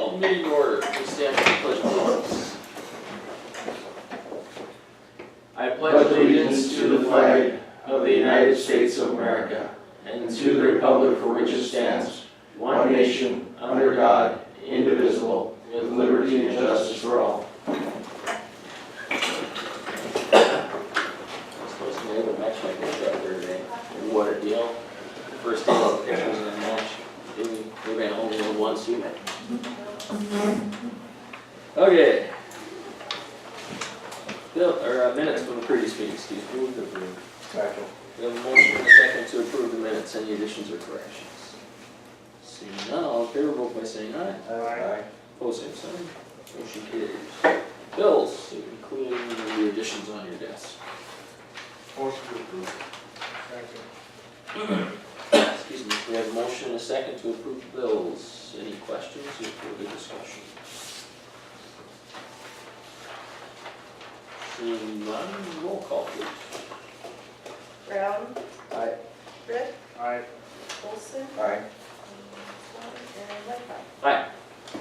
Call the meeting to order. Please stand for the pledge of allegiance. I pledge allegiance to the flag of the United States of America and to the republic for which it stands, one nation, under God, indivisible, with liberty and justice for all. What a deal. First day of pictures in the match. We ran only in one suit. Okay. Minutes from the previous meeting, Steve. Move to approve. Second. We have a motion and a second to approve the minutes. Any additions or corrections? Seeing none, all in favor, vote by saying aye. Aye. Opposed, same sign. Motion carries. Bills, including the additions on your desk. Motion to approve. Second. Excuse me, we have a motion and a second to approve bills. Any questions or further discussion? Seeing none, roll call please. Brown. Aye. Britt. Aye. Olson. Aye. And Lightfoot. Aye.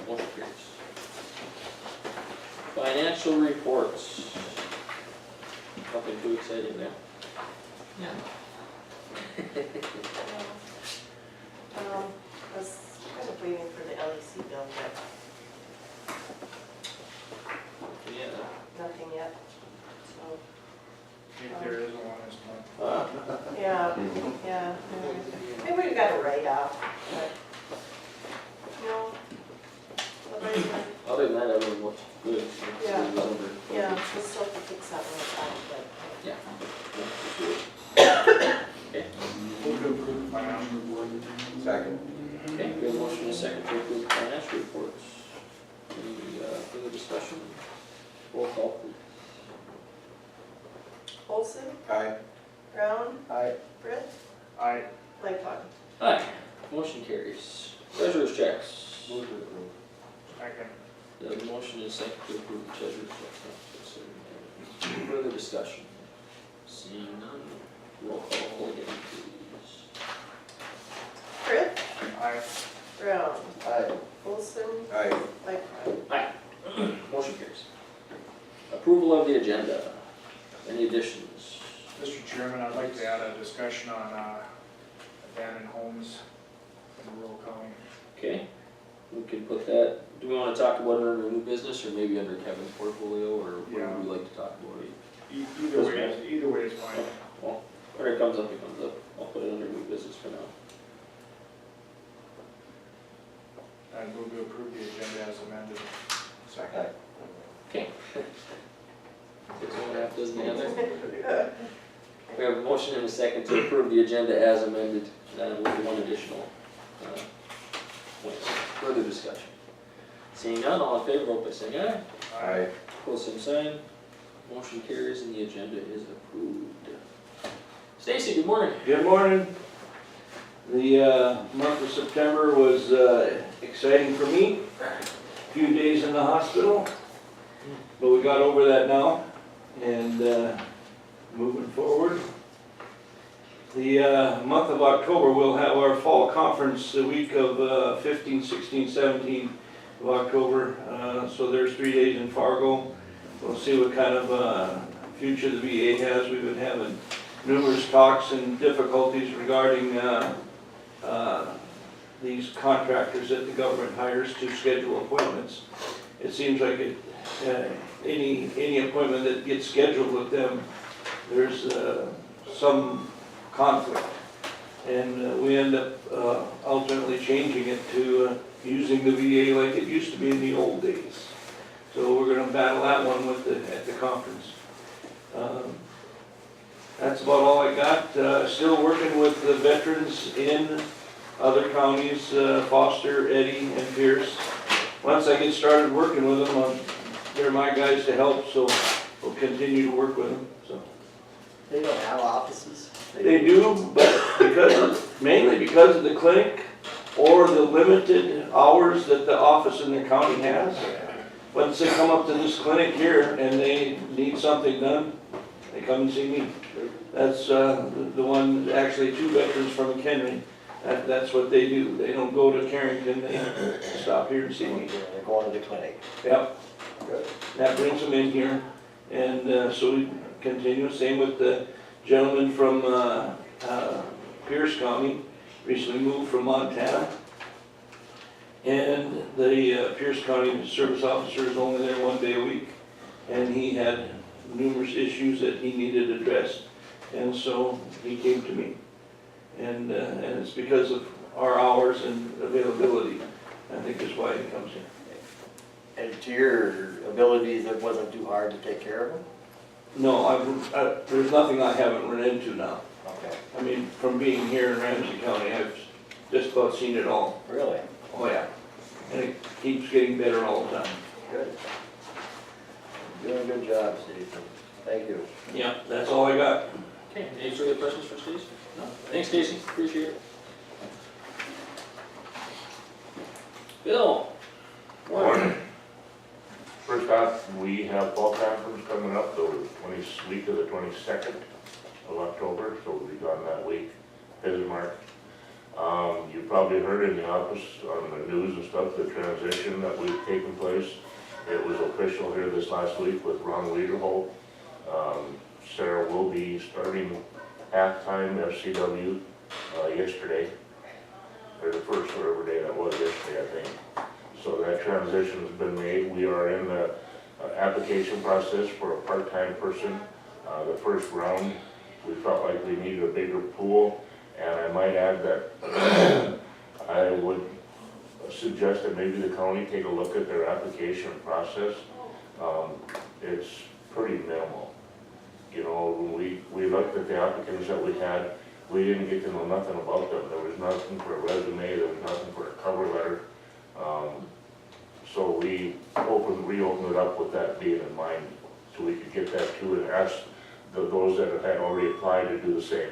Motion carries. Financial reports. Nothing too exciting there. I was kind of waiting for the LEC bill, but Yeah. nothing yet. So, If there is one this month. yeah. Maybe we got a write-off, but, no. Otherwise, Other than that, everyone looks good. Yeah. It was under- yeah, we still have to fix that one up, but. Yeah. Move to approve financial report. Second. Okay, we have a motion and a second to approve the financial reports. Any further discussion? Roll call please. Olson. Aye. Brown. Aye. Britt. Aye. Lightfoot. Aye. Motion carries. Treasurer's checks. Move to approve. Second. We have a motion and a second to approve the treasurer's checks. Any further discussion? Seeing none, roll call again please. Britt. Aye. Brown. Aye. Olson. Aye. Lightfoot. Aye. Motion carries. Approval of the agenda. Any additions? Mr. Chairman, I'd like to add a discussion on abandoned homes in rural county. Okay, we can put that, do we want to talk about it under new business or maybe under Kevin's portfolio, or what Yeah. would we like to talk about? Either way is fine. Well, where it comes up, it comes up. I'll put it under new business for now. I move to approve the agenda as amended. Second. Okay. Six and a half dozen together. We have a motion and a second to approve the agenda as amended, with one additional point. Further discussion. Seeing none, all in favor, vote by saying aye. Aye. Opposed, same sign. Motion carries and the agenda is approved. Stacy, good morning. Good morning. The month of September was exciting for me. A few days in the hospital, but we got over that now and moving forward. The month of October, we'll have our fall conference the week of 15, 16, 17 of October. So there's 3 days in Fargo. We'll see what kind of future the VA has. We've been having numerous talks and difficulties regarding these contractors that the government hires to schedule appointments. It seems like any appointment that gets scheduled with them, there's some conflict. And we end up ultimately changing it to using the VA like it used to be in the old days. So we're going to battle that one at the conference. That's about all I got. Still working with the veterans in other counties, Foster, Eddy, and Pierce. Once I get started working with them, they're my guys to help, so we'll continue to work with them. So They don't have offices? they do, but mainly because of the clinic or the limited hours that the office in the county has. Once they come up to this clinic here and they need something done, they come and see me. That's the one, actually 2 veterans from McHenry That's what they do. They don't go to Carrington, they stop here and see me. They're going to the clinic. Yep, Good. that brings them in here, and so we continue. Same with the gentleman from Pierce County, recently moved from Montana. And the Pierce County service officer is only there 1 day a week, and he had numerous issues that he needed addressed, and so he came to me. And it's because of our hours and availability, I think is why he comes here. And to your abilities, it wasn't too hard to take care of them? No, there's nothing I haven't run into now. Okay. I mean, from being here in Ramsey County, I've just about seen it all. Really? Oh, yeah. And it keeps getting better all the time. Good. Doing a good job, Steve. Thank you. Yeah, that's all I got. Okay, any further questions for Stacy? No? Thanks, Stacy, appreciate it. Bill? Morning. First off, we have fall conference coming up the week of the 22nd of October, so we'll be gone that week, Bismarck. You probably heard in the office on the news and stuff, the transition that we've taken place. It was official here this last week with Ron Wiederholt. Sarah will be starting half-time FCW yesterday, or the first, whatever day that was, yesterday, I think. So that transition's been made. We are in the application process for a part-time person. The first round, we felt like we needed a bigger pool, and I might add that I would suggest that maybe the county take a look at their application process. It's pretty minimal. You know, when we looked at the applicants that we had, we didn't get to know nothing about them. There was nothing for a resume, there was nothing for a cover letter. So we reopened it up with that being in mind, so we could get that to and ask those that had already applied to do the same.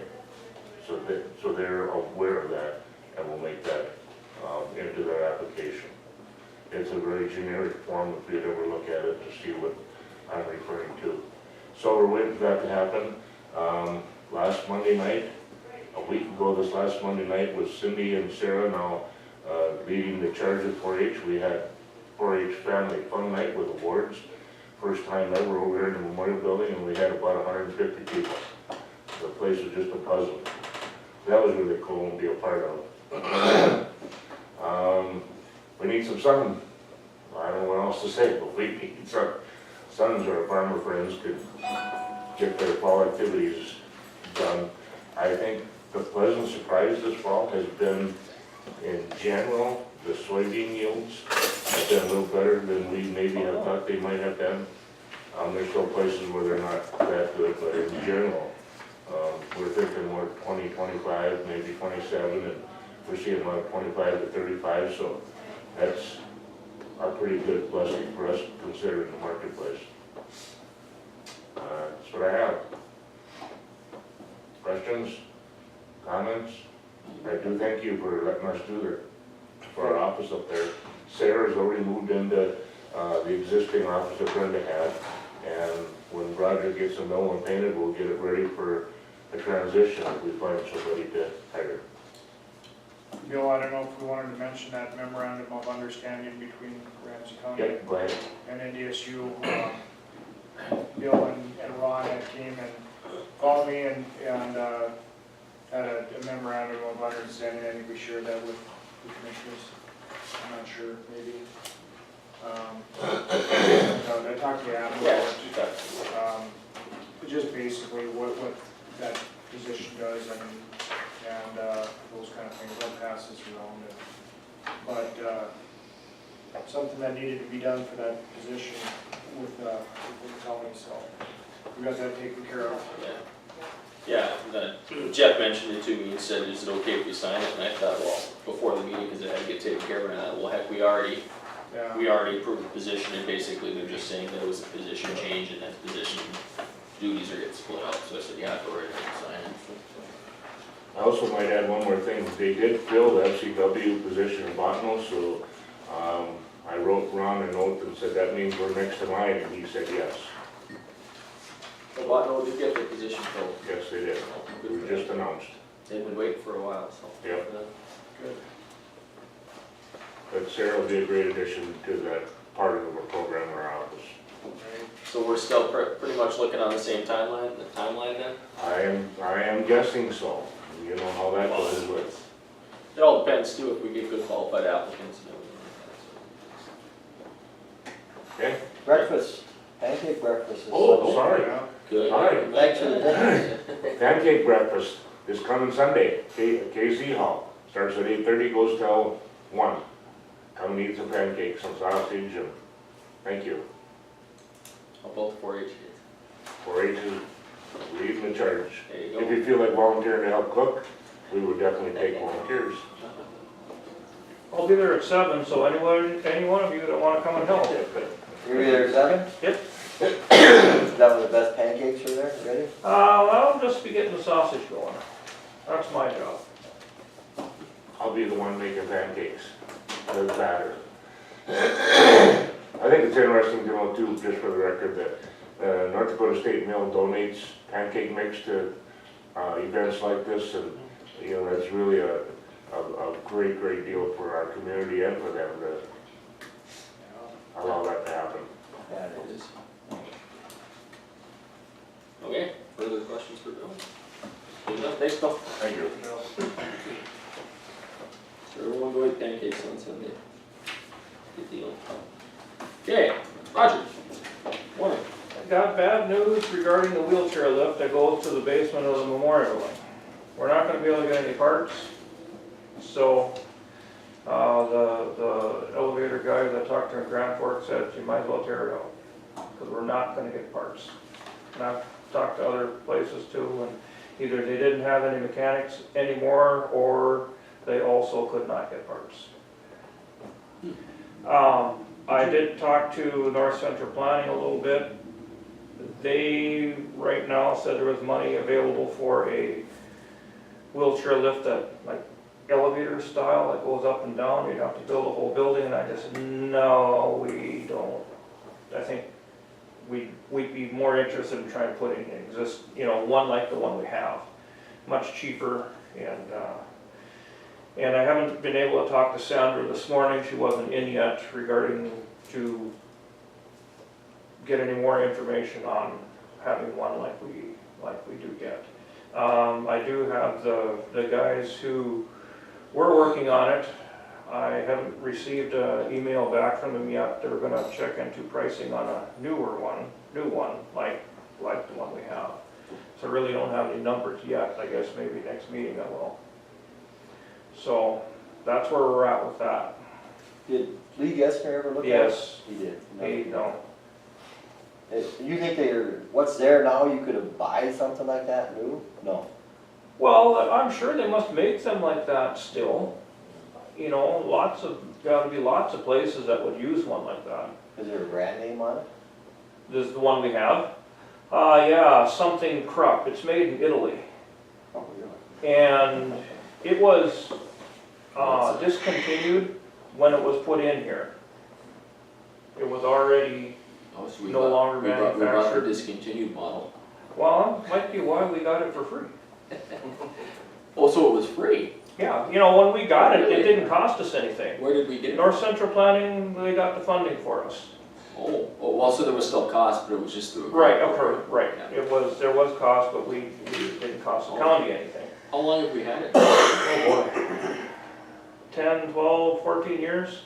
So they're aware of that, and we'll make that into their application. It's a very generic form if you'd ever look at it to see what I'm referring to. So we're waiting for that to happen. Last Monday night, a week ago this last Monday night, was Cindy and Sarah now leading the charge of 4-H. We had 4-H Family Fun Night with awards. First time ever over here in the Memorial Building, and we had about 150 people. The place was just a puzzle. That was really cool to be a part of. We need some sun. I don't know what else to say, but we need some sun so our farmer friends could get their fall activities done. I think the pleasant surprise this fall has been, in general, the soybean yields have been a little better than we maybe had thought they might have been. There's still places where they're not that good, but in general, we're thinking more 20, 25, maybe 27, and we're seeing about 25 to 35, so that's a pretty good blessing for us considering the marketplace. That's what I have. Questions? Comments? I do thank you for letting us do for our office up there. Sarah's already moved into the existing office that Brenda had, and when Roger gets the mill one painted, we'll get it ready for a transition if we find somebody to hire. Bill, I don't know if we wanted to mention that memorandum of understanding between Ramsey County Yep, go ahead. and NDSU. Bill and Ron had came and called me and had a memorandum of understanding. I think we shared that with the commissioners. I'm not sure, maybe. I talked to Adam about it. Just basically what that position does, I mean, and those kind of things, what passes around it. But something that needed to be done for that position with the county, so we got that taken care of. Yeah, Jeff mentioned it to me and said, is it okay if we sign it? And I thought, well, before the meeting, because it had to get taken care of, and I thought, well, heck, we already approved the position, and basically they're just saying that it was a position change and that position duties are getting split up. So I said, yeah, go right ahead and sign it. I also might add one more thing. They did fill the FCW position in Botno, so I wrote Ron a note and said, that means we're next to mine, and he said yes. Well, no, did get the position filled. Yes, they did. It was just announced. They've been waiting for a while, so. Yep. Good. But Sarah will be a great addition to that part of our program in our office. Right. So we're still pretty much looking on the same timeline then? I am guessing so. You know how that goes with. It all depends too if we get good qualified applicants and everything like Okay? Breakfast, pancake breakfast is. Oh, sorry. Yeah. that, so. Good. Hi. Thanks for the dinner. Pancake breakfast is coming Sunday, KC Hall. Starts at 8:30, goes till 1. Come and eat some pancakes, some sausage, and thank you. How about the 4-H kids? 4-H is leading the charge. There you If go. you feel like volunteering to help cook, we would definitely take volunteers. I'll be there at 7, so any one of you that wanna come and help. You're either at 7? Yep. Is that when the best pancakes are there, ready? Well, I'll just be getting the sausage going. That's my job. I'll be the one making pancakes. Doesn't matter. I think it's interesting to know too, just for the record, that North Dakota State Mill donates pancake mix to events like this, and you know, that's really a great deal for our community and for them to allow that to happen. Yeah, it is. Okay, further questions for Bill? Good enough, thanks Bill. Thank you. So everyone go eat pancakes on Sunday. Good deal. Okay, Roger. Morning. I got bad news regarding the wheelchair lift that goes to the basement of the memorial building. We're not gonna be able to get any parts, so, the elevator guy that I talked to in Grand Forks said you might as well tear it out, because we're not gonna get parts. And I've talked to other places too, and either they didn't have any mechanics anymore, or they also could not get parts. I did talk to North Central Planning a little bit. They, right now, said there was money available for a wheelchair lift that, like, elevator style that goes up and down. You'd have to build a whole building, and I just said, no, we don't. I think we'd be more interested in trying to put in one like the one we have, much cheaper, and I haven't been able to talk to Sandra this morning. She wasn't in yet regarding to get any more information on having one like we do get. I do have the guys who were working on it. I haven't received an email back from them yet. They're gonna check into pricing on a new one, like the one we have. So I really don't have any numbers yet. I guess maybe next meeting I will. So that's where we're at with that. Did Lee Gessner ever look at it? Yes, He did. no. You think what's there now, you could have buy something like that new? No. Well, I'm sure they must make them like that still. You know, gotta be lots of places that would use one like that. Is there a brand name on it? This is the one we have? Yeah, something Krupp. It's made in Italy. Oh, really? And it was discontinued when it was put in here. It was already, Oh, so we No bought- longer we bought the manufactured. discontinued model. well, might be why we got it for free. Oh, so it was free? Yeah, you know, when we got it, it Really? didn't cost us anything. Where did we get it? North Central Planning, they got the funding for us. Oh, well, so there was still cost, but it was just through. Right, right. Yeah. There was cost, but we didn't cost the county anything. How long have we had it? Oh, boy. 10, 12, 14 years.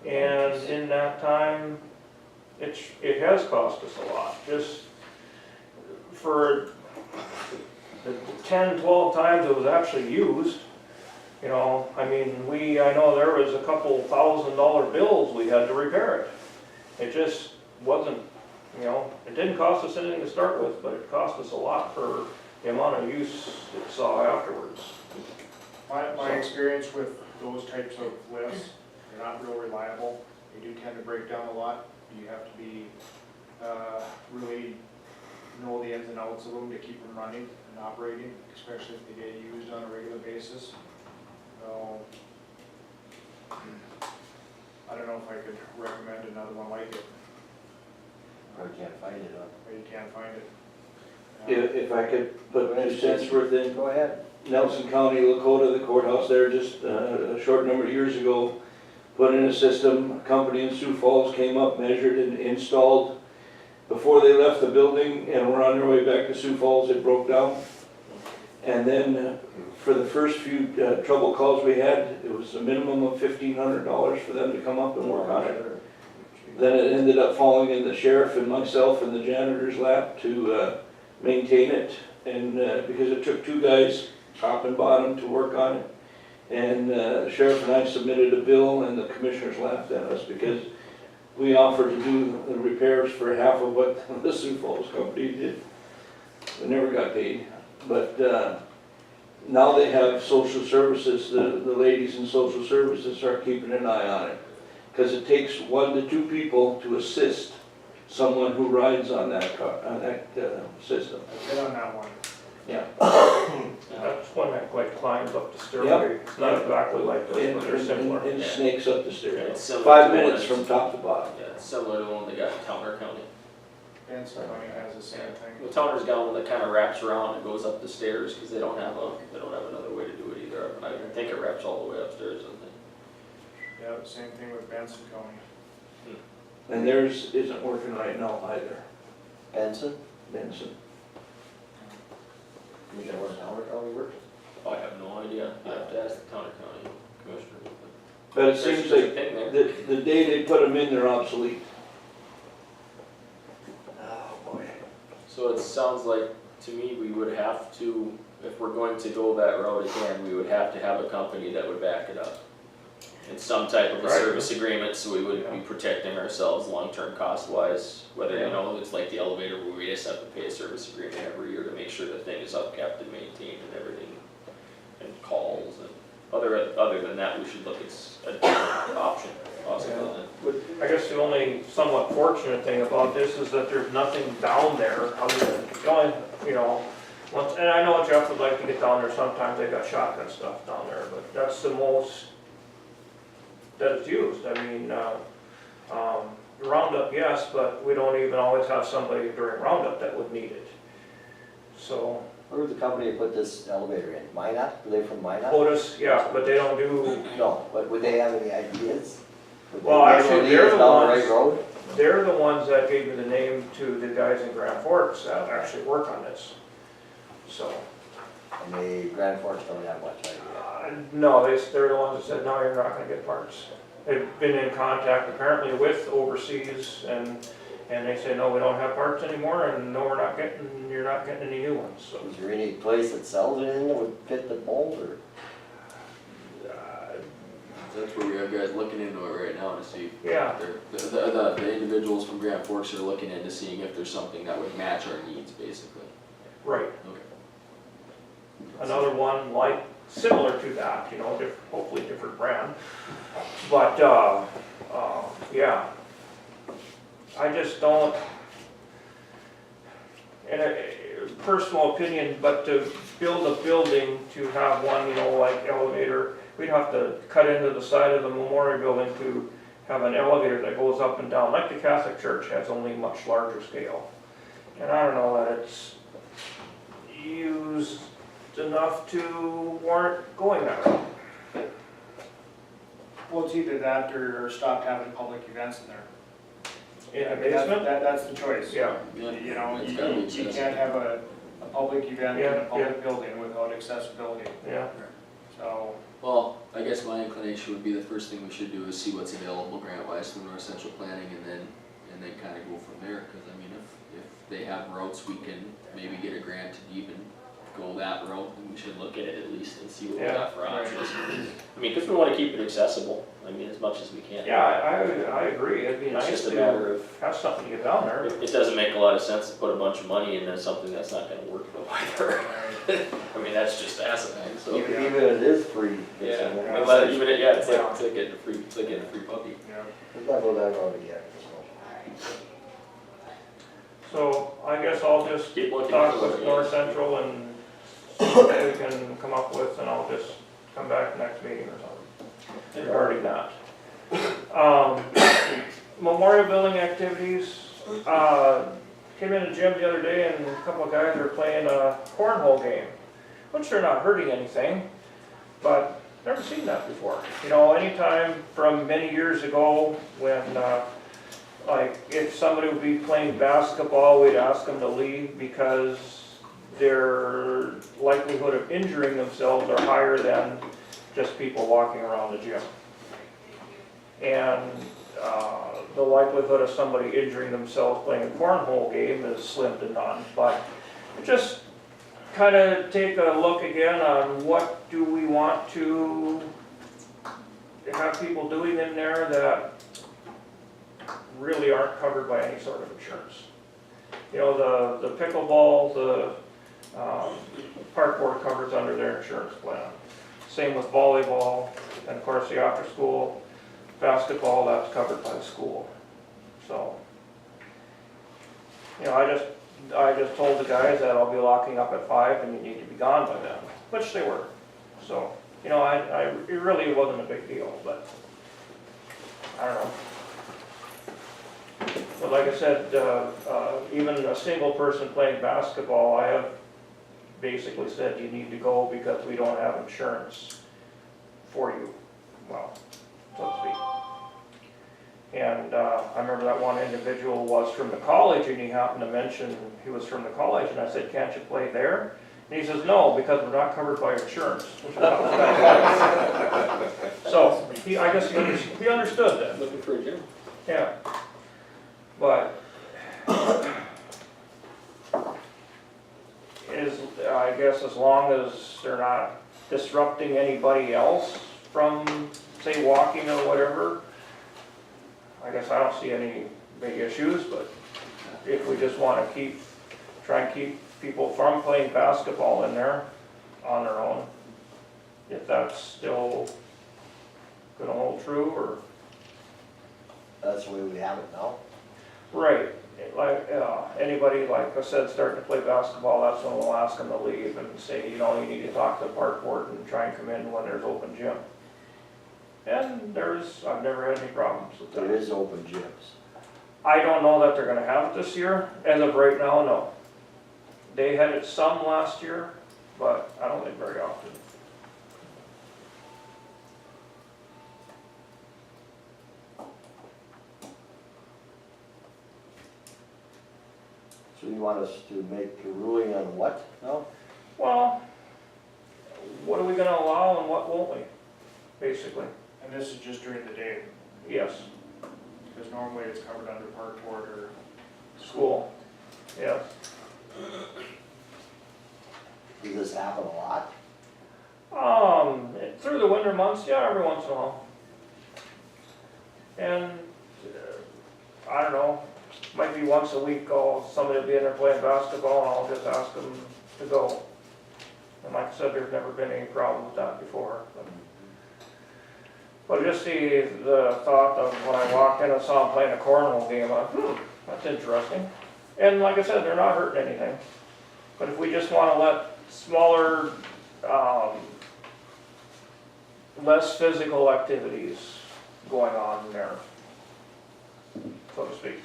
And in that time, it has cost us a lot. Just for the 10, 12 times it was actually used, you know, I mean, I know there was a couple $1,000 bills we had to repair it. It just wasn't, you know, it didn't cost us anything to start with, but it cost us a lot for the amount of use it saw afterwards. My experience with those types of lifts, they're not real reliable. They do tend to break down a lot. You have to be, really know the ins and outs of them to keep them running and operating, especially if they get used on a regular basis. So, I don't know if I could recommend another one like it. Or can't find it, huh? But you can't find it. if I could put 2 cents worth in. Go ahead. Nelson County, Dakota, the courthouse there just a short number of years ago, put in a system. A company in Sioux Falls came up, measured and installed. Before they left the building and were on their way back to Sioux Falls, it broke down. And then for the first few trouble calls we had, it was a minimum of $1,500 for them to come up and work on it. Then it ended up falling in the sheriff and myself and the janitor's lap to maintain it. And because it took 2 guys, top and bottom, to work on it. And the sheriff and I submitted a bill and the commissioners laughed at us because we offered to do the repairs for half of what the Sioux Falls company did. We never got paid. But now they have social services, the ladies in social services are keeping an eye on it. Because it takes 1 to 2 people to assist someone who rides on that car, on that system. I've been on that one. Yeah. That's one that like climbs up the stairway. It's not exactly like this, but they're similar. And snakes up the stairs. It's similar 5 to the minutes one from top to bottom. Yeah, it's similar to the one they got in Towner County. Benson County has the same thing. Well, Towner's got one that kind of wraps around and goes up the stairs because they don't have another way to do it either. I think it wraps all the way upstairs, doesn't it? Yeah, same thing with Benson County. And theirs isn't working right now either, Benson? Benson. You know where Howard County works? Oh, I have no idea. You have to ask the Towner County commissioner. But it seems There's a like thing there. the day they put them in, they're obsolete. Oh, boy. So it sounds like, to me, we would have to, if we're going to go that route again, we would have to have a company that would back it up. In some type of a Right. service agreement, so we would be protecting ourselves long-term cost-wise. Whether, you know, it's like the elevator where we just have to pay a service agreement every year to make sure the thing is upkept and maintained and everything, and calls, and other than that, we should look at a different option, possibly. I guess the only somewhat fortunate thing about this is that there's nothing down there other than, the only, you know, once, and I know Jeff would like to get down there sometimes, they got shotgun stuff down there, but that's the most that it's used. I mean, Roundup, yes, but we don't even always have somebody during Roundup that would need it. So, Where was the company that put this elevator in? Minot? Are they from Minot? Otis, yeah, but they don't do, No, but would they have any ideas? Would they Well, be able actually, to lead they're us the down ones- right road? they're the ones that gave me the name to the guys in Grand Forks that actually work on this. So, And the Grand Forks don't have much idea. no, they're the ones that said, no, you're not gonna get parts. They've been in contact apparently with overseas and they say, no, we don't have parts anymore and no, you're not getting any new ones, so. Is there any place that sells anything that would fit the mold or? That's where we have guys looking into it right now to see. Yeah, The individuals from Grand Forks are looking into seeing if there's something that would match our needs, basically. right. Okay. Another one like, similar to that, you know, hopefully different brand. But, yeah. I just don't, in a personal opinion, but to build a building to have one, you know, like elevator, we'd have to cut into the side of the memorial building to have an elevator that goes up and down, like the Catholic Church has, only much larger scale. And I don't know that it's used enough to warrant going that route. Well, it's either that or stop having public events in there. In the I mean, basement? That's the choice. Yeah, You know, It's gotta be you accessible. can't have a public event in Yeah, a public building without accessibility, yeah. so. Well, I guess my inclination would be the first thing we should do is see what's available grant-wise through North Central Planning and then kind of go from there. Because I mean, if they have routes, we can maybe get a grant to even go that route, and we should look at it at least and see what we Yeah, got for options. I mean, because we want to keep it accessible, I mean, as much as we can. Yeah, I agree, it'd be It's nice just a matter to of, have something to get down there. it doesn't make a lot of sense to put a bunch of money into something that's not gonna work though either. I mean, that's just asinine, so. Even if it is free. Yeah, it's it's like getting a free puppy. Yeah. Let's not go that road again. So I guess I'll just Keep looking talk for with it, North yeah. Central and see what we can come up with, and I'll just come back next meeting or something regarding that. Memorial building activities, came in the gym the other day and a couple of guys are playing a cornhole game, which they're not hurting anything, but never seen that before. You know, anytime from many years ago when, like, if somebody would be playing basketball, we'd ask them to leave because their likelihood of injuring themselves are higher than just people walking around the gym. And the likelihood of somebody injuring themselves playing a cornhole game is slim to none. But just kind of take a look again on what do we want to have people doing in there that really aren't covered by any sort of insurance. You know, the pickleball, the park board covers under their insurance plan. Same with volleyball, and of course the after school basketball, that's covered by the school. So, you know, I just told the guys that I'll be locking up at 5 and you need to be gone by then, which they were. So, you know, it really wasn't a big deal, but I don't know. But like I said, even a single person playing basketball, I have basically said you need to go because we don't have insurance for you, well, so to speak. And I remember that one individual was from the college and he happened to mention he was from the college and I said, can't you play there? And he says, no, because we're not covered by insurance. Which is not so I guess he understood that. Looking for a gym. Yeah. But I guess as long as they're not disrupting anybody else from, say, walking or whatever, I guess I don't see any big issues, but if we just want to try and keep people from playing basketball in there on their own, if that's still gonna hold true, or? That's the way we have it now. Right, like, anybody, like I said, starting to play basketball, that's when we'll ask them to leave and say, you know, you need to talk to the park board and try and come in when there's open gym. And I've never had any problems with There that. is open gyms. I don't know that they're gonna have it this year, as of right now, no. They had it some last year, but I don't think very often. So you want us to make a ruling on what now? Well, what are we gonna allow and what won't we, basically? And this is just during the day, Yes, because normally it's covered under park board or school, yes. Does this happen a lot? Through the winter months, yeah, every once in a while. And, I don't know, might be once a week, somebody will be in there playing basketball and I'll just ask them to go. And like I said, there's never been any problem with that before. But just the thought of when I walked in and saw them playing a cornhole game, I thought, that's interesting. And like I said, they're not hurting anything. But if we just want to let smaller, less physical activities going on in there, so to speak.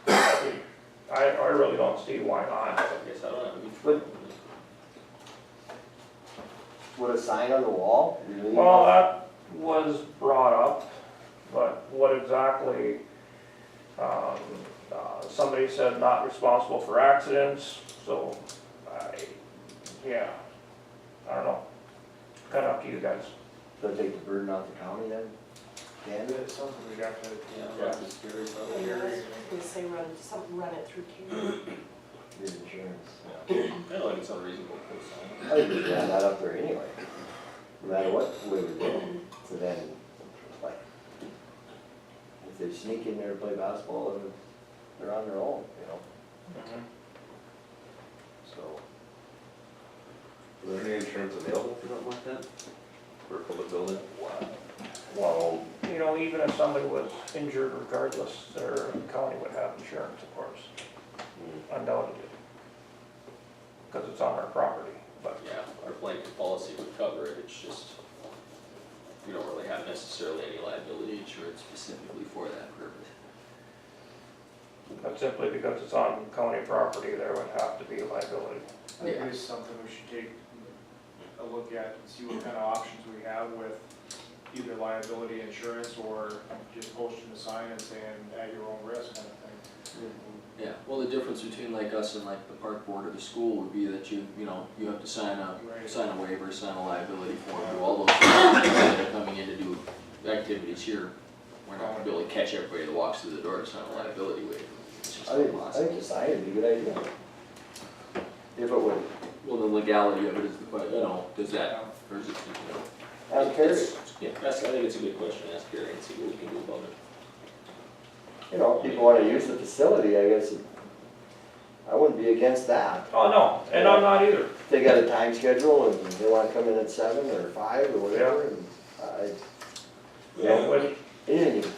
I really don't see why not. I guess I don't have any. But would a sign on the wall? Really? Well, that was brought up, but what exactly, somebody said not responsible for accidents, so yeah, I don't know. Kind of up to you guys. So take the burden off the county then? Can it's something we'd have to, Yeah, I'm just curious about that. I was gonna say run it through Karen. get insurance? I don't think it's unreasonable to put a sign. I think we ran that up there anyway. No matter what way we do. So then, like, if they sneak in there to play basketball, then they're on their own, you know, so. Is there any insurance available for something like that? For a public building? Well, you know, even if somebody was injured regardless, their county would have insurance, of course, undoubtedly. Because it's on our property, but. Yeah, our blanket policy would cover it, it's just, we don't really have necessarily any liability insurance specifically for that purpose. But simply because it's on county property, there would have to be a liability. I think it is something we should take a look at and see what kind of options we have with either liability insurance or just posting a sign and saying at your own risk kind of thing. Yeah, well, the difference between like us and like the park board or the school would be that you have to sign a waiver, sign a liability form, do all those things that are coming in to do activities here. We're not gonna be able to catch everybody that walks through the door to sign a liability waiver. It's just I think impossible. the sign would be a good idea. If it would, Well, the legality of it is the question, does that, or is it, I'm curious, Yeah, I think it's a good question to ask Gary and see what we can do about it. if people wanna use the facility, I guess, I wouldn't be against that. Oh, no, and I'm not either. If they got a time schedule and they wanna come in at 7 or 5 or whatever, and And with anything.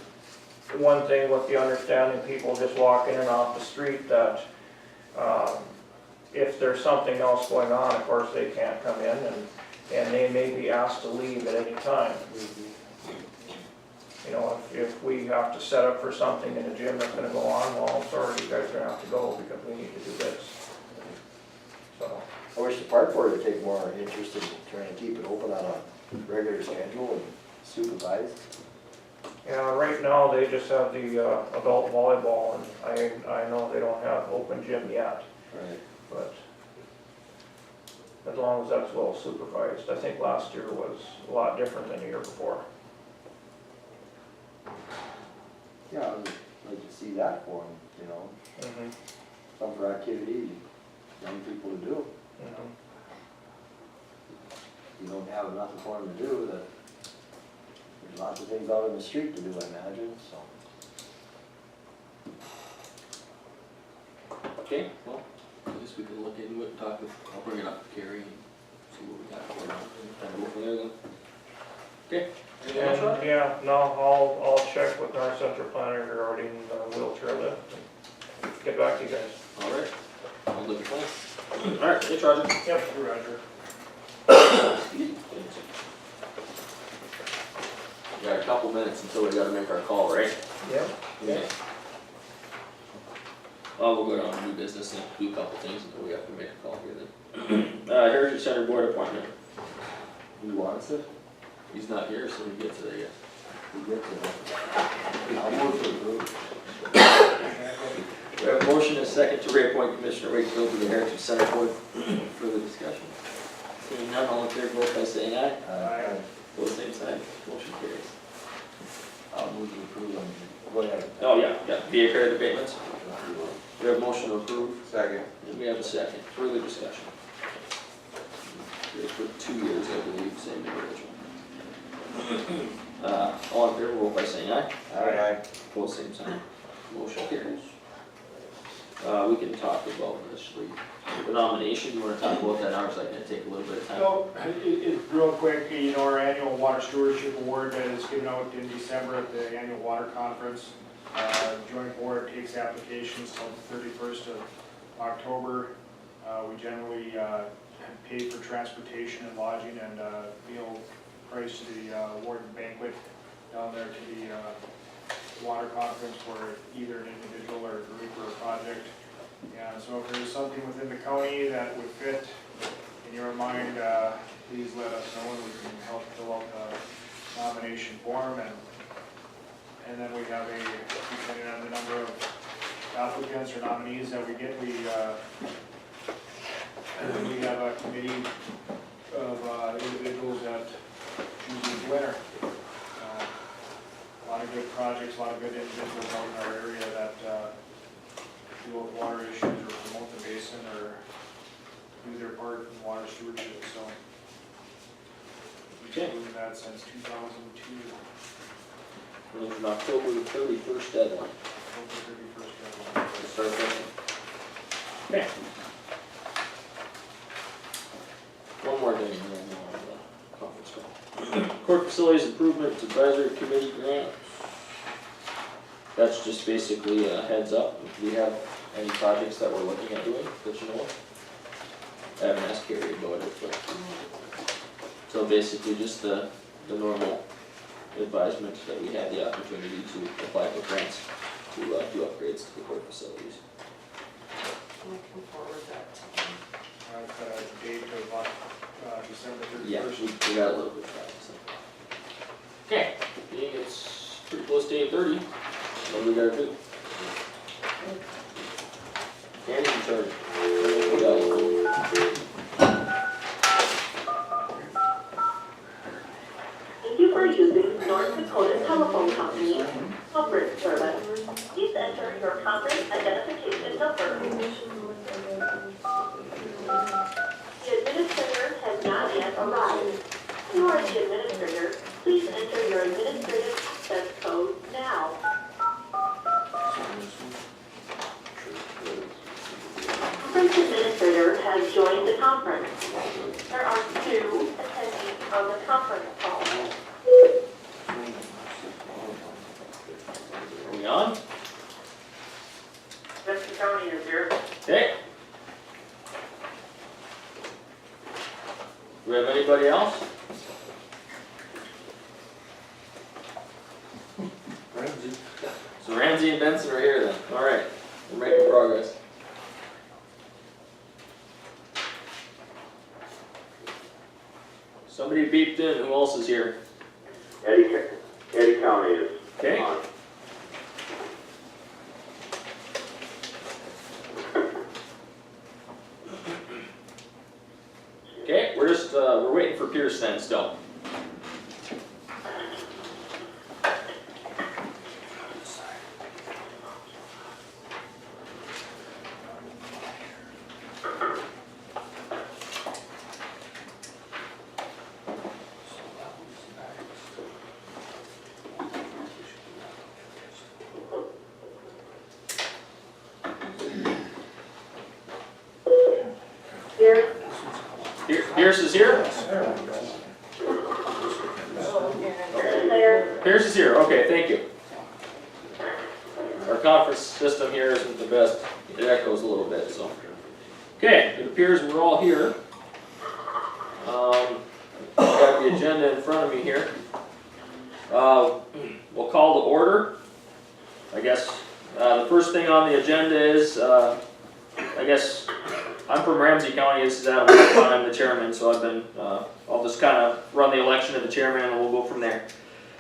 one thing with the understanding, people just walk in and off the street, that if there's something else going on, of course, they can't come in, and they may be asked to leave at any time. If we have to set up for something in the gym that's gonna go on, well, I'm sorry, you guys are gonna have to go because we need to do this. So, I wish the park board would take more interest in trying to keep it open on a regular schedule and supervise. yeah, right now, they just have the adult volleyball, and I know they don't have open gym yet, Right. but as long as that's well supervised. I think last year was a lot different than the year before. Yeah, I would like to see that for them, Mhm, some for activity, young people to do. mhm. You don't have nothing for them to do, that, there's lots of things out in the street to do, I imagine, so. Okay, well, I guess we can look into it and talk with, I'll bring it up to Gary and see what we got going on, and kind of go from there then. Okay, anything else, Rob? And, yeah, no, I'll check with our central planner regarding the wheelchair lift, and get back to you guys. All right, I'll look at that. All right, thanks, Roger. Yep, Roger. We got a couple minutes until we gotta make our call, right? Yep. Yeah. Well, we'll go down to new business and do a couple things until we have to make a call here then. Heritage Center Board appointment. Who wants it? He's not here, so we get to the, Who gets it? I'll move to approve. we have a motion and a second to reappoint Commissioner Wakefield to the Heritage Center Board. Further discussion. Seeing none, all in favor, vote by saying aye. Aye. Both same sign, motion carries. I'll move to approve them. Go ahead. Oh, yeah, via credit abatements. We have a motion to approve, Second. and we have a second. Further discussion. Good for 2 years, I believe, same individual. All in favor, vote by saying aye. Aye. Both same sign, motion carries. We can talk about initially the nomination. You wanna talk about that now, or is that gonna take a little bit of time? So, real quick, our annual water stewardship award that is given out in December at the annual water conference. Joint board takes applications till the 31st of October. We generally pay for transportation and lodging and meal price to the award and banquet down there to the water conference for either an individual or a group or a project. And so if there's something within the county that would fit in your mind, please let us know and we can help fill out the nomination form. And then we have depending on the number of applicants or nominees that we get, we have a committee of individuals that choose the winner. A lot of good projects, a lot of good individuals out in our area that deal with water issues or promote the basin or do their part in water stewardship, so. We've been doing that since 2002. There's an October 31st deadline. October 31st deadline. to start thinking. Okay. One more thing, and then we'll have a conference call. Court Facilities Improvement Advisory Committee grant. That's just basically a heads up, if we have any projects that we're looking at doing, that you know of. I haven't asked Carrie about it, but. So basically just the normal advisement that we had the opportunity to apply for grants. to do upgrades to the court facilities. And I can forward that to him. I've got a date of December Yeah, 31st. we got a little bit of time, so. Okay, being it's pretty close to 8:30, what do we gotta do? Andy's in charge. We got it. Thank you for using North Dakota Telephone Company conference service. Please enter your conference identification number. The administrator has not yet arrived. If you are the administrator, please enter your administrative access code now. Conference administrator has joined the conference. There are 2 attendees on the conference call. Are we on? Benson County is here. Okay. Do we have anybody else? So Ramsey and Benson are here then, alright, we're making progress. Somebody beeped in, who else is here? Eddie County is Okay, on. okay, we're just, we're waiting for Pierce then still. Here. Pierce is here? There. Pierce is here, okay, thank you. Our conference system here isn't the best, it echoes a little bit, so. Okay, it appears we're all here. I've got the agenda in front of me here. We'll call to order. I guess, the first thing on the agenda is, I guess, I'm from Ramsey County, this is Adam, I'm the chairman, so I've been, I'll just kind of run the election of the chairman and we'll go from there.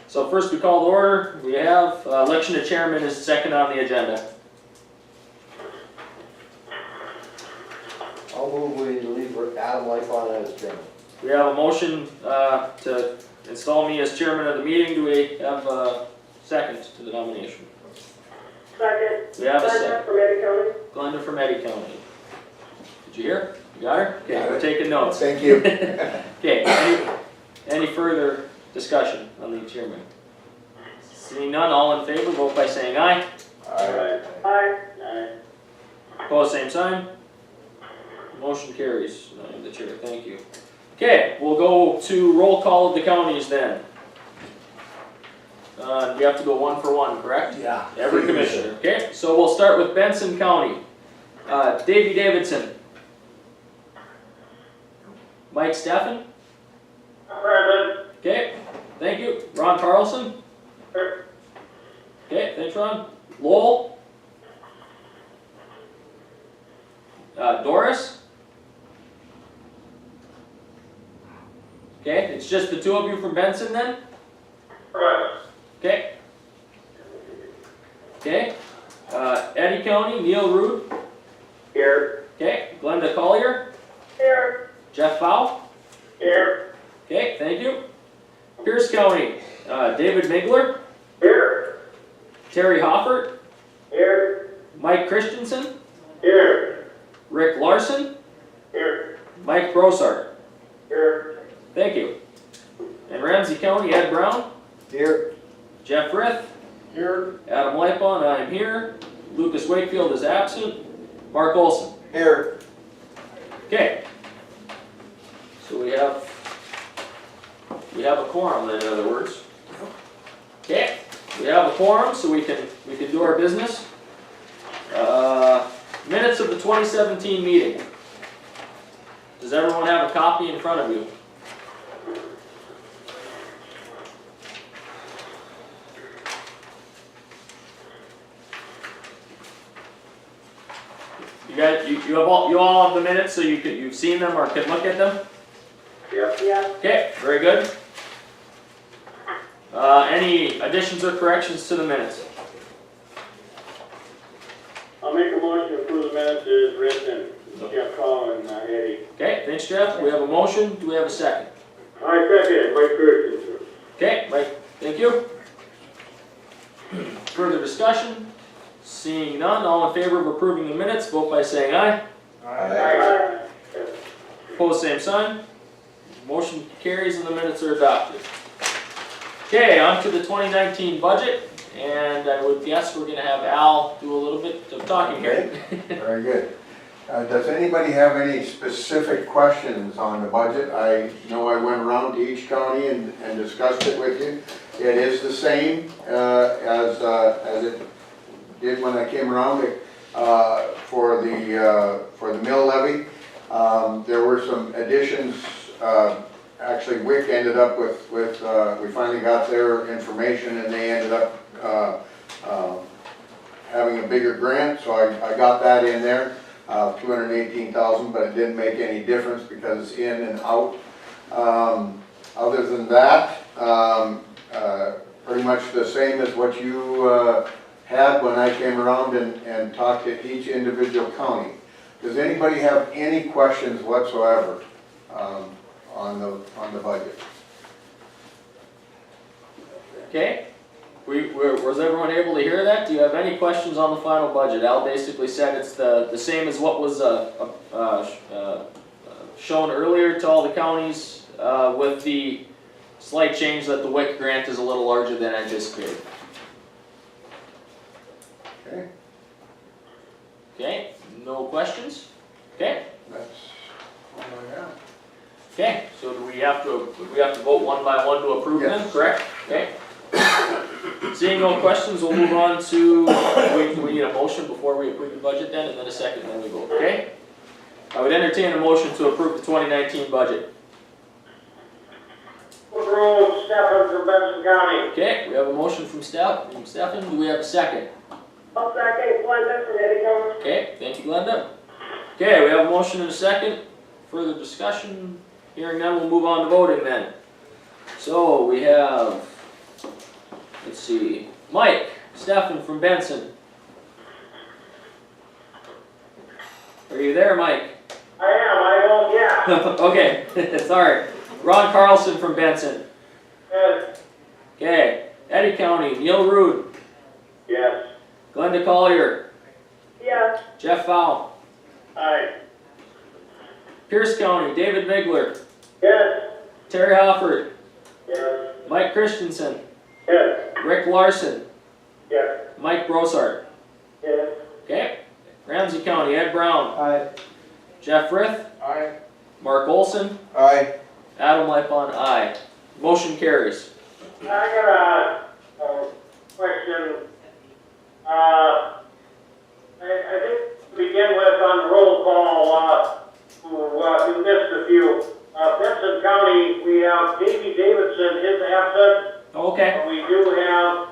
So first we call to order, we have election of chairman is second on the agenda. I'll move we leave Adam Life on as chairman. We have a motion to install me as chairman of the meeting, do we have a second to the nomination? Second. We have a second. From Eddie County. Glenda from Eddy County. Did you hear? You got her? Okay, we're taking notes. Thank you. Okay, any further discussion on the chairman? Seeing none, all in favor, vote by saying aye. Alright. Aye. Opposed, same sign. Motion carries. I am the chair, thank you. Okay, we'll go to roll call of the counties then. We have to go one for one, correct? Yeah. Every commissioner. Okay, so we'll start with Benson County. Davey Davidson. Mike Steffen. Present. Okay, thank you. Ron Carlson. Okay, thanks Ron. Lowell. Doris. Okay, it's just the two of you from Benson then? Correct. Okay. Okay, Eddy County, Neil Rude. Here. Okay, Glenda Collier. Here. Jeff Fowl. Here. Okay, thank you. Pierce County, David Migler. Here. Terry Hoffert. Here. Mike Christensen. Here. Rick Larson. Here. Mike Brossart. Here. Thank you. And Ramsey County, Ed Brown. Here. Jeff Frith. Here. Adam Lightbon, I am here. Lucas Wakefield is absent. Mark Olson. Here. Okay. So we have a quorum then, in other words. Okay, we have a quorum, so we can do our business. Minutes of the 2017 meeting. Does everyone have a copy in front of you? you all have the minutes, so you've seen them or can look at them? Yep. Yeah. Okay, very good. Any additions or corrections to the minutes? I'll make a motion to approve the minutes as written. Jeff Collin, Eddie. Okay, thanks Jeff, we have a motion, do we have a second? I second it, Mike Christensen. Okay, Mike, thank you. Further discussion? Seeing none, all in favor of approving the minutes, vote by saying aye. Aye. Opposed, same sign. Motion carries and the minutes are adopted. Okay, on to the 2019 budget, and I would guess we're gonna have Al do a little bit of talking here. Very good. Does anybody have any specific questions on the budget? I know I went around to each county and discussed it with you. It is the same as it did when I came around for the mill levy. There were some additions. Actually, WIC ended up with we finally got their information and they ended up having a bigger grant, so I got that in there. 218,000, but it didn't make any difference because it's in and out. Other than that, pretty much the same as what you had when I came around and talked to each individual county. Does anybody have any questions whatsoever on the budget? Okay, was everyone able to hear that? Do you have any questions on the final budget? Al basically said it's the same as what was shown earlier to all the counties, with the slight change that the WIC grant is a little larger than anticipated. Okay, Okay, no questions? Okay, that's all I have. okay, so do we have to vote one by one to approve them, Yes. correct? Okay. Seeing no questions, we'll move on to, we need a motion before we approve the budget then, and then a second, and then we vote, okay? I would entertain a motion to approve the 2019 budget. Approve, Stefan from Benson County. Okay, we have a motion from Stefan, do we have a second? I'll second, Glenda from Eddie County. Okay, thank you, Glenda. Okay, we have a motion and a second, further discussion, hearing none, we'll move on to voting then. So, we have, let's see, Mike, Stefan from Benson. Are you there, Mike? I am, yeah. Okay, sorry. Ron Carlson from Benson. Yes. Okay, Eddie County, Neil Rude, Yes. Glenda Collier, Yes. Jeff Fowl. Aye. Pierce County, David Bigler, Yes. Terry Hofford, Yes. Mike Christensen, Yes. Rick Larson, Yes. Mike Brossart. Yes. Okay, Ramsey County, Ed Brown, Aye. Jeff Frith, Aye. Mark Olson, Aye. Adam Lipon, aye. Motion carries. I got a question. I think to begin with on the roll call, who missed a few. Benson County, we have Davey Davidson, his absent. Okay, We do have,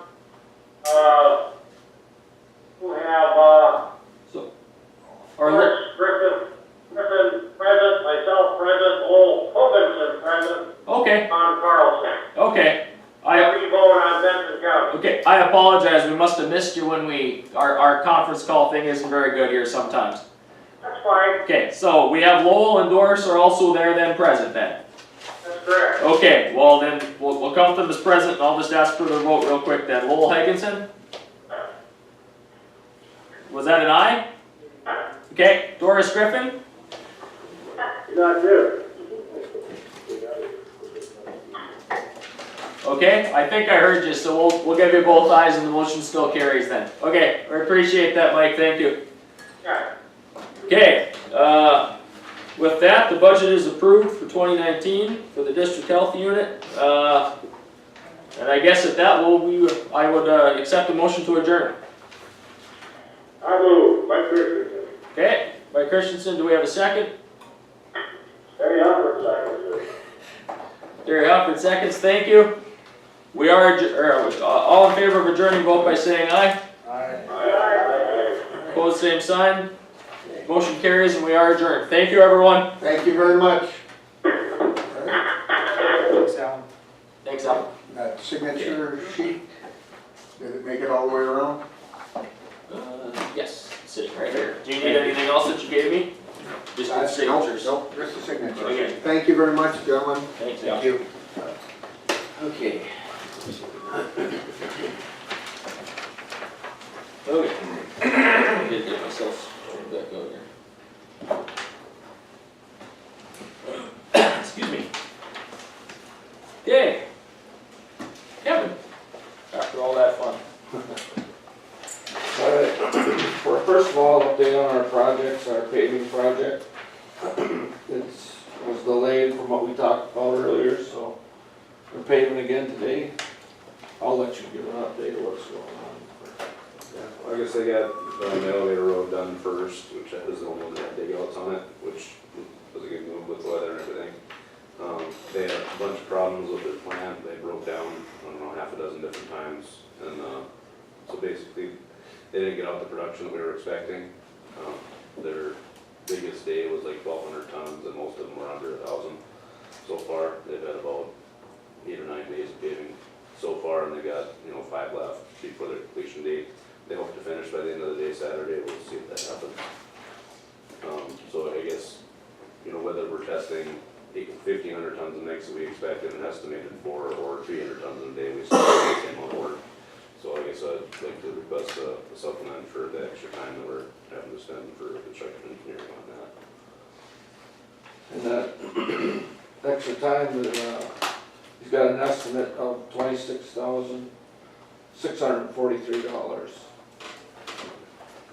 or Griffin present, myself present, Lowell Hoganson present, okay, on Carlson. okay. We vote on Benson County. Okay, I apologize, we must have missed you when our conference call thing isn't very good here sometimes. That's fine, Okay, so we have Lowell and Doris are also there then present then. that's correct. Okay, well then, we'll count them as present and I'll just ask for their vote real quick then. Lowell Higginson? Was that an aye? Okay, Doris Griffin? Not there. Okay, I think I heard you, so we'll give you both ayes and the motion still carries then. Okay, I appreciate that, Mike, thank you. Yeah. Okay, with that, the budget is approved for 2019 for the district health unit. And I guess at that, I would accept a motion to adjourn. I move, Mike Christensen. Okay, by Christensen, do we have a second? Harry Hubbard, second. Terry Hufford seconds, thank you. We are, all in favor of adjourning, vote by saying aye. Aye. Aye. Opposed, same sign. motion carries and we are adjourned. Thank you, everyone. Thank you very much. Thanks, Alan. Thanks, Al. That signature sheet, did it make it all the way around? Yes, it's sitting right here. Do you need anything else that you gave me? Just the signatures. Nope, just the signature. Okay. Thank you very much, gentlemen. Thanks, Al. you. Okay. Okay. I did get myself back out here. Excuse me. Yay. Kevin, after all that fun. Alright, first of all, update on our projects, our paving project. Was delayed from what we talked about earlier, so we're paving again today. I'll let you give an update of what's going on. Yeah, I guess I got the elevator road done first, which is the only one that had dig outs on it, which was a good move with the weather and everything. They had a bunch of problems with their plant. They broke down, I don't know, half a dozen different times. And so basically, they didn't get out the production that we were expecting. Their biggest day was like 1,200 tons, and most of them were under 1,000 so far. They've had about 8 or 9 days of paving so far, and they've got 5 left before their completion date. They hope to finish by the end of the day Saturday. We'll see if that happens. So I guess whether we're testing 1,500 tons of mix that we expected and estimated for, or 300 tons a day, we still have the same on board. So I guess I'd like to request a supplement for the extra time that we're having to spend for construction engineering on that. And that extra time, he's got an estimate of $26,643.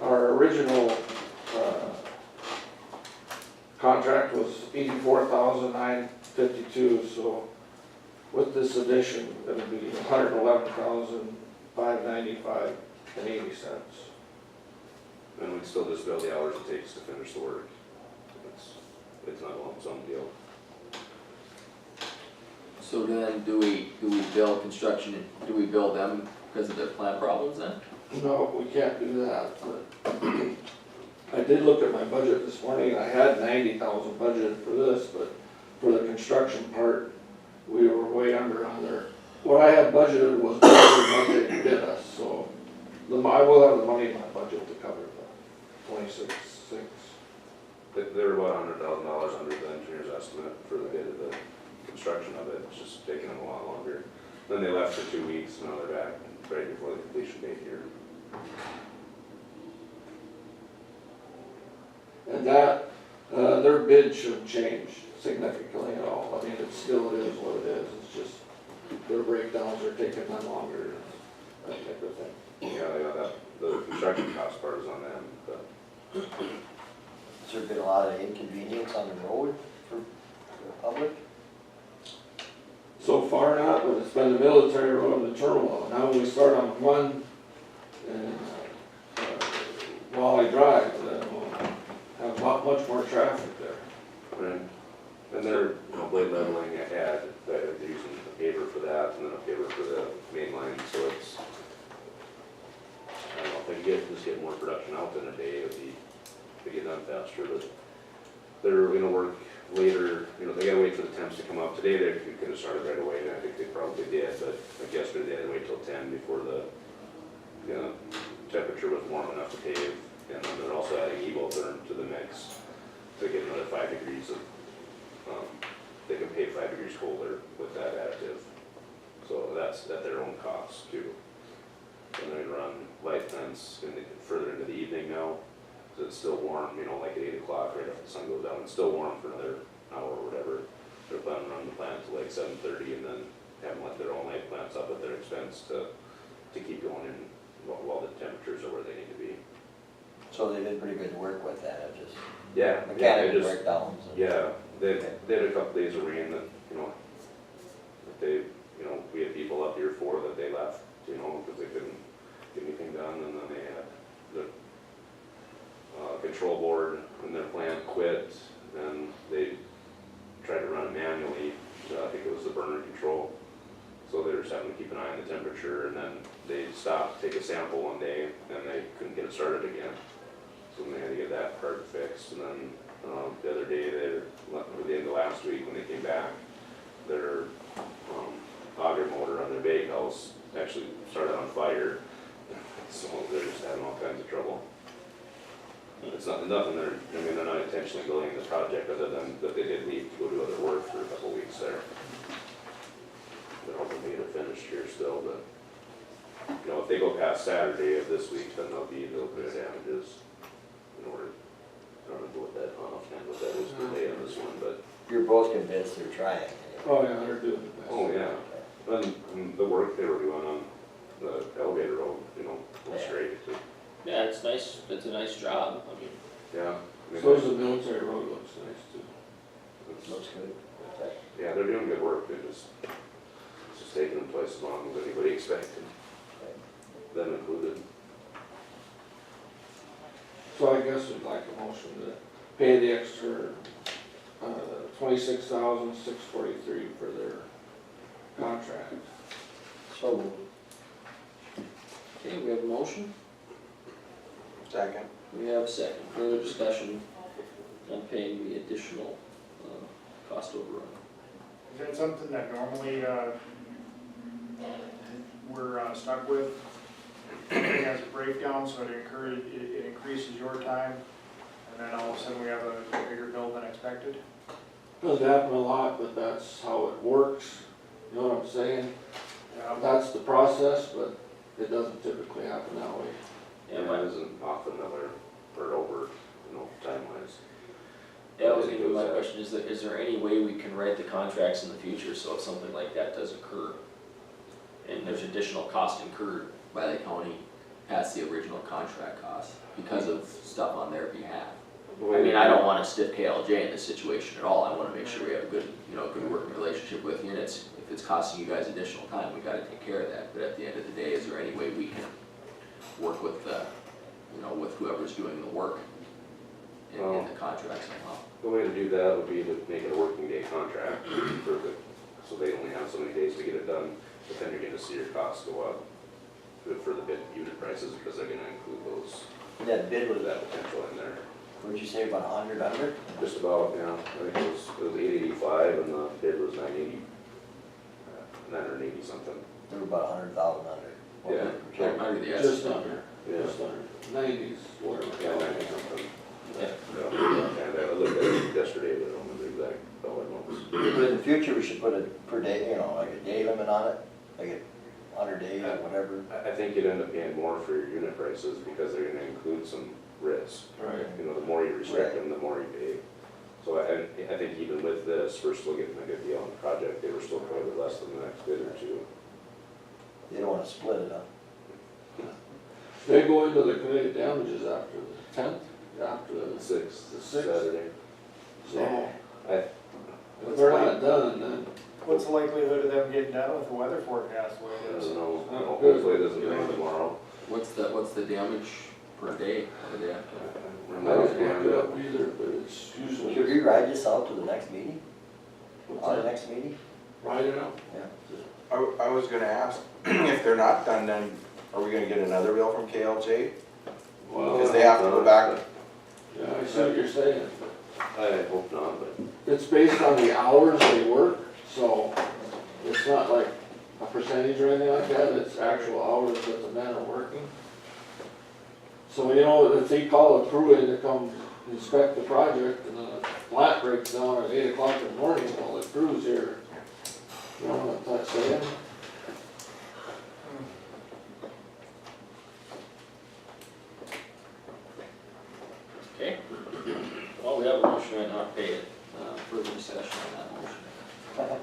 Our original contract was $84,952, so with this addition, it'll be $111,595.80. And we'd still just bill the hours it takes to finish the work. It's not a lump sum deal. So then, do we bill construction, do we bill them because of their plant problems then? No, we can't do that, but I did look at my budget this morning, and I had 90,000 budgeted for this, but for the construction part, we were way under on there. What I had budgeted was better than what they bid us, so I will have the money in my budget to cover the 26,600. They were about $100,000 under the engineer's estimate for the bid of the construction of it. It's just taking them a lot longer. Then they left for 2 weeks, now they're back right before the completion date here. And that, their bid shouldn't change significantly at all. I mean, it still is what it is. It's just their breakdowns are taking them longer, that type of thing. Yeah, the construction cost part is on them, but Has there been a lot of inconvenience on the road for the public? So far not, but it's been the military road and the terminal. Now when we start on one and Wally Drive, then we'll have much more traffic there. right. And they're blade leveling ahead, they're using a paver for that and then a paver for the main line, so it's, I don't know, if they could just get more production out in a day, it would get done faster, but they're gonna work later, they gotta wait for the temps to come up. Today they could have started right away, and I think they probably did, but like yesterday they had to wait till 10 before the temperature was warm enough to pave, and then they're also adding evotherm to the mix to get another 5 degrees of, they can pave 5 degrees colder with that additive. So that's at their own cost too. And they're gonna run light fence further into the evening now, so it's still warm, like at 8 o'clock right after the sun goes down. It's still warm for another hour or whatever. They're planning to run the plant till like 7:30 and then have them let their all-night plants up at their expense to keep going in while the temperatures are where they need to be. So they did pretty good work with that, it just Yeah. mechanical just- breakdowns. Yeah, they had a couple days of rain that, that they, we had people up here for that they left, because they couldn't get anything done, and then they had the control board in their plant quit, and they tried to run it manually, I think it was the burner control. So they were just having to keep an eye on the temperature, and then they stopped, take a sample one day, and they couldn't get it started again. So they had to get that part fixed, and then, the other day, or the end of last week, when they came back, their, auger motor on their bake house actually started on fire. So they're just having all kinds of trouble. It's not, nothing they're, I mean, they're not intentionally delaying the project, other than that they did leave to go do other work for a couple of weeks there. They're hoping to get it finished here still, but, you know, if they go past Saturday of this week, then they'll be a little bit of damages in order, I don't know what that, offhand what that is per day on this one, but, You're both convinced they're trying. Oh, yeah, they're doing the best. oh, yeah. And the work they were doing on the elevator road, you know, was great. Yeah, it's nice, it's a nice job, I mean, Yeah. I mean, So does the military road, looks nice too. it's- Looks good. Yeah, they're doing good work, it's just taking them twice as long as anybody expected, them included. So I guess we'd like a motion to pay the extra, $26,643 for their contract. So moved. okay, we have a motion, Second. we have a second, further discussion on paying the additional, cost overrun. Is that something that normally, we're stuck with? It has a breakdown, so it increases your time, and then all of a sudden we have a bigger bill than expected? Doesn't happen a lot, but that's how it works, you know what I'm saying? Yeah. That's the process, but it doesn't typically happen that way. Yeah, Yeah, my, it isn't often that we're over, you know, time-wise. that was gonna be my question, is there any way we can write the contracts in the future, so if something like that does occur, and there's additional cost incurred by the county past the original contract cost, because of stuff on their behalf? I mean, I don't wanna stiff KLJ in this situation at all, I wanna make sure we have a good, you know, good working relationship with you, and if it's costing you guys additional time, we gotta take care of that, but at the end of the day, is there any way we can work with you know, with whoever's doing the work in the contract somehow? The way to do that would be to make it a working day contract for the, so they only have so many days to get it done, but then you're gonna see your costs go up for the bid unit prices, because they're gonna include those, That bid was, that potential in there. what'd you say, about 100 under? Just about, yeah, I think it was 885 and the bid was 980 something. They were about 100,000 under. Yeah. Can't remember the Just estimate. under, Yeah. just under, 90s, whatever. Yeah, 90 something. Yeah. Yeah. And I looked at it yesterday, but I don't remember the exact dollar amounts. But in the future, we should put a per day, you know, like a day limit on it, like a 100 days or whatever. I think you'd end up paying more for your unit prices because they're gonna include some risk. Right. You know, the more you restrict them, the more you pay. So I think even with this, we're still getting a good deal on the project. They were still quite a bit less than the next bid or two. You don't wanna split it up. They go into the committed damages after the 10th, after the, Sixth, The sixth. Saturday. so. I- If they're not done, then What's the likelihood of them getting done with the weather forecast the way I it is? don't know, Oh, good. hopefully it doesn't rain tomorrow. What's the damage per day? What do they have to- I Remember, didn't look it up either, but it's usually. Should we ride this out to the next meeting? What's On the that? next meeting? Ride it out. Yeah. I was gonna ask, if they're not done, then are we gonna get another bill from KLJ? Well, Because they have to go back. yeah, I see what you're saying. I hope not, but It's based on the hours they work, so it's not like a percentage or anything like that, it's actual hours that the men are working. So, you know, if they call a crew in to come inspect the project and the plant breaks down at 8 o'clock in the morning, well, the crew's here. You know what I'm saying? Okay, well, we have a motion right now to pay it, further discussion on that motion.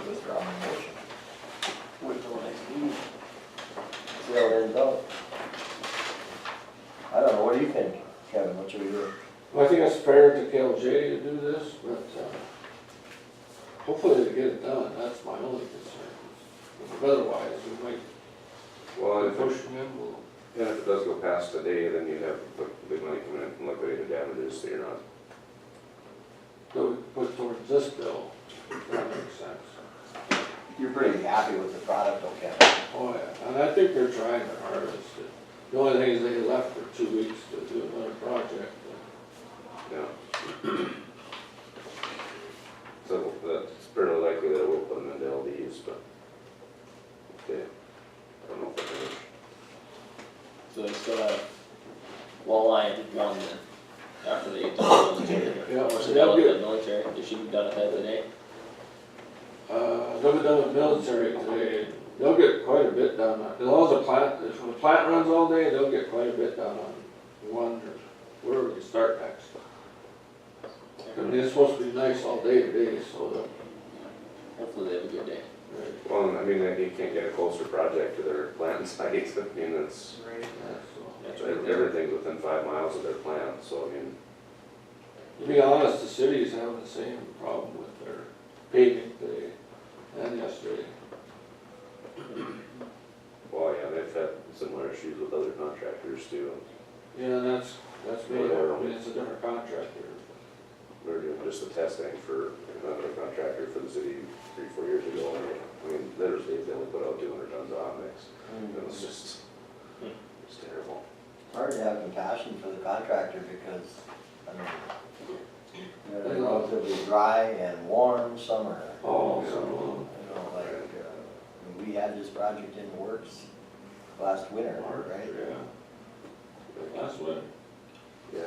Withdraw my motion. Wait till the next meeting. See how it ends out. I don't know, what do you think, Kevin, what should we do? Well, I think it's fair to KLJ to do this, but, hopefully they get it done, that's my only concern. Otherwise, we might well, push them in a little. yeah, if it does go past today, then you'd have big money coming in from liquidated damages, so you're not. That we put towards this bill, if that makes sense. You're pretty happy with the product, though, Kevin? Oh, yeah, and I think they're trying their hardest. The only thing is they left for 2 weeks to do another project. Yeah. So that's fairly likely that we'll put them into LDs, but, okay. I don't know if they're finished. So they still have walleye one then, after they get done with the military. Yeah, Or so should they'll they get, the military, they should be done ahead of the day. they'll be done with military today. They'll get quite a bit done. As long as the plant, if the plant runs all day, they'll get quite a bit done on one or wherever we start next. I mean, it's supposed to be nice all day today, so that, Hopefully they have a good day. Well, I mean, you can't get a closer project to their plant site, I mean, it's, Right. That's right there. everything's within 5 miles of their plant, so I mean, To be honest, the city's having the same problem with their paving today and yesterday. well, yeah, they've had similar issues with other contractors too. Yeah, that's made, I mean, it's a different contractor. We're doing just the testing for another contractor for the city 3-4 years ago. I mean, literally, they only put out 200 tons of hot mix. It was just, it's terrible. It's hard to have compassion for the contractor because, I mean, you had a relatively dry and warm summer. Oh, Yeah. so, You know, like, we had this project in the works last winter, March, right? yeah. Last winter. Yeah.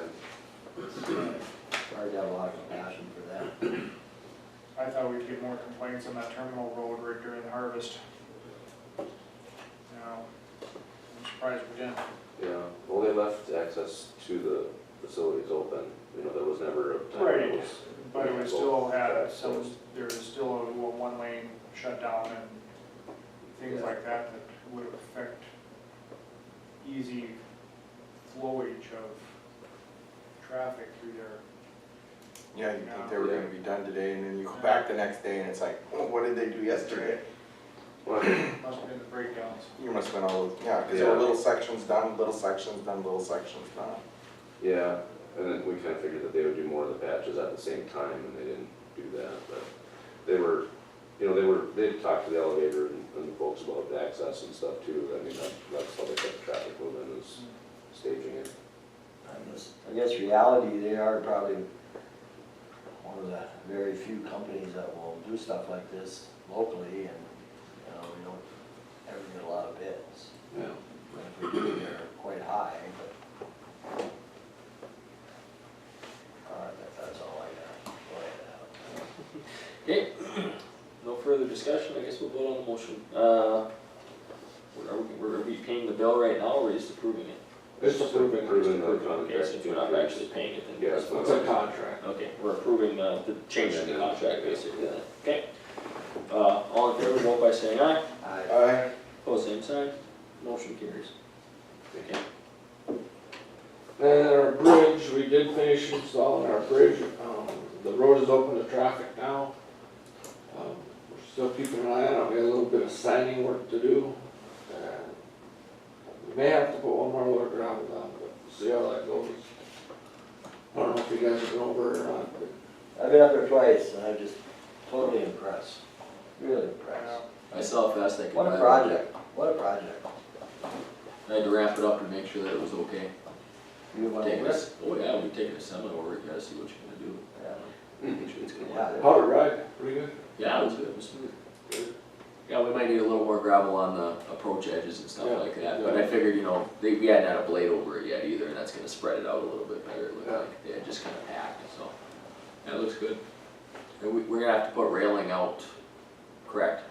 It's hard to have a lot of compassion for them. I thought we'd get more complaints on that terminal road right during the harvest. Now, I'm surprised we didn't. Yeah, well, they left access to the facilities open, you know, there was never a time Right. it was. But it was still had Traffic some, closed. there was still a one lane shutdown and things Yeah. like that that would affect easy flowage of traffic through there. Yeah, you think they were gonna be done today, and then you go back the next day, and it's like, oh, what did they do yesterday? Well, I think- Must have been the breakdowns. You must have been all, yeah, because there were Yeah. little sections done, little sections done, little sections done. Yeah, and then we kind of figured that they would do more of the patches at the same time, and they didn't do that, but they were, you know, they'd talked to the elevator and the folks about the access and stuff too. I mean, that's how they kept the traffic moving, is staging it. I guess reality, they are probably one of the very few companies that will do stuff like this locally, and, you know, we don't ever get a lot of bids. Yeah. And if we do, they're quite high, but. That's all I got. Okay, no further discussion, I guess we'll vote on the motion. Are we paying the bill right now, or are we just approving it? It's approving. Approving the Okay, contract. so you're not actually paying it then? Yeah, it's not. It's a contract. Okay, we're approving the change in the contract basically then, okay? All in favor, vote by saying aye. Aye. Pose same sign, motion carries. Okay. And our bridge, we did finish installing our bridge. The road is open to traffic now. We're still keeping an eye on it. We got a little bit of sanding work to do. And we may have to put one more load of gravel down, but we'll see how that goes. I don't know if you guys have been over or not, but I've been up there twice, and I'm just totally impressed, really impressed. I saw how fast I could. What a drive. project, what a project. I had to ramp it up to make sure that it was okay. You want to Taking work? this, oh yeah, we've taken a seminar over, you gotta see what you're gonna do. Yeah. Make sure it's gonna Yeah, work. how to ride, pretty good. Yeah, it was good, it was smooth. Yeah, we might need a little more gravel on the approach edges and stuff Yeah, like that, but I figured, you know, we hadn't had a blade over it yet either, and that's gonna spread it out a little bit better, it looked Yeah. like, they had just kinda packed, so. Yeah, it looks good. And we're gonna have to put railing out, correct?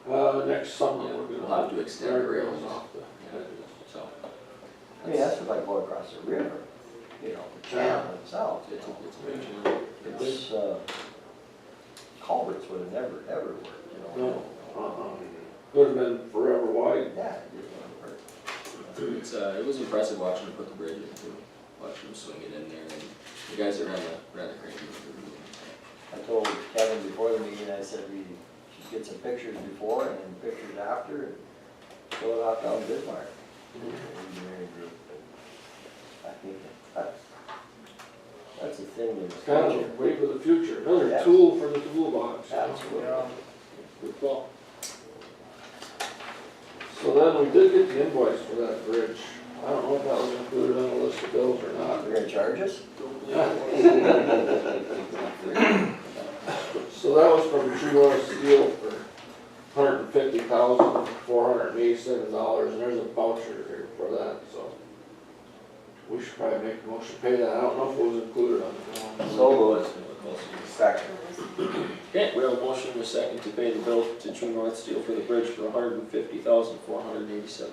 Next summer, Yeah, we're gonna. we'll have to extend the railings. off the Yeah. edges. So. I mean, that's like going across the river, you know, the channel itself, you It's know. a big challenge. It's, culverts would have never, ever worked, you know. No. Would've been forever wide. Yeah, it just wouldn't work. It was impressive watching them put the bridge in too, watching them swing it in there, and the guys that ran the crane. I told Kevin before the meeting, I said we should get some pictures before and then pictures after and fill it out down Bismarck. Engineering group. I think that's the thing in the Kind of future. a wave of the future, another Yes. tool for the toolbox. you know. Absolutely. Yeah. Good call. So then we did get the invoice for that bridge. I don't know if that was included on the list of bills or not. They're gonna charge us? So that was from True North Steel for $150,487, and there's a voucher here for that, so. We should probably make a motion to pay that. I don't know if it was included on the bill. So moved. Second. Okay, we have a motion and a second to pay the bill to True North Steel for the bridge for $150,487.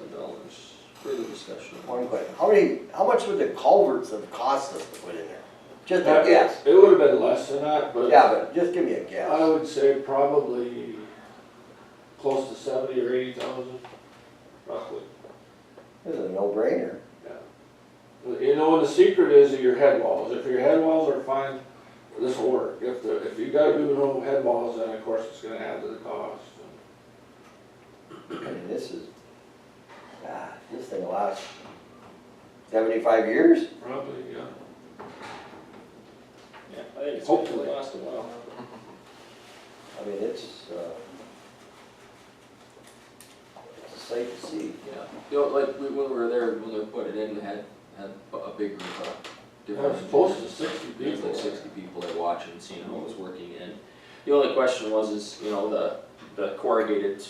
Further discussion? One question, how much would the culverts have cost us to put in there? Just a That- guess. It would have been less than that, but Yeah, but just give me a I guess. would say probably close to 70 or 80,000, roughly. This is a no-brainer. You know, and the secret is your head walls. If your head walls are fine, this will work. If you gotta do no head walls, then of course it's gonna add to the cost. I mean, this thing will last 75 years? Probably, yeah. Yeah, I think it's Hopefully. hopefully last a while. I mean, it's a sight to see. Yeah, you know, like when we were there, when they put it in, we had a big group of different. Yeah, it's close to engineers. 60 There was people. like 60 people there watching and seeing how it was working in. The only question was, you know, the corrugated,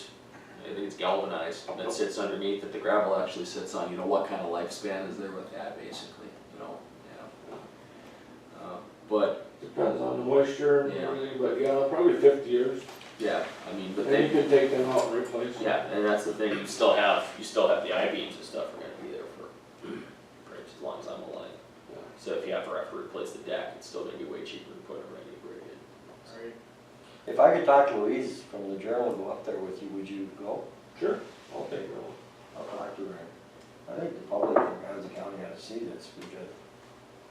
I think it's galvanized, that sits underneath that the gravel actually sits on, you know, what kind of lifespan is there with that, basically, you know, yeah. But, Depends on the moisture and Yeah. everything, but yeah, probably 50 years. yeah, I mean, but Then you they, can take them out and replace them. yeah, and that's the thing, you still have the I-beams and stuff are gonna be there for pretty much as long as I'm alive. Yeah. So if you ever have to replace the deck, it's still gonna be way cheaper to put a regular brick in. Right. If I could talk to Louise from the Journal, go up there with you, would you go? Sure, I'll take it all. I'll talk to her. I think the public in Ramsey County ought to see this, we could,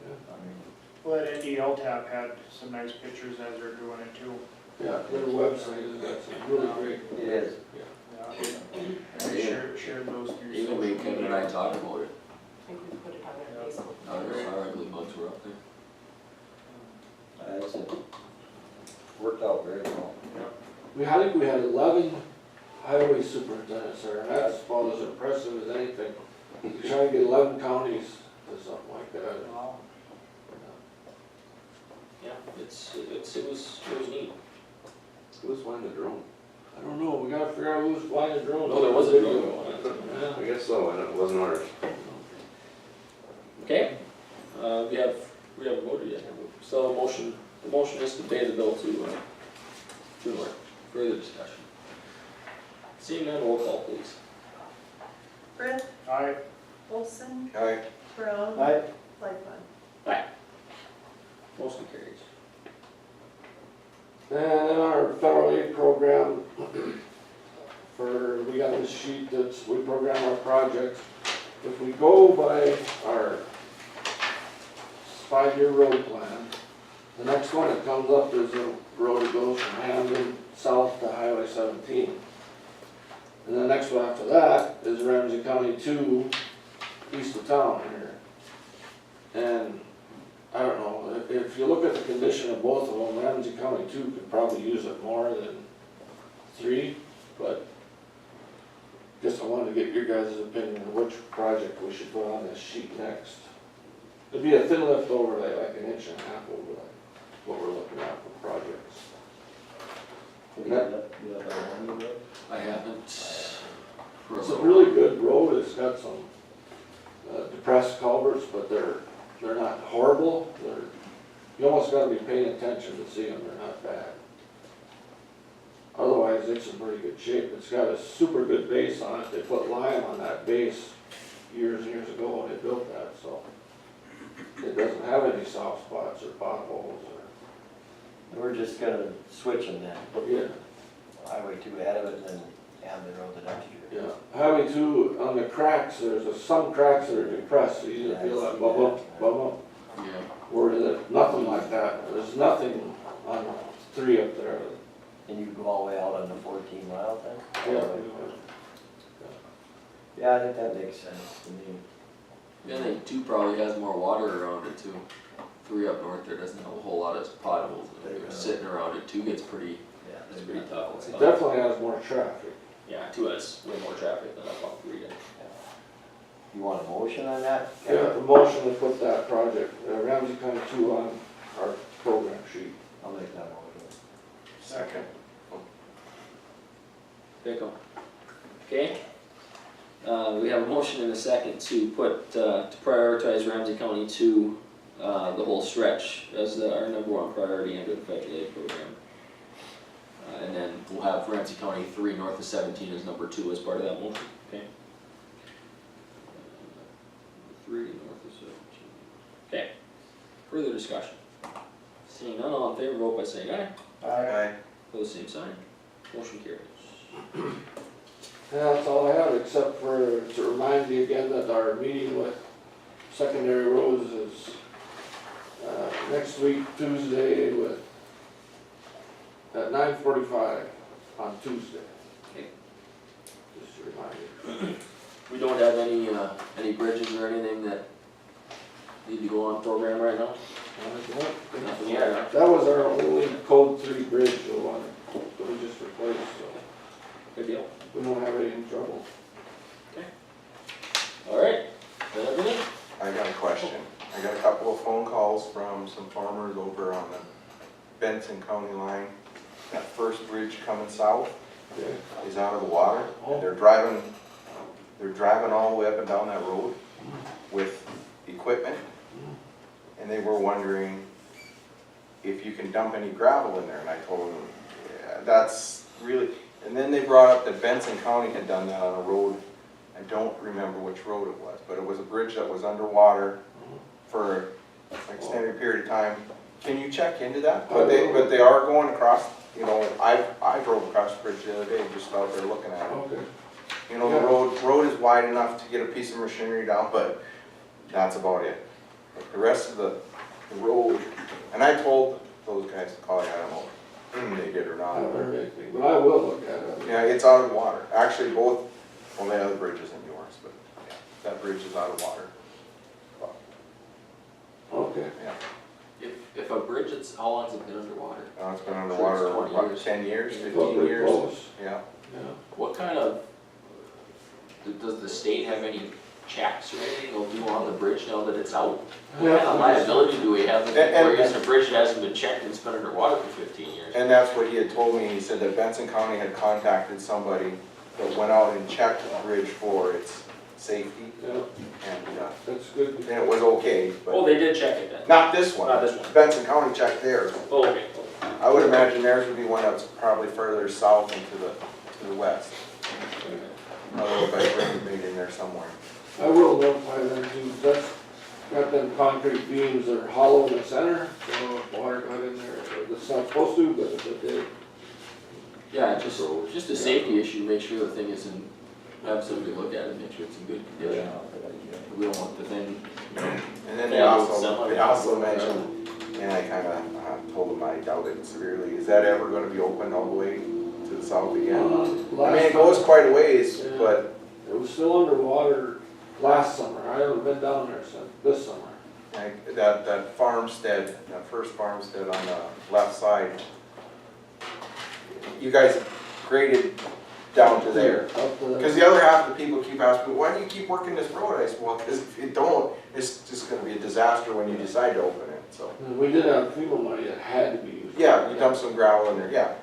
I mean, Well, that NDL tab had some nice pictures as they're doing it too. Yeah, their website has got some really great. it is. Yeah. And they shared those through. Even me, Kevin and I talked about it, I think we put it on their Facebook. our ugly bugs were up there. That's it. Worked out very well. I think we had 11 highway superintendents there, and that's about as impressive as anything. You try to get 11 counties to something like that. Wow. Yeah, it was neat. Who was flying the drone? I don't know, we gotta figure out who's flying a drone. Oh, there was a video drone. on it. I guess so, and it wasn't ours. Okay, we haven't voted yet. So the motion is to pay the bill to North. Further discussion. Seeing none, roll call please. Brett, Aye. Olson, Aye. Brown, Aye. Lightfun. Motion carries. And then our federal aid program, we got this sheet that's, we program our projects. If we go by our 5-year road plan, the next one that comes up is the road that goes from Hamden south to Highway 17. And the next one after that is Ramsey County 2, east of town here. And I don't know, if you look at the condition of both of them, Ramsey County 2 could probably use it more than 3, but guess I wanted to get your guys' opinion on which project we should put on this sheet next. It'd be a thin lift overlay, like an inch and a half overlay, what we're looking at for projects. You have that one, you know? I haven't. It's a really good road, it's got some depressed culverts, but they're not horrible. You almost gotta be paying attention to see them, they're not bad. Otherwise, it's in pretty good shape. It's got a super good base on it. They put lime on that base years and years ago when they built that, so it doesn't have any soft spots or potholes or, We're just gonna switch them then, put yeah. Highway 2 ahead of it and then Hamden Road the next year. Yeah, Highway 2, on the cracks, there's some cracks that are depressed, so you just feel that bump up. Yeah. Where that, nothing like that, there's nothing on 3 up there. And you go all the way out on the 14 mile thing? Yeah. Yeah, I think that makes sense to me. Yeah, I think 2 probably has more water around it too. 3 up north there doesn't have a whole lot of potholes. If you're sitting around it, 2 gets pretty, Yeah, it's pretty tough. It definitely has more traffic. Yeah, 2 has way more traffic than up on 3 did. You want a motion on that? Yeah, the motion to put that project, Ramsey County 2 on our program sheet. I'll make that motion. Second. Pickle. Okay. We have a motion and a second to put, to prioritize Ramsey County 2, the whole stretch as our #1 priority under the federal aid program. And then we'll have Ramsey County 3 north of 17 as #2 as part of that motion, okay? 3 north of 17. Okay, further discussion. Seeing none, all in favor, vote by saying aye. Aye. Pose same sign. Motion carries. Yeah, that's all I have, except for to remind you again that our meeting with secondary roads is next week, Tuesday, at 9:45 on Tuesday. Okay. Just a reminder. We don't have any bridges or anything that need to go on program right now? Nothing yet. That was our only code 3 bridge, the one that we just replaced, so Good deal. we don't have any trouble. All right, that everything? I got a question. I got a couple of phone calls from some farmers over on the Benson County line. That first bridge coming south Okay. is out of the water. And they're driving all the way up and down that road with equipment. And they were wondering if you can dump any gravel in there. And I told them, yeah, that's really, and then they brought up that Benson County had done that on a road. I don't remember which road it was, but it was a bridge that was underwater for an extended period of time. Can you check into that? But they are going across, you know, I drove across the bridge the other day, just out there looking at it. Okay. You know, the road is wide enough to get a piece of machinery down, but that's about it. Like the rest of the road, and I told those guys to call you, I don't know if they did or I haven't not. heard anything, but I will look at it. Yeah, it's out of water. Actually, both, well, the other bridge isn't yours, but yeah, that bridge is out of water. Okay. Yeah, If a bridge, how long has it been underwater? it's been Sure, underwater, it's 20 what, years. 10 years, Yeah, 15 pretty years? close. Yeah. Yeah. What kind of, does the state have any checks or anything they'll do on the bridge now that it's out? What kind of liability do we have if we're using a bridge that hasn't been checked and it's been underwater for 15 years? And that's what he had told me. He said that Benson County had contacted somebody that went out and checked the bridge for its safety, Yeah, and that's good. it was okay, Oh, but they did check it then? not this one. Not this one. Benson County checked theirs. Oh, okay. I would imagine theirs would be one that's probably further south and to the west. Otherwise, I made in there somewhere. I will notify them too, that's got them concrete beams that are hollow in the center, so if water got in there, it's not supposed to, but if it did. Yeah, just a safety issue, make sure the thing is in, have somebody look at it, make sure it's in good condition. We don't want the thing, you know. And then they Yeah, also mentioned, and I kinda told them I doubt it severely, is that ever gonna be open all the way to the south again? I mean, it goes quite a ways, Yeah. but It was still underwater last summer, I haven't been down there since this summer. like that farmstead, that first farmstead on the left side, you guys graded down to there. Up to Because the other half of the people keep asking, why do you keep working this road? I said, well, because if you don't, it's just gonna be a disaster when you decide to open it, so. And we did have FEMA money that had to be used. Yeah, you dump some gravel in there, yeah.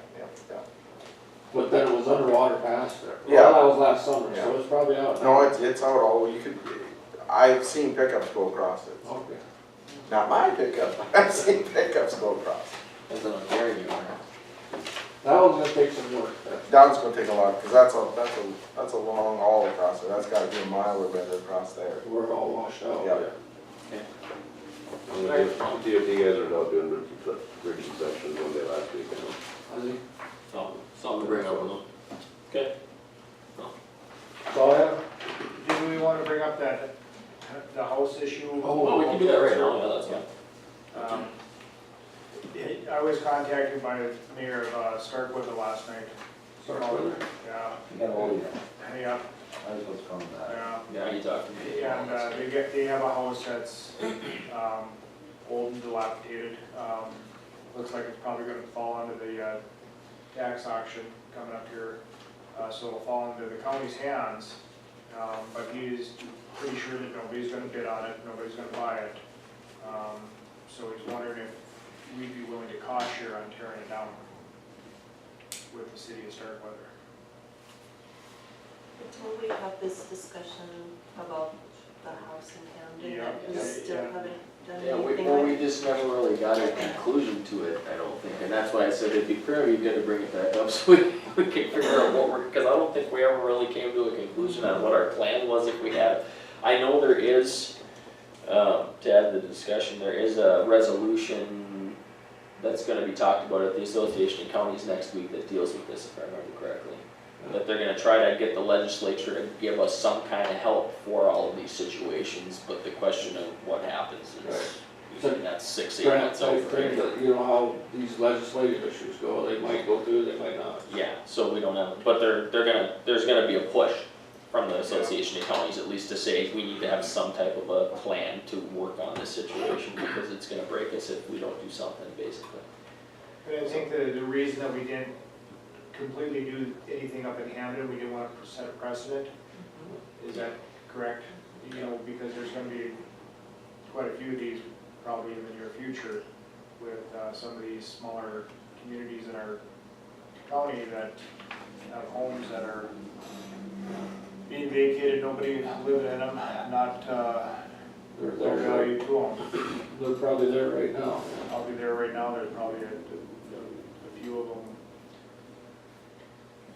But then it was underwater past there. Yeah. Well, that was last summer, Yeah. so it's probably out. No, it's out all, you could, I've seen pickups go across it. Okay. Not my pickup, but I've seen pickups go across. Depends on how daring you are. That one's gonna take some work. That one's gonna take a lot, because that's a long haul across it. That's gotta be a mile or better across there. We're all washed out. Yeah. And the DOT guys are out doing bridge inspections one day last week, I think Something to bring up with them. Okay. that's all I have. Do we wanna bring up the house issue? Well, we can do that right now, yeah, that's fine. I was contacted by Mayor of Starkweather last night. Starkweather? Yeah, You got all of that. yeah, That's what's coming back. yeah. Yeah, you talked to me. And they have a house that's old and dilapidated. Looks like it's probably gonna fall under the tax auction coming up here so it'll fall into the county's hands. But he's pretty sure that nobody's gonna bid on it, nobody's gonna buy it. So he's wondering if we'd be willing to cost share on tearing it down with the city of Starkweather. Until we have this discussion about the house in Camden, Yeah, that we yeah, still yeah. haven't done Yeah, anything well, we with. just never really got a conclusion to it, I don't think, and that's why I said it'd be pretty good to bring it back up so we can figure out what we're, because I don't think we ever really came to a conclusion on what our plan was if we had. I know there is, to add the discussion, there is a resolution that's gonna be talked about at the Association of Counties next week that deals with this, if I remember correctly. That they're gonna try to get the legislature to give us some kind of help for all of these situations, but the question of what happens is, usually that's 6-8 Grant months type over. thing that, you know how these legislative issues go, they might go through, they might not. Yeah, so we don't have, but there's gonna be a push from the Association of Counties, at least to say, we need to have some type of a plan to work on this situation, because it's gonna break us if we don't do something, basically. But I think the reason that we didn't completely do anything up in Hamden, we didn't want to set a precedent. Is that correct? You know, because there's gonna be quite a few of these probably in the near future with some of these smaller communities in our county that have homes that are being vacated, nobody living in them, not They're no there, value to them. they're probably there right now. I'll be there right now, there's probably a few of them.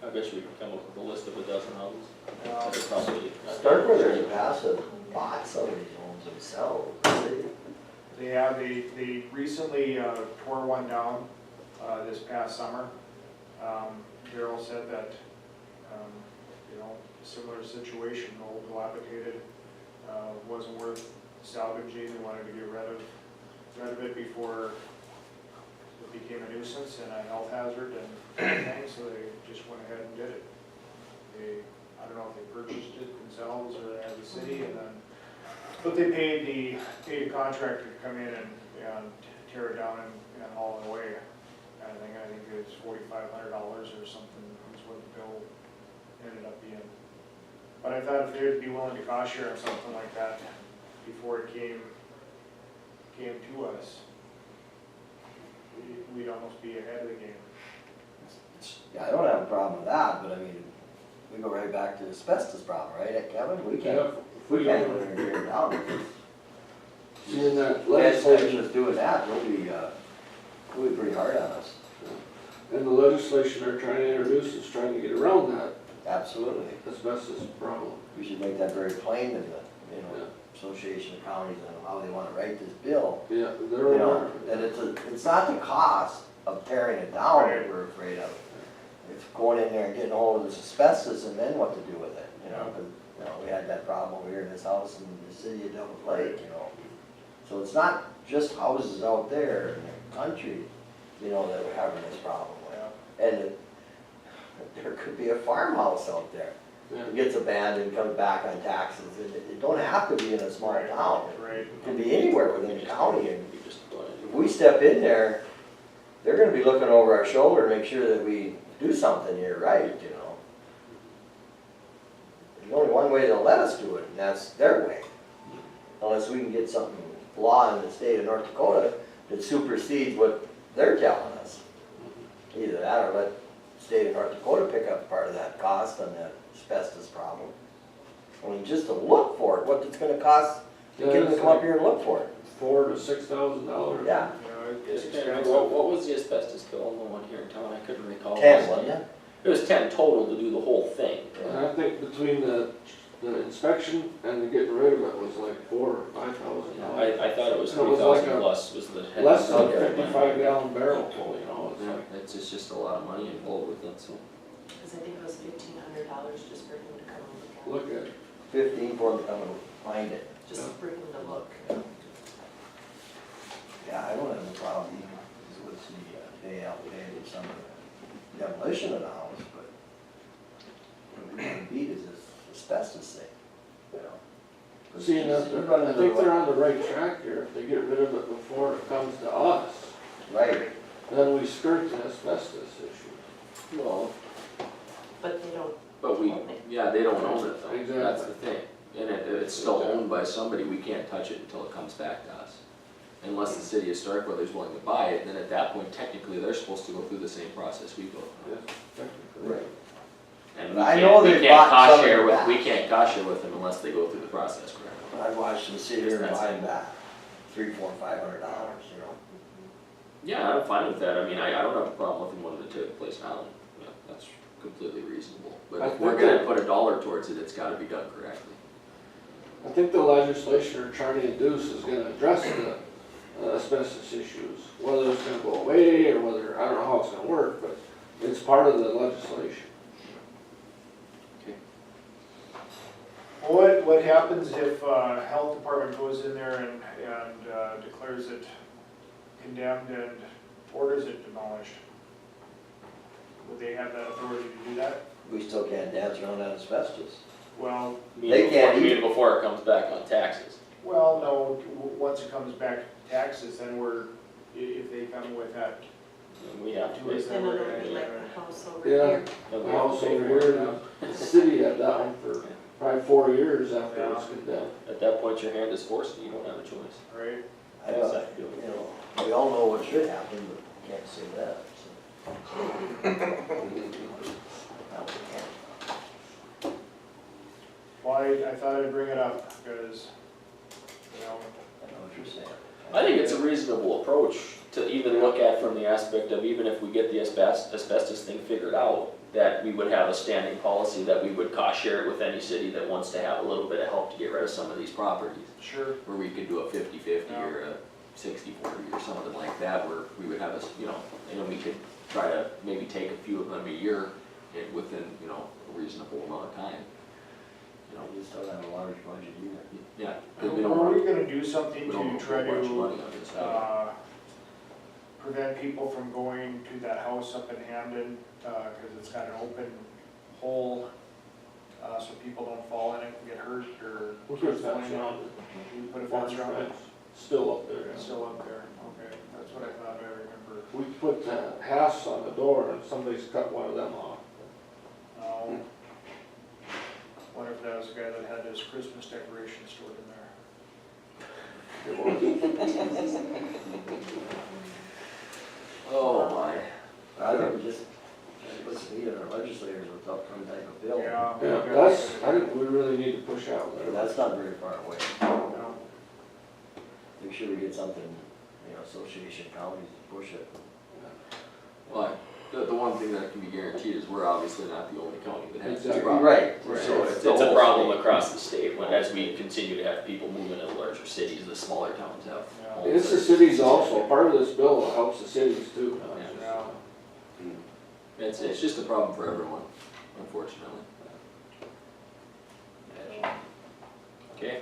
I guess we can come up with a list of a dozen houses. Um, They're probably- Starkweather in the past have bought some of these homes themselves. They recently tore one down this past summer. Daryl said that, you know, similar situation, old dilapidated, wasn't worth salvaging, they wanted to get rid of it before it became a nuisance and a health hazard and everything, so they just went ahead and did it. I don't know if they purchased it themselves or as a city, and then, but they paid a contractor to come in and tear it down and haul it away. I think it's $4,500 or something is what the bill ended up being. But I thought if they'd be willing to cost share on something like that before it came to us, we'd almost be ahead of the game. Yeah, I don't have a problem with that, but I mean, we go right back to the asbestos problem, right, Kevin? We Yeah, can't, if we we can't don't, go in and tear it down. seeing that Legislation legislation, is doing that, we'll be pretty hard on us. and the legislation they're trying to introduce is trying to get around that Absolutely. asbestos problem. We should make that very plain to the, Yeah. Association of Counties and how they wanna write this bill. Yeah, You they're know, aware. and it's not the cost of tearing it down that we're afraid of. It's going in there and getting hold of this asbestos and then what to do with it, you know, 'cause, we had that problem over here in this house in the city of Devils Lake, So it's not just houses out there in the country, that we're having this problem with. And there could be a farmhouse out there. Yeah. It gets abandoned, comes back on taxes, it don't have to be in a small town. Right. It can be anywhere within the county, and We just go ahead if we step in there, they're gonna be looking over our shoulder to make sure that we do something here right, There's only one way they'll let us do it, and that's their way. Unless we can get something, law in the state of North Dakota that supersedes what they're telling us. Either that or let the state of North Dakota pick up part of that cost on that asbestos problem. I mean, just to look for it, what it's gonna cost to get them to come up here and look for it. $4,000 to $6,000. Yeah, It's Okay, expensive. what was the asbestos bill on the one here in town? I couldn't recall. 10, wasn't it? It was 10 total to do the whole thing. And I think between the inspection and the getting rid of it was like $4,000 or $5,000. I thought it was It was like 3,000 a plus was the head. Less than a Okay. 55-gallon barrel full, It's Yeah, like, it's just a lot of money involved with it, so. Because I think it was $1,500 just for him to come and look at it. 15 for them to come and find it. Just for him to look. Yeah, I don't have a problem even with the day out pay with some of the demolition of the house, but what we're gonna beat is this asbestos thing, Seeing that, I think they're on the right track here. If they get rid of it before it comes to us, Right, then we skirt the asbestos issue. Well, But they don't But we, own it. yeah, they don't own it though, Exactly. that's the thing. And it's still owned by somebody, we can't touch it until it comes back to us. Unless the city of Stark Brothers is willing to buy it, then at that point, technically, they're supposed to go through the same process we go through. Yes, technically. Right. And But I know we they can't bought cost some of share it with, back. we can't cost share with them unless they go through the process, correct? I watched them sit here and buy them back, $300, $400, $500, you know. Yeah, I'm fine with that, I mean, I don't have a problem with them wanting to tear the place down, yeah, that's completely reasonable. But I if we're think gonna that- put $1 towards it, it's gotta be done correctly. I think the legislation they're trying to induce is gonna address the asbestos issues, whether it's gonna go away or whether, I don't know how it's gonna work, but it's part of the legislation. What happens if, health department goes in there and declares it condemned and orders it demolished? Would they have that authority to do that? We still can't dance around that asbestos. Well, They can't Even before it comes back on taxes. no, once it comes back to taxes, then if they come with that And we have to, to us, Then then we're it'll be gonna. like the house over Yeah. here. then The we have house to pay over for it here, now. the city had that one for probably 4 years after it was condemned. At that point, your hand is forced and you don't have a choice. Right? I don't, you know, we all know what should happen, but can't say that, so. No, we can't. Well, I thought I'd bring it up because, I know what you're saying. I think it's a reasonable approach to even look at from the aspect of even if we get the asbestos thing figured out, that we would have a standing policy that we would cost share it with any city that wants to have a little bit of help to get rid of some of these properties. sure, Where we could do a 50-50 or a 60-40 or something like that, where we would have a, and then we could try to maybe take a few of them a year within, a reasonable amount of time. We just don't have a large budget either. Yeah, because we don't are we want, gonna do something we don't to try put much to, money on this. either. prevent people from going to that house up in Hamden, cause it's got an open hole, so people don't fall in it and get hurt or. We put a fence around it. We put a fence around it? Still up there, It's yeah. still up there, okay, that's what I thought I remember. We put hasps on the door and somebody's cut one of them off. No. Wonder if that was the guy that had his Christmas decorations stored in there. Oh my. I think we just put some heat on our legislators without some type of bill. Yeah. I think we really need to push out there. That's not very far away. No. Make sure we get something, association counties to push it. Well, the one thing that can be guaranteed is we're obviously not the only county that has this Exactly. problem. Right. So it's a problem across the state, when as we continue to have people move into larger cities, the smaller towns have. Yeah. It's the cities also, part of this bill helps the cities too. Yeah. It's just a problem for everyone, unfortunately. Okay,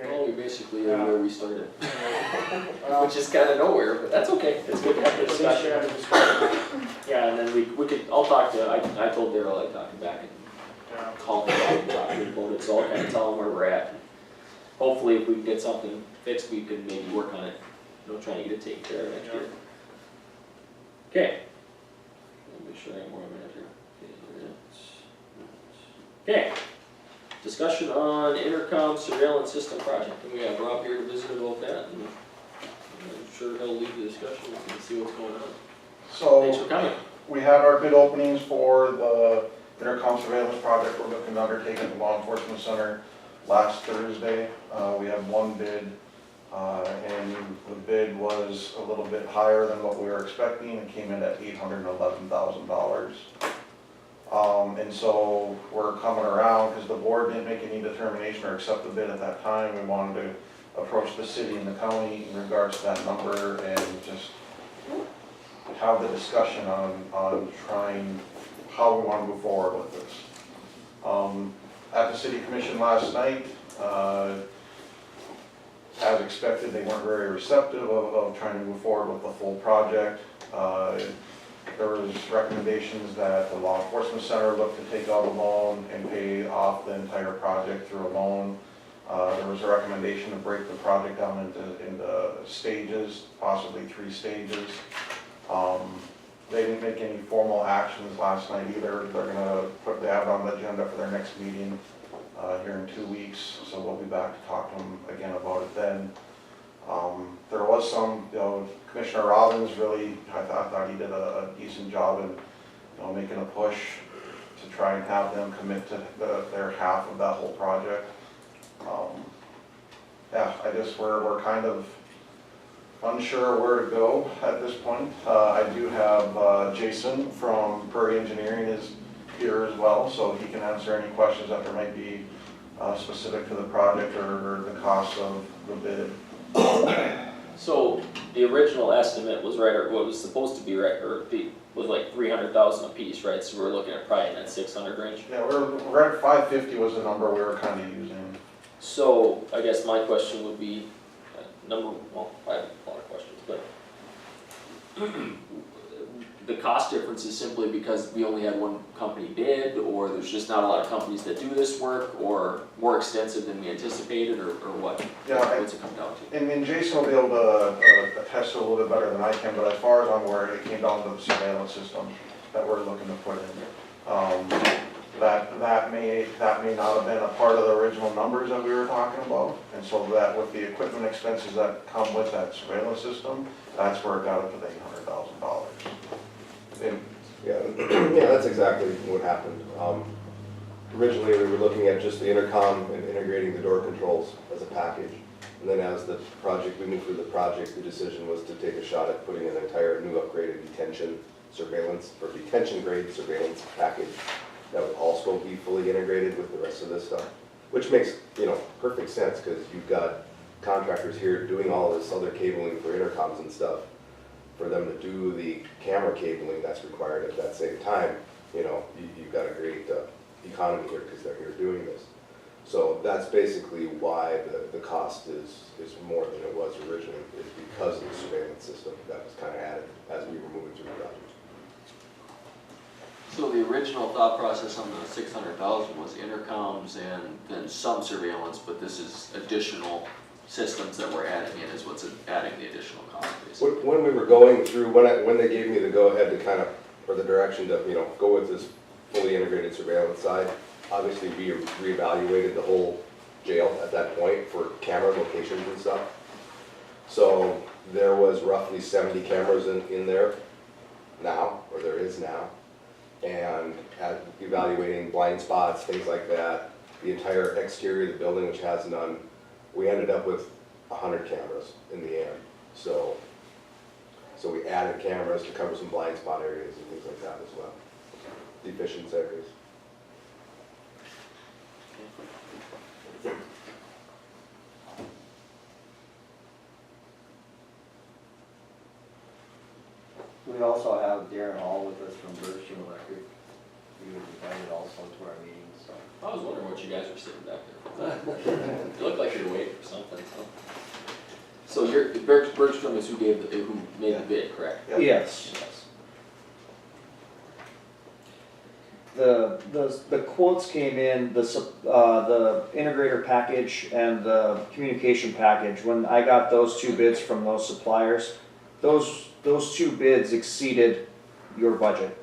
well, we basically are where we started, Well, which is kind of nowhere, but that's okay, it's good to have a at least you discussion. had a discussion. Yeah, and then we could, I'll talk to, I told Daryl I'd talk to him back and Yeah. call him back and talk to him about it, so I'll kind of tell him where we're at. Hopefully, if we can get something fixed, we can maybe work on it, try to get it taken care of next year. Okay. Let me make sure I have more of it here. Okay. Discussion on intercom surveillance system project, and we have Rob here to visit about that, and I'm sure he'll lead the discussion, we can see what's going on. Thanks So, for coming. we have our bid openings for the intercom surveillance project we're looking to undertake at the law enforcement center last Thursday. We had one bid, and the bid was a little bit higher than what we were expecting. It came in at $811,000. And so we're coming around, because the board didn't make any determination or accept the bid at that time. We wanted to approach the city and the county in regards to that number and just have the discussion on trying how we want to move forward with this. At the city commission last night, as expected, they weren't very receptive of trying to move forward with the full project. There was recommendations that the law enforcement center look to take out a loan and pay off the entire project through a loan. There was a recommendation to break the project down into stages, possibly 3 stages. they didn't make any formal actions last night either. They have it on the agenda for their next meeting here in 2 weeks, so we'll be back to talk to them again about it then. There was some, Commissioner Robbins really, I thought he did a decent job in, making a push to try and have them commit to their half of that whole project. Yeah, we're kind of unsure where to go at this point. I do have Jason from Prairie Engineering is here as well, so he can answer any questions that there might be specific to the project or the cost of the bid. So the original estimate was right, or what was supposed to be right, or was like 300,000 a piece, right? So we're looking at probably in that 600 range. Yeah, we're at 550 was the number we were kind of using. So I guess my question would be, I have a lot of questions, but the cost difference is simply because we only had one company bid, or there's just not a lot of companies that do this work, or more extensive than we anticipated, or what? Yeah, What's it come down to? And Jason will be able to attest to it a little bit better than I can, but as far as I'm aware, it came down to the surveillance system that we're looking to put in. That may not have been a part of the original numbers that we were talking about, and so that with the equipment expenses that come with that surveillance system, that's where it got up to the $800,000. Yeah, that's exactly what happened. Originally, we were looking at just the intercom and integrating the door controls as a package. And then as the project, we moved through the project, the decision was to take a shot at putting an entire new upgraded detention surveillance, or detention grade surveillance package that would also be fully integrated with the rest of this stuff. Which makes, perfect sense, because you've got contractors here doing all this other cabling for intercoms and stuff. For them to do the camera cabling that's required at that same time, you've got a great economy here because they're here doing this. So that's basically why the cost is more than it was originally, is because of the surveillance system that was kind of added as we were moving through the project. So the original thought process on the 600,000 was intercoms and then some surveillance, but this is additional systems that we're adding in is what's adding the additional cost, basically. When we were going through, when they gave me the go-ahead to kind of, or the direction to, go with this fully integrated surveillance side, obviously we reevaluated the whole jail at that point for camera locations and stuff. So there was roughly 70 cameras in there now, or there is now. And evaluating blind spots, things like that, the entire exterior of the building, which has none, we ended up with 100 cameras in the end. So we added cameras to cover some blind spot areas and things like that as well, deficient areas. We also have Darren Hall with us from Berkshire Electric. He was invited also to our meeting, so. I was wondering what you guys were sitting back there. You look like you're waiting for something, so Bergstrom is who made the bid, correct? Yes. The quotes came in, the integrator package and the communication package. When I got those two bids from those suppliers, those two bids exceeded your budget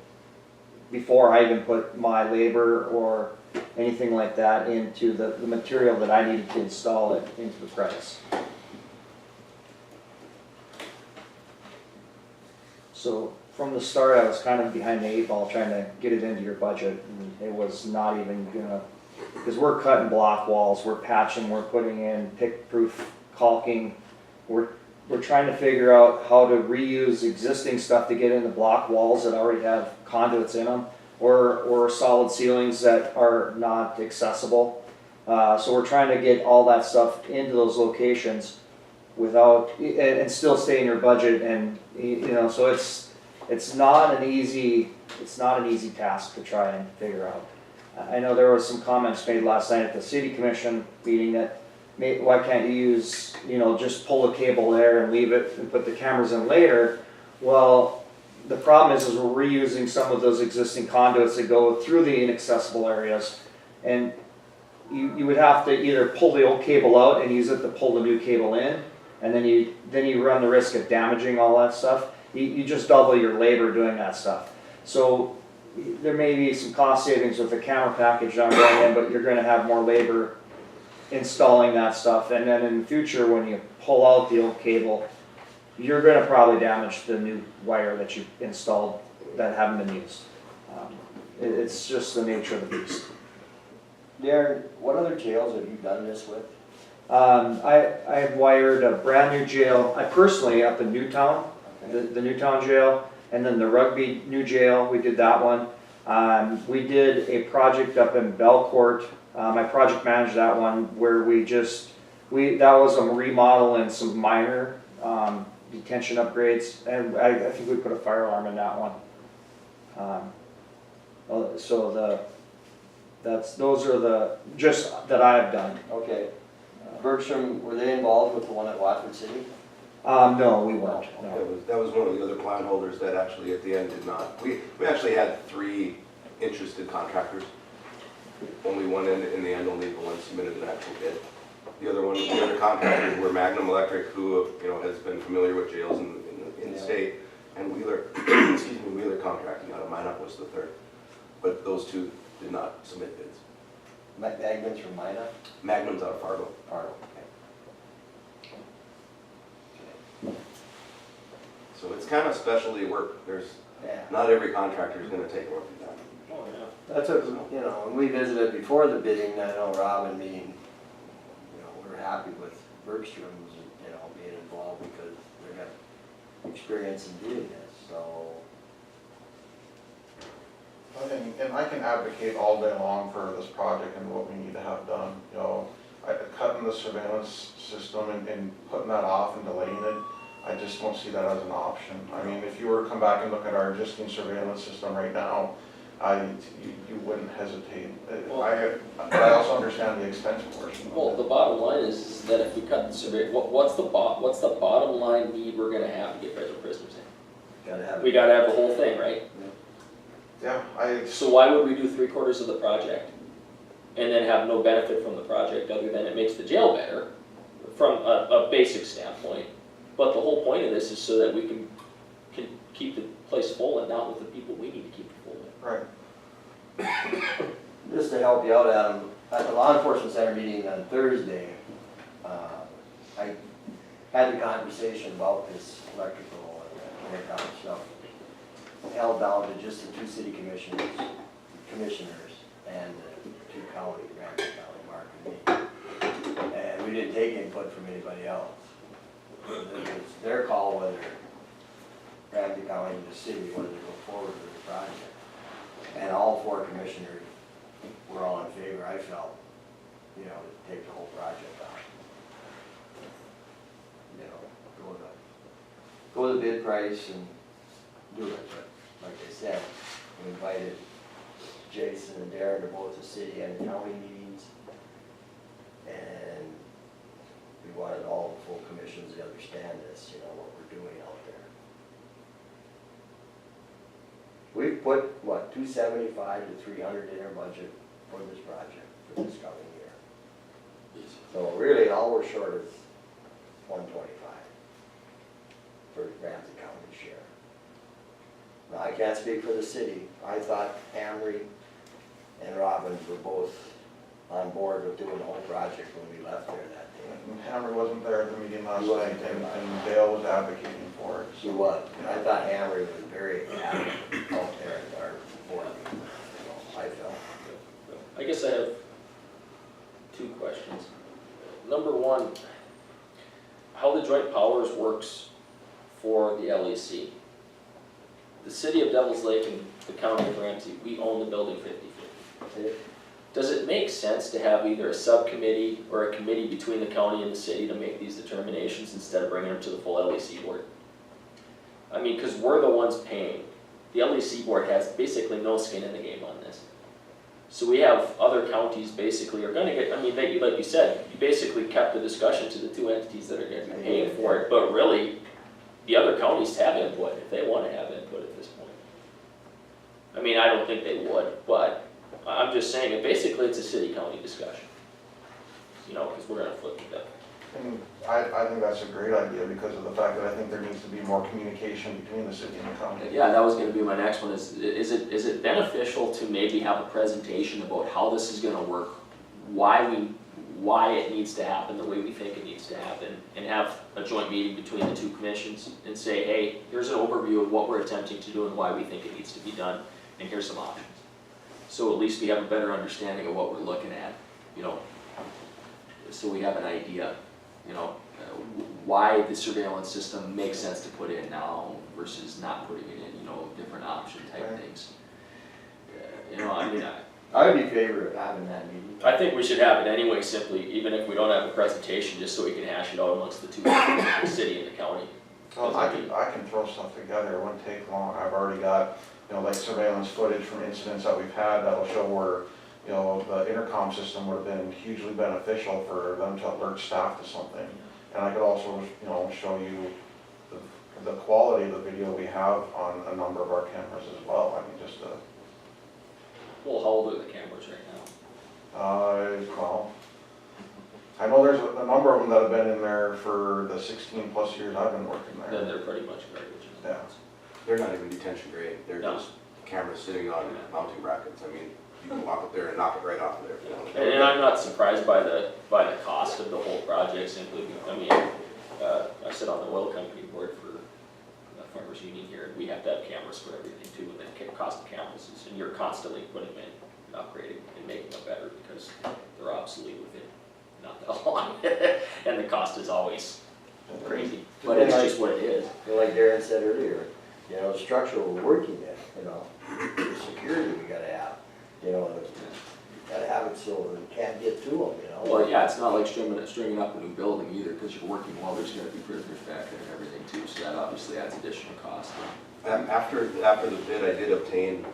before I even put my labor or anything like that into the material that I needed to install it into the price. So from the start, I was kind of behind the 8 ball trying to get it into your budget, and it was not even gonna, because we're cutting block walls, we're patching, we're putting in pick-proof caulking, we're trying to figure out how to reuse existing stuff to get in the block walls that already have conduits in them, or solid ceilings that are not accessible. So we're trying to get all that stuff into those locations without, and still stay in your budget, and so it's not an easy task to try and figure out. I know there was some comments made last night at the city commission meeting that why can't you use, just pull the cable there and leave it and put the cameras in later? Well, the problem is we're reusing some of those existing conduits that go through the inaccessible areas, and you would have to either pull the old cable out and use it to pull the new cable in, and then you run the risk of damaging all that stuff. You just double your labor doing that stuff. So there may be some cost savings with the camera package not going in, but you're gonna have more labor installing that stuff. And then in the future, when you pull out the old cable, you're gonna probably damage the new wire that you installed that haven't been used. It's just the nature of the beast. Darren, what other jails have you done this with? I've wired a brand new jail, I personally up in Newtown, the Newtown jail, and then the Rugby new jail, we did that one. We did a project up in Belcourt, I project managed that one, where that was a remodel and some minor detention upgrades, and I think we put a fire alarm in that one. So those are the, just that I've done. Okay. Bergstrom, were they involved with the one at Watford City? No, we weren't, no. That was one of the other plan holders that actually at the end did not. We actually had 3 interested contractors. Only one in the end, only the one submitted an actual bid. The other contractors were Magnum Electric, who has been familiar with jails in the state, and Wheeler, excuse me, Wheeler Contracting out of Minot was the third. But those 2 did not submit bids. Magnum's from Minot? Magnum's out of Fargo. Fargo, okay. So it's kind of specialty work. Not every contractor is going to take work like that. Oh, yeah. That's what, when we visited before the bidding, I know Rob and me, we're happy with Bergstrom's, being involved because they've got experience in doing this, so. And I can advocate all day long for this project and what we need to have done, cutting the surveillance system and putting that off and delaying it, I just don't see that as an option. I mean, if you were to come back and look at our existing surveillance system right now, you wouldn't hesitate. I also understand the expense portion. Well, the bottom line is that if we cut the survey, what's the bottom line need we're gonna have to get federal prisoners in? We gotta have the whole thing, right? Yeah, So why would we do 3/4 of the project and then have no benefit from the project other than it makes the jail better from a basic standpoint? But the whole point of this is so that we can keep the place full and not with the people we need to keep it full with. Right. Just to help you out, Adam, at the law enforcement center meeting on Thursday, I had the conversation about this electrical and intercom stuff, held down to just the 2 city commissioners and the 2 county, Ramsey County, Mark and me. And we didn't take input from anybody else. It was their call whether Ramsey County and the city, whether to go forward with the project. And all 4 commissioners were all in favor, I felt, to take the whole project on. Go the bid price and do it, but like I said, we invited Jason and Darren to both the city and the county meetings, and we wanted all the full commissions to understand this, what we're doing out there. We've put, what, 275 to 300 in our budget for this project, for this coming year. So really, all we're short is 125 for Ramsey County share. Now, I can't speak for the city. I thought Hamry and Robbins were both on board with doing the whole project when we left there that day. And Hammer wasn't there at the meeting last night, and Dale was advocating for it. He was. I thought Hamry was very adamant out there at our board meeting. So I felt. I guess I have 2 questions. Number 1, how the joint powers works for the LEC. The city of Devils Lake and the county of Ramsey, we own the building 50/50. Does it make sense to have either a subcommittee or a committee between the county and the city to make these determinations instead of bringing them to the full LEC board? I mean, because we're the ones paying. The LEC board has basically no skin in the game on this. So we have other counties basically are gonna get, like you said, you basically kept the discussion to the 2 entities that are gonna be paying for it, but really, the other counties have input if they wanna have input at this point. I don't think they would, but I'm just saying, basically it's a city-county discussion. Because we're gonna flip it up. And I think that's a great idea because of the fact that I think there needs to be more communication between the city and the county. Yeah, that was gonna be my next one, is it beneficial to maybe have a presentation about how this is gonna work? Why it needs to happen the way we think it needs to happen, and have a joint meeting between the two commissions and say, hey, here's an overview of what we're attempting to do and why we think it needs to be done, and here's some options. So at least we have a better understanding of what we're looking at, you know, so we have an idea, you know, why the surveillance system makes sense to put in now versus not putting it in, you know, different option type things. You know, I mean, I would be in favor of having that meeting. I think we should have it anyway, simply, even if we don't have a presentation, just so we can hash it out amongst the two, the city and the county. Well, I can throw stuff together, it wouldn't take long, I've already got, you know, like surveillance footage from incidents that we've had that'll show where, you know, the intercom system would have been hugely beneficial for them to alert staff to something. And I could also, you know, show you the quality of the video we have on a number of our cameras as well, I mean, just Well, how old are the cameras right now? well, I know there's a number of them that have been in there for the 16 plus years I've been working there. Then they're pretty much garbage. Yeah. They're not even detention grade, they're No. just cameras sitting on mounting brackets. I mean, you can walk up there and knock it right off of there. And I'm not surprised by the cost of the whole project, simply, I mean, I sit on the oil company board for the farmers union here, and we have to have cameras for everything too, and the cost of campuses, and you're constantly putting them in, upgrading and making them better, because they're obsolete within not that long, and the cost is always crazy, but it's just what it is. And like Darren said earlier, you know, structural working it, you know, the security we gotta have, you know, gotta have it so it can't get to them, you know? Well, yeah, it's not like stringing up a new building either, because you're working while there's gonna be prisoners back there and everything too, so that obviously adds additional cost. After the bid, I did obtain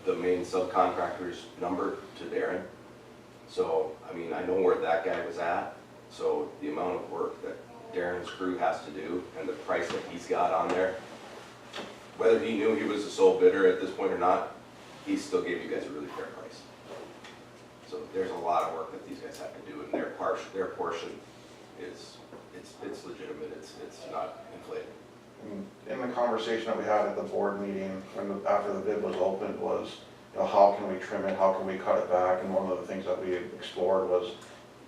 the main subcontractor's number to Darren. So, I mean, I know where that guy was at, so the amount of work that Darren's crew has to do and the price that he's got on there, whether he knew he was the sole bidder at this point or not, he still gave you guys a really fair price. So there's a lot of work that these guys have to do, and their portion is, it's legitimate, it's not inflated. In the conversation that we had at the board meeting, after the bid was opened, was, you know, how can we trim it, how can we cut it back, and one of the things that we explored was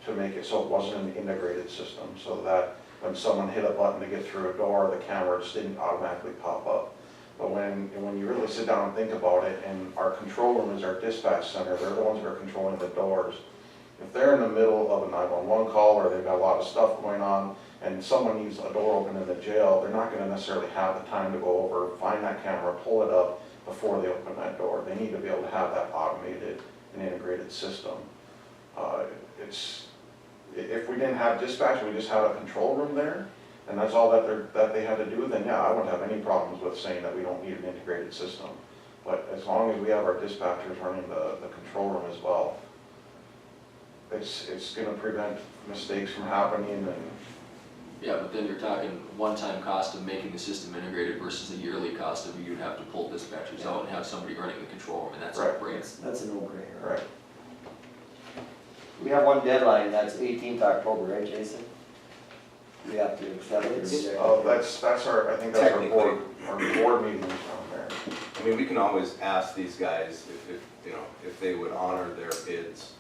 to make it so it wasn't an integrated system, so that when someone hit a button to get through a door, the camera just didn't automatically pop up. But when you really sit down and think about it, and our control room is our dispatch center, they're the ones that are controlling the doors. If they're in the middle of a 911 call, or they've got a lot of stuff going on, and someone needs a door open in the jail, they're not gonna necessarily have the time to go over, find that camera, pull it up before they open that door. They need to be able to have that automated and integrated system. If we didn't have dispatch, we just had a control room there, and that's all that they had to do, then yeah, I wouldn't have any problems with saying that we don't need an integrated system. But as long as we have our dispatchers running the control room as well, it's gonna prevent mistakes from happening. And Yeah, but then you're talking one-time cost of making the system integrated versus a yearly cost of you'd have to pull dispatchers out and have somebody running the control room, and that's a brainer. That's a no-brainer. right. We have one deadline, that's 18th October, right, Jason? We have to accept it. That's our, I think that's our board meetings down there. I mean, we can always ask these guys if you know, if they would honor their bids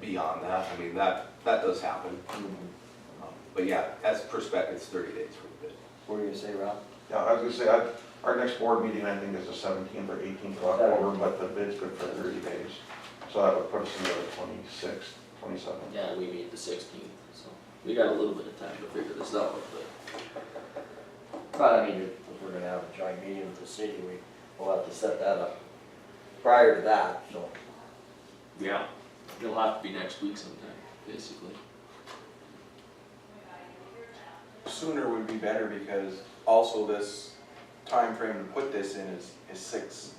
beyond that. I mean, that does happen. But yeah, as perspective, it's 30 days for the bid. What were you gonna say, Rob? Yeah, I was gonna say, our next board meeting, I think, is the 17th or 18th of October, but the bid's good for 30 days. So that would put us into the 26th, 27th. Yeah, we meet the 16th, so we got a little bit of time to figure this out, But I mean, if we're gonna have a joint meeting with the city, we'll have to set that up prior to that, so. yeah, it'll have to be next week sometime, basically. Sooner would be better, because also this time frame to put this in is 6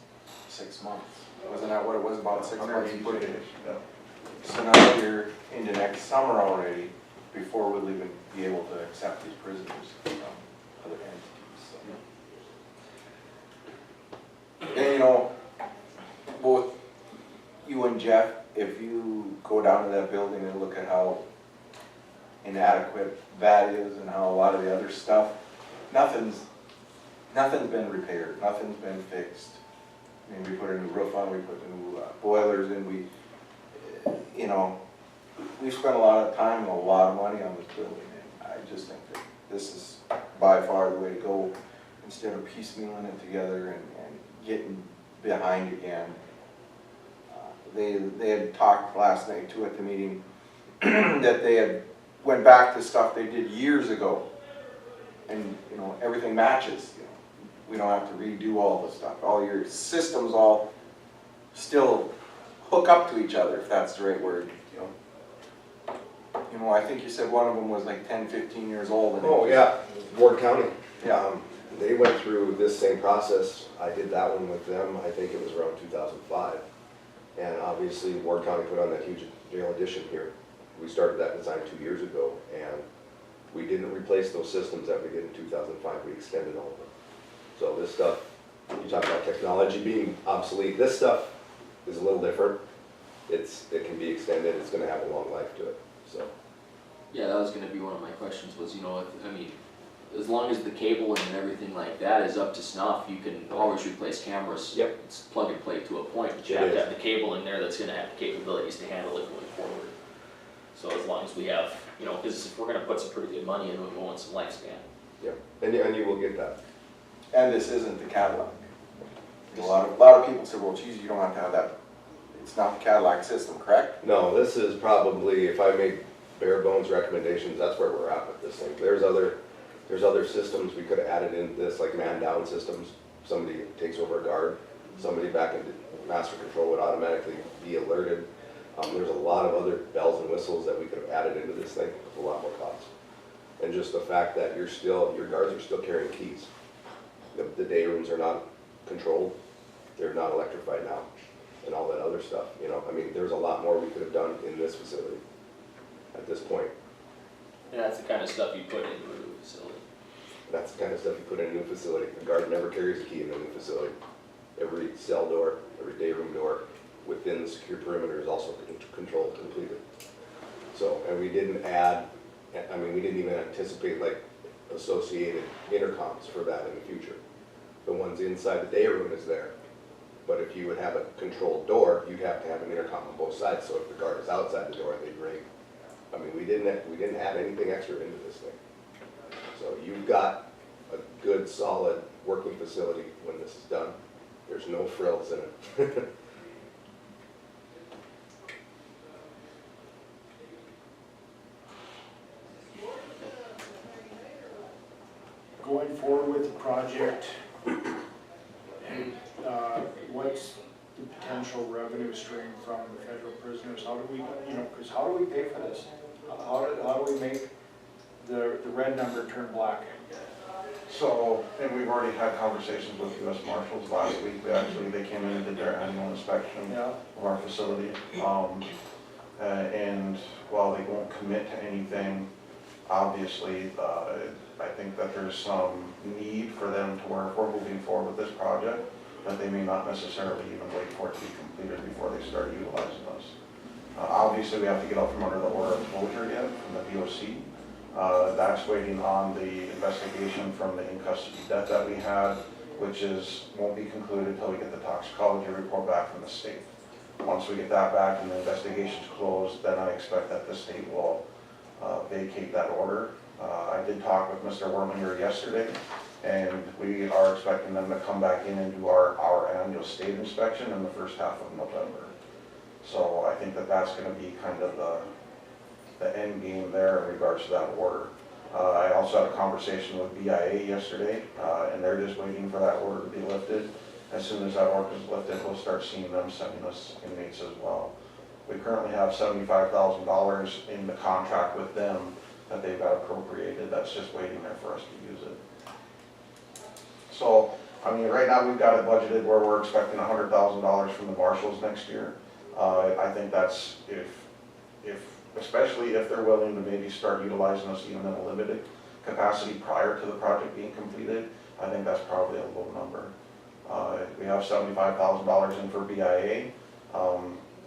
months. Wasn't that what it was, about 6 months you put it in? Yeah. So now you're into next summer already, before we'll even be able to accept these prisoners from other entities, so. And you know, both you and Jeff, if you go down to that building and look at how inadequate values and how a lot of the other stuff, nothing's been repaired, nothing's been fixed. I mean, we put a new roof on, we put new boilers in, we spent a lot of time and a lot of money on this building, and I just think that this is by far the way to go, instead of piecemealing it together and getting behind again. They had talked last night too at the meeting that they had went back to stuff they did years ago, and everything matches. We don't have to redo all the stuff. All your systems all still hook up to each other, if that's the right word. I think you said one of them was like 10, 15 years old. And Oh, yeah, Ward County. Yeah. They went through this same process. I did that one with them, I think it was around 2005. And obviously, Ward County put on that huge jail addition here. We started that design 2 years ago, and we didn't replace those systems that we did in 2005, we extended all of them. So this stuff, you talk about technology being obsolete, this stuff is a little different. It can be extended, it's gonna have a long life to it, so. Yeah, that was gonna be one of my questions was, as long as the cabling and everything like that is up to snuff, you can always replace cameras. Yep. It's plug and play to a point, but you It have to is. have the cable in there that's gonna have the capabilities to handle it going forward. So as long as we have, because if we're gonna put some pretty good money into it, we want some lifespan. Yep, and you will get that. And this isn't the Cadillac. A lot of people say, well, geez, you don't have to have that. It's not the Cadillac system, correct? No, this is probably, if I make bare bones recommendations, that's where we're at with this thing. There's other systems we could have added in this, like man-down systems. Somebody takes over a guard, somebody back in master control would automatically be alerted. There's a lot of other bells and whistles that we could have added into this thing with a lot more cost. And just the fact that your guards are still carrying keys. The day rooms are not controlled, they're not electrified now, and all that other stuff, there's a lot more we could have done in this facility at this point. And that's the kind of stuff you put into a new facility. That's the kind of stuff you put in a new facility. A guard never carries a key in a new facility. Every cell door, every day room door within the secure perimeter is also controlled completely. So, and we didn't even anticipate like associated intercoms for that in the future. The ones inside the day room is there. But if you would have a controlled door, you'd have to have an intercom on both sides, so if the guard is outside the door, they'd ring. We didn't add anything extra into this thing. So you've got a good, solid working facility when this is done. There's no frills in it. Going forward with the project, what's the potential revenue stream from the federal prisoners? How do we, because how do we pay for this? How do we make the red number turn black? So, and we've already had conversations with U.S. Marshals last week. They came in and did their annual inspection of our facility. And while they won't commit to anything, obviously, I think that there's some need for them to where if we're moving forward with this project, that they may not necessarily even wait for it to be completed before they start utilizing us. Obviously, we have to get out from under the order of closure yet from the DOC. That's waiting on the investigation from the in-custody death that we had, which won't be concluded until we get the toxicology report back from the state. Once we get that back and the investigation's closed, then I expect that the state will vacate that order. I did talk with Mr. Worminger yesterday, and we are expecting them to come back in and do our annual state inspection in the first half of November. So I think that that's going to be kind of the end game there in regards to that order. I also had a conversation with BIA yesterday, and they're just waiting for that order to be lifted. As soon as that order is lifted, we'll start seeing them sending us inmates as well. We currently have $75,000 in the contract with them that they've got appropriated. That's just waiting there for us to use it. So, right now we've got it budgeted where we're expecting $100,000 from the marshals next year. I think that's especially if they're willing to maybe start utilizing us even in a limited capacity prior to the project being completed, I think that's probably a low number. We have $75,000 in for BIA.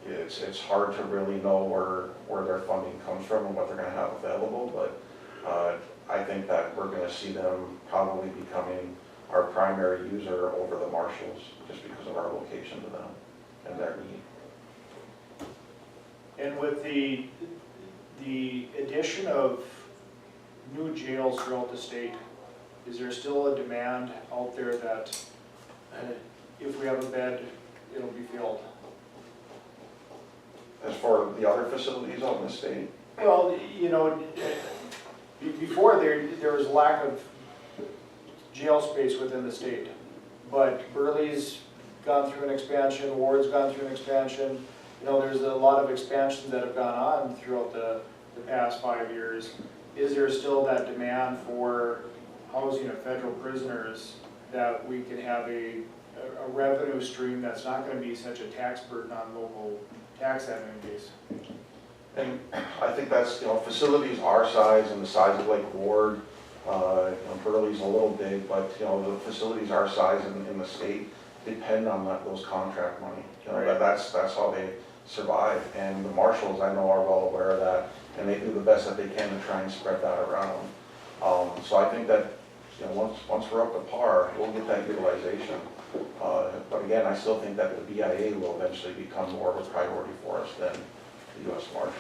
it's hard to really know where their funding comes from and what they're gonna have available, but I think that we're gonna see them probably becoming our primary user over the marshals, just because of our location to them and their need. And with the addition of new jails throughout the state, is there still a demand out there that if we have a bed, it'll be filled? As for the other facilities out in the state, Well, you know, before there was lack of jail space within the state, but Burley's gone through an expansion, Ward's gone through an expansion. You know, there's a lot of expansions that have gone on throughout the past 5 years. Is there still that demand for housing of federal prisoners that we can have a revenue stream that's not going to be such a tax burden on local tax entities? and I think that's, facilities our size and the size of like Ward, Burley's a little big, but, the facilities our size in the state depend on those contract money. That's how they survive, and the marshals, I know, are well aware of that, and they do the best that they can to try and spread that around. So I think that, once we're up to par, we'll get that utilization. But again, I still think that the BIA will eventually become more of a priority for us than the US Marshals.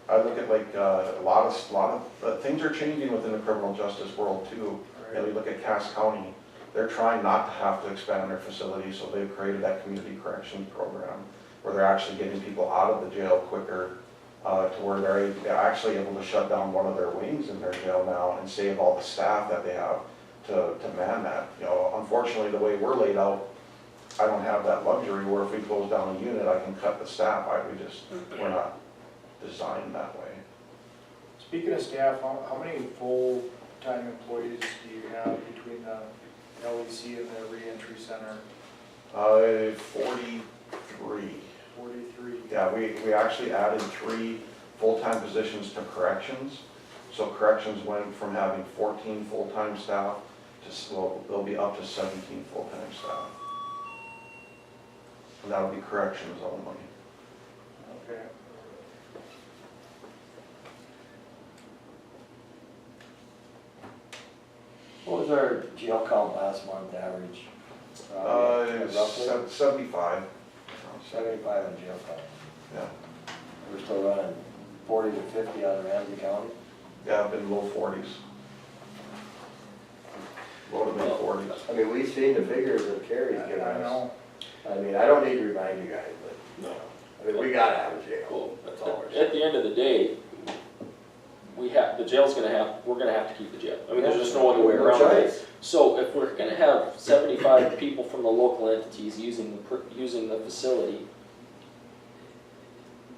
I look at like a lot of things are changing within the criminal justice world too. We look at Cass County, they're trying not to have to expand their facilities, so they've created that community corrections program where they're actually getting people out of the jail quicker, to where they're actually able to shut down one of their wings in their jail now and save all the staff that they have to man that. Unfortunately, the way we're laid out, I don't have that luxury where if we close down a unit, I can cut the staff. We're not designed that way. Speaking of staff, how many full-time employees do you have between the LEC and the reentry center? 43. 43. Yeah, we actually added 3 full-time positions to corrections. So corrections went from having 14 full-time staff to, they'll be up to 17 full-time staff. And that'll be corrections only. Okay. What was our jail count last month average? Roughly 75. 75 in jail count. Yeah. We're still running 40 to 50 out of Ramsey County. Yeah, I've been low 40s. Low to mid 40s. I mean, we've seen the figures that Kerry's given I us. know. I mean, I don't need to remind you guys, but, No. I mean, we gotta have a jail. Well, That's all we're at saying. the end of the day, the jail's we're gonna have to keep the jail. I mean, there's just no other way around No it. choice. So if we're gonna have 75 people from the local entities using the facility,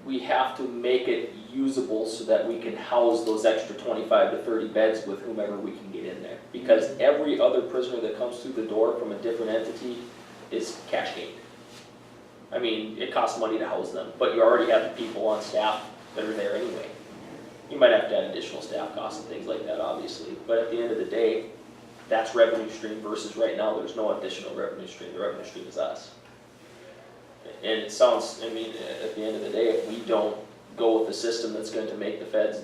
we have to make it usable so that we can house those extra 25 to 30 beds with whomever we can get in there. Because every other prisoner that comes through the door from a different entity is cash gained. I mean, it costs money to house them, but you already have the people on staff that are there anyway. You might have to add additional staff costs and things like that, obviously, but at the end of the day, that's revenue stream versus right now, there's no additional revenue stream. The revenue stream is us. And it sounds, I mean, at the end of the day, if we don't go with the system that's going to make the feds,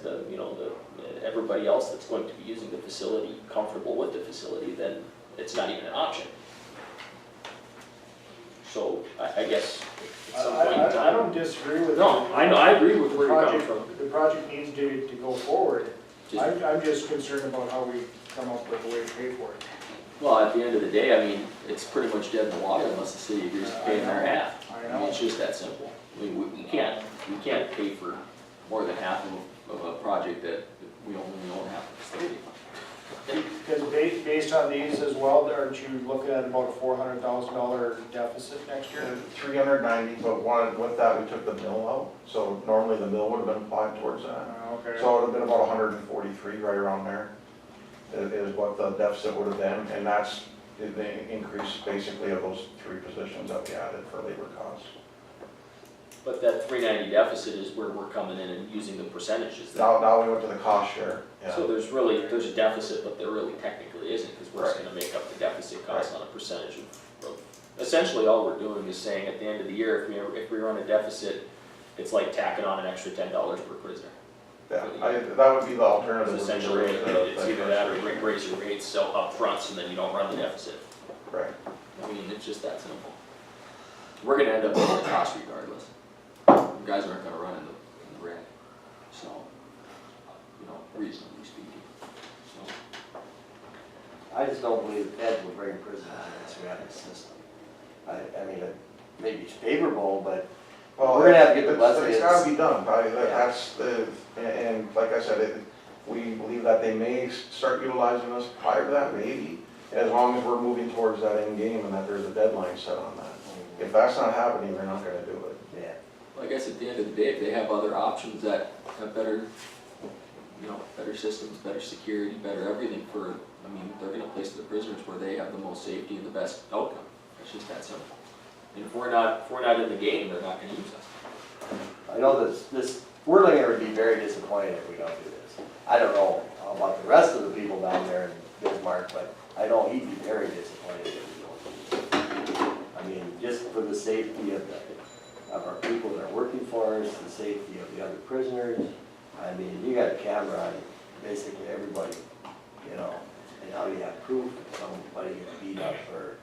everybody else that's going to be using the facility comfortable with the facility, then it's not even an option. So I guess at some point in time. I don't disagree with. No, I know, I agree with where you're coming from. The project needs to go forward. I'm just concerned about how we come up with a way to pay for it. Well, at the end of the day, I mean, it's pretty much dead in the water unless the city agrees to pay their half. I I mean, it's just that simple. I mean, we can't pay for more than half of a project that we only own half of the facility. Because based on these as well, aren't you looking at about a $400,000 deficit next year? 390, but with that, we took the mill out. So normally the mill would have been applied towards that. Okay. So it would have been about 143, right around there, is what the deficit would have been. And that's the increase basically of those 3 positions that we added for labor costs. But that 390 deficit is where we're coming in and using the percentages. Now we went to the cost share. Yeah. So there's a deficit, but there really technically isn't, because we're just gonna make up the deficit cost on a percentage of essentially all we're doing is saying at the end of the year, if we run a deficit, it's like tacking on an extra $10 per prisoner. Yeah, that would be the alternative. It's would be to essentially, raise the- it's either that or raise your rates so up front, so then you don't run the deficit. Right. I mean, it's just that simple. We're gonna end up with the cost regardless. You guys aren't gonna run in the red, so, you know, reasonably speaking, so. I just don't believe the feds will bring prisoners unless we have a system. I mean, maybe it's favorable, but Well, we're gonna have to get the it's- blessing. It's gotta be done, that's the, and like I said, we believe that they may start utilizing us prior to that, maybe, as long as we're moving towards that end game and that there's a deadline set on that. If that's not happening, they're not gonna do it. Yeah. Well, I guess at the end of the day, if they have other options that have better, you know, better systems, better security, better everything for, I mean, they're gonna place the prisoners where they have the most safety and the best outcome. It's just that simple. And if we're not in the game, they're not gonna use us. I know this Whirlinger would be very disappointed if we don't do this. I don't know about the rest of the people down there in Bismarck, but I know he'd be very disappointed if we don't do this. I mean, just for the safety of our people that are working for us, the safety of the other prisoners. I mean, you got a camera on basically everybody, you know, and now you have proof that somebody gets beat up or,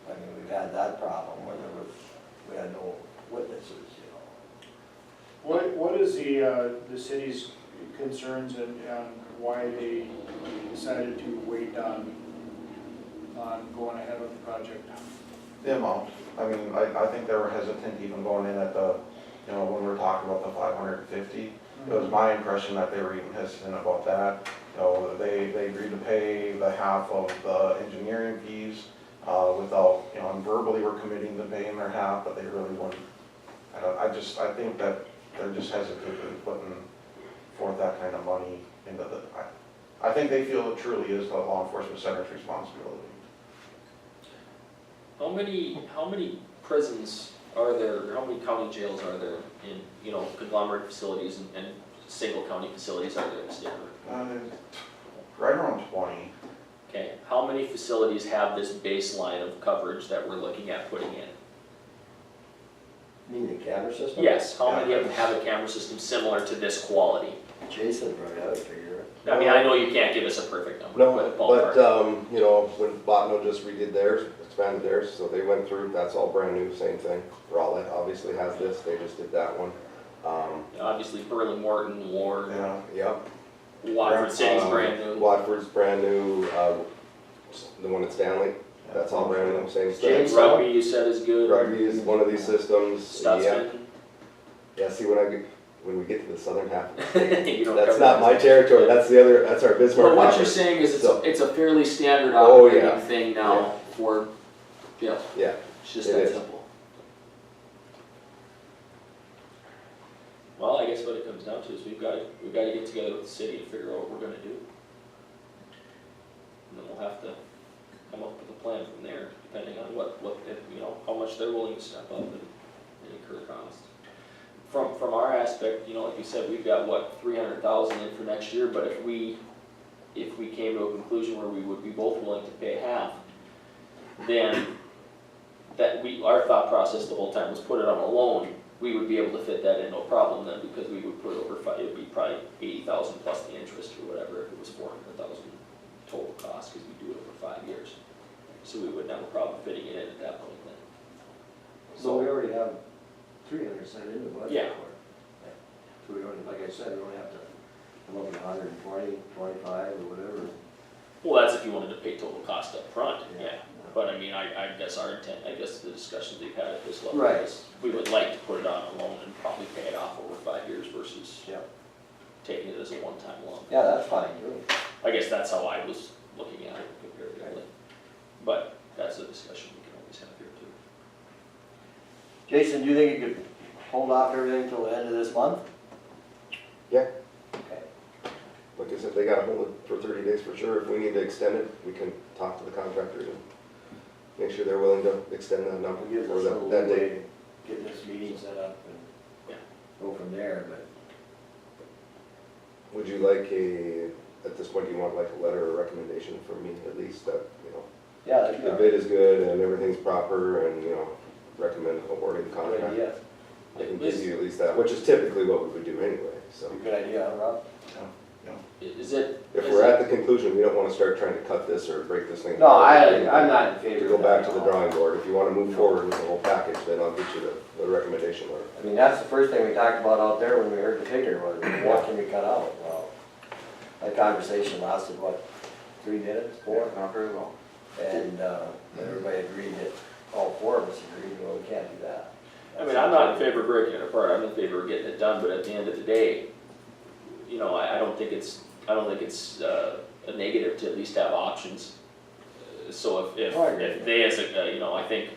I mean, we've had that problem where we had no witnesses, you know. What is the city's concerns and why they decided to wait on going ahead with the project? The amount, I mean, I think they were hesitant even going in at the, you know, when we were talking about the 550. It was my impression that they were even hesitant about that. You know, they agreed to pay the half of the engineering fees without, you know, and verbally were committing to paying their half, but they really wouldn't. I think that they're just hesitant in putting forth that kind of money into the, I think they feel it truly is the law enforcement center's responsibility. How many prisons are there, how many county jails are there in, you know, conglomerate facilities and single county facilities are there in the state? Right around 20. Okay, how many facilities have this baseline of coverage that we're looking at putting in? You mean the camera system? Yes, how many of them have a camera system similar to this quality? Jason probably ought to figure it. I mean, I know you can't give us a perfect number, No, but but, ballpark. you know, when Botno just redid theirs, expanded theirs, so they went through, that's all brand new, same thing. Rowlett obviously has this, they just did that one. Obviously Burlington, Morton, Ward, Yeah. Yep. Watford City's brand new. Watford's brand new, the one at Stanley, that's all brand new, same stuff. James- Rugby you said is good. Rugby is one of these systems. Stutzman. Yeah, see, when we get to the southern half, You don't that's cover not my that. territory, that's our Bismarck. But what you're office. saying is So- it's a fairly standard Oh, operating yeah. thing now for jails. Yeah, It's just it that is. simple. Well, I guess what it comes down to is we've got to get together with the city and figure out what we're gonna do. And then we'll have to come up with a plan from there, depending on what, you know, how much they're willing to step up and incur costs. From our aspect, you know, like you said, we've got what, 300,000 in for next year, but if we came to a conclusion where we would be both willing to pay half, then our thought process the whole time was put it on a loan. We would be able to fit that in no problem then, because we would put over it would be probably 80,000 plus the interest or whatever, if it was 400,000 total cost, because we do it over 5 years. So we wouldn't have a problem fitting it in at that point then. So we already have 300 set in the budget Yeah. for it. Yeah. So we don't, like I said, we only have to come up with 120, 25 or whatever. Well, that's if you wanted to pay total cost up front, Yeah. yeah. But I mean, I guess our intent, I guess the discussions we've had at this level Right. is, we would like to put it on a loan and probably pay it off over 5 years versus Yeah. taking it as a one-time loan. Yeah, that's fine too. I guess that's how I was looking at it comparatively. But that's a discussion we can always have here too. Jason, do you think you could hold off everything till the end of this month? Yeah. Okay. like I said, they gotta hold it for 30 days for sure. If we need to extend it, we can talk to the contractors and make sure they're willing to extend that number Gives or us a little that way date. to get this meeting set up and Yeah. go from there, but Would you like at this point, do you want like a letter or recommendation from me at least that, you know, Yeah, that'd be the all bid right. is good and everything's proper and, recommend awarding the Good contract. idea, I can give you at least that, which is typically what we would do anyway, so. good idea, huh, Rob? Is it? If we're at the conclusion, we don't wanna start trying to cut this or break this thing. No, I'm not in favor To of go that back to at the all. drawing board, if you wanna move forward with the whole package, then I'll get you the recommendation letter. I mean, that's the first thing we talked about out there when we heard the figure was, what can we cut out? Well, that conversation lasted, what, 3 minutes, 4? Not very long. And everybody agreed that, all 4 of us agreed, well, we can't do that. I mean, I'm not in favor of breaking it apart, I'm in favor of getting it done, but at the end of the day, I don't think it's a negative to at least have options. So if they as a, I think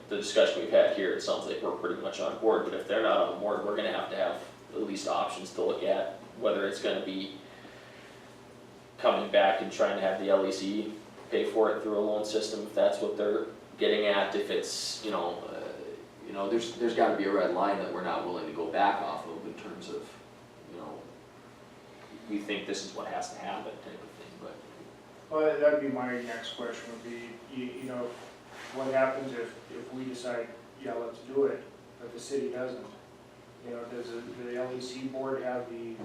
the discussion we've had here, it sounds like we're pretty much on board, but if they're not on board, we're gonna have at least options to look at, whether it's gonna be coming back and trying to have the LEC pay for it through a loan system, if that's what they're getting at, if it's, there's gotta be a red line that we're not willing to go back off of in terms of, we think this is what has to happen type of thing, but. Well, that'd be my next question would be, what happens if we decide, yeah, let's do it, but the city doesn't? Does the LEC board have the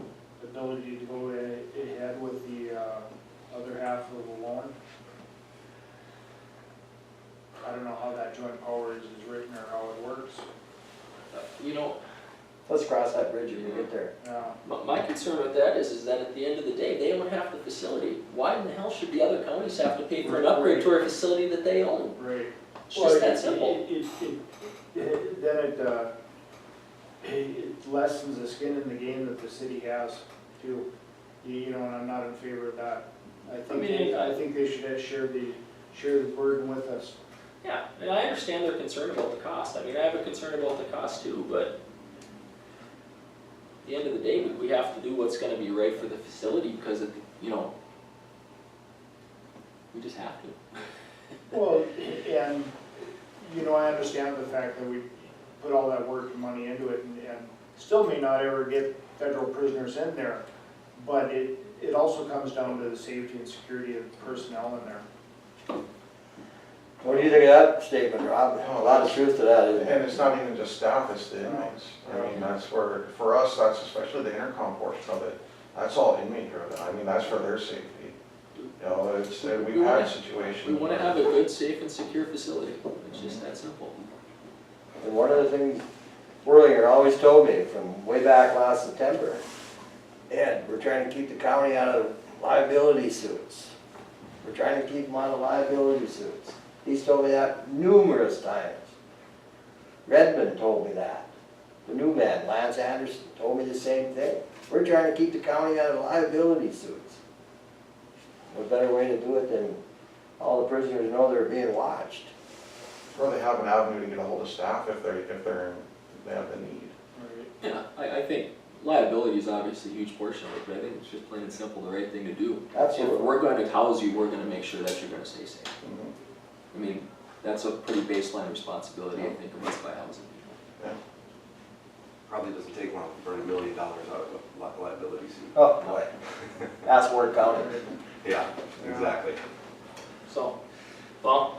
ability to go ahead with the other half of the loan? I don't know how that joint powers is written or how it works. Let's cross that bridge when we get there. My concern with that is that at the end of the day, they own half the facility. Why in the hell should the other counties have to pay for an upgrade to a facility that they own? Right. It's just that simple. Then it lessens the skin in the game that the city has too. And I'm not in favor of that. I think they should share the burden with us. Yeah, and I understand their concern about the cost. I have a concern about the cost too, but at the end of the day, we have to do what's gonna be right for the facility because we just have to. Well, and, I understand the fact that we put all that work and money into it and still may not ever get federal prisoners in there, but it also comes down to the safety and security of the personnel in there. What do you think of that statement, Rob? A lot of truth to that, isn't And it? it's not even just staff, it's the inmates. That's where, for us, that's especially the intercom portion of it, that's all inmate driven. That's for their safety. We've had situations. We wanna have a good, safe and secure facility. It's just that simple. And one of the things Whirlinger always told me from way back last September, Ed, we're trying to keep the county out of liability suits. We're trying to keep them out of liability suits. He's told me that numerous times. Redmond told me that. The new man, Lance Anderson, told me the same thing. We're trying to keep the county out of liability suits. What better way to do it than all the prisoners know they're being watched? Or they have an avenue to get a hold of staff if they have the need. Yeah, I think liability is obviously a huge portion of it, but I think it's just plain and simple the right thing to do. Absolutely. If we're going to house you, we're gonna make sure that you're gonna stay safe. That's a pretty baseline responsibility, I think, of us by housing people. Probably doesn't take long to burn $1 million out of a liability suit. Oh, boy. That's Ward County. Yeah, exactly. So, well,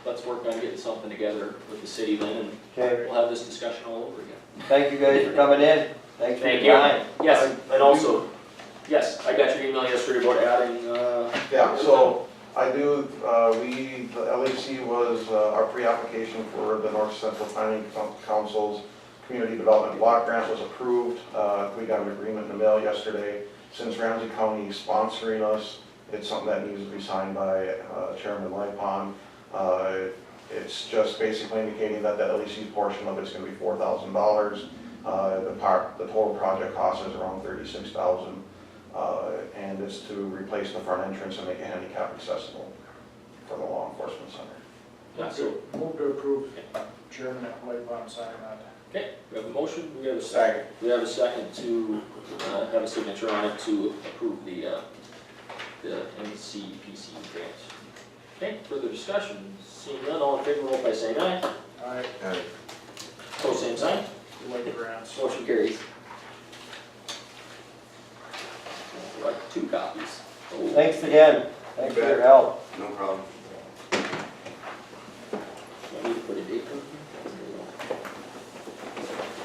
let's work on getting something together with the city then, and Okay. we'll have this discussion all over again. Thank you guys for coming in. Thanks for Thank your you. time. Yes, and also, yes, I got your email yesterday about adding, Yeah, so I do, the LEC was, our pre-application for the North Central Planning Council's Community Development Block Grant was approved. We got an agreement in the mail yesterday. Since Ramsey County is sponsoring us, it's something that needs to be signed by Chairman Lypon. It's just basically indicating that the LEC portion of it's gonna be $4,000. The total project cost is around $36,000. And it's to replace the front entrance and make it handicap accessible for the law enforcement center. yeah, so, Move to approve Chairman Lightbottom signing that. okay, we have a motion, we have a second. We have a second to, have a signature on it to approve the NCPC grant. Okay, further discussion, seeing none, all in favor, vote by saying aye. Aye. Pose same sign, We like grants. motion carries. Like 2 copies. Oh. Thanks again. Thanks for your help. No problem. need to put a date on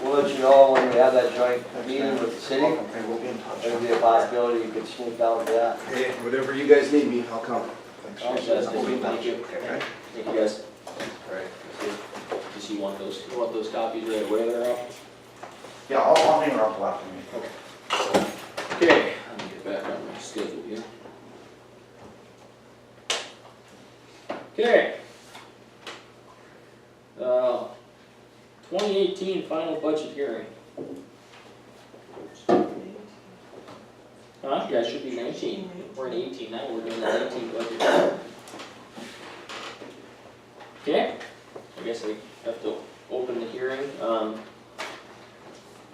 We'll let you know when we have that joint meeting with the city. Okay, we'll be in touch. There'll be a possibility you could sneak down to that. Hey, whatever you guys need me, I'll come. it? We'll be in touch. Thank you. Thank you, guys. Alright, does you want those copies right away there, Rob? Yeah, I'll hang around till after me. Okay, let me get back on my schedule here. Okay. 2018 final budget hearing. Huh? Yeah, it should be 19. We're in 18 now, we're doing the 19 budget. Okay, I guess I have to open the hearing.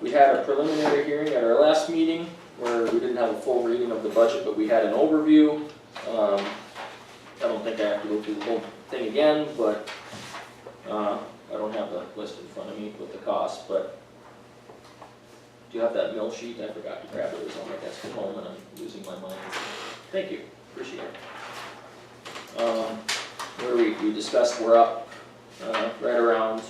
We had a preliminary hearing at our last meeting where we didn't have a full reading of the budget, but we had an overview. I don't think I have to go through the whole thing again, but I don't have the list in front of me with the cost, but do you have that mill sheet? I forgot to grab it, it was on my desk at home and I'm losing my mind. Thank you, appreciate it. Where we discussed we're up right around,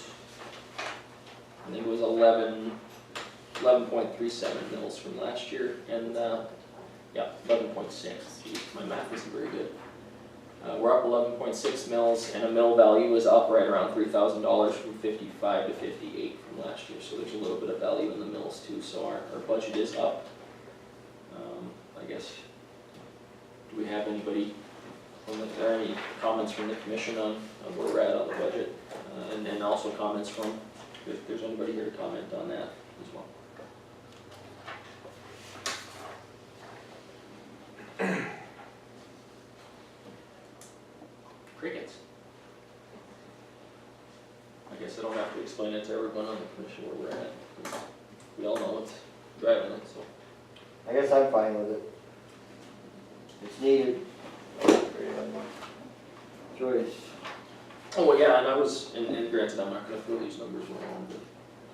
I think it was 11.37 mils from last year, and yeah, 11.6. Geez, my math isn't very good. We're up 11.6 mils, and a mill value is up right around $3,000 from 55 to 58 from last year. So there's a little bit of value in the mills too. So our budget is up. I guess. Do we have anybody? Are there any comments from the commission on where we're at on the budget, and then also comments from if there's anybody here to comment on that as well. Crickets. I guess I don't have to explain it to everyone on the commission where we're at. We all know what's driving it, so. I guess I'm fine with it. It's needed. Choice. Oh, well, yeah, and I was, and granted, I'm not gonna throw these numbers around, but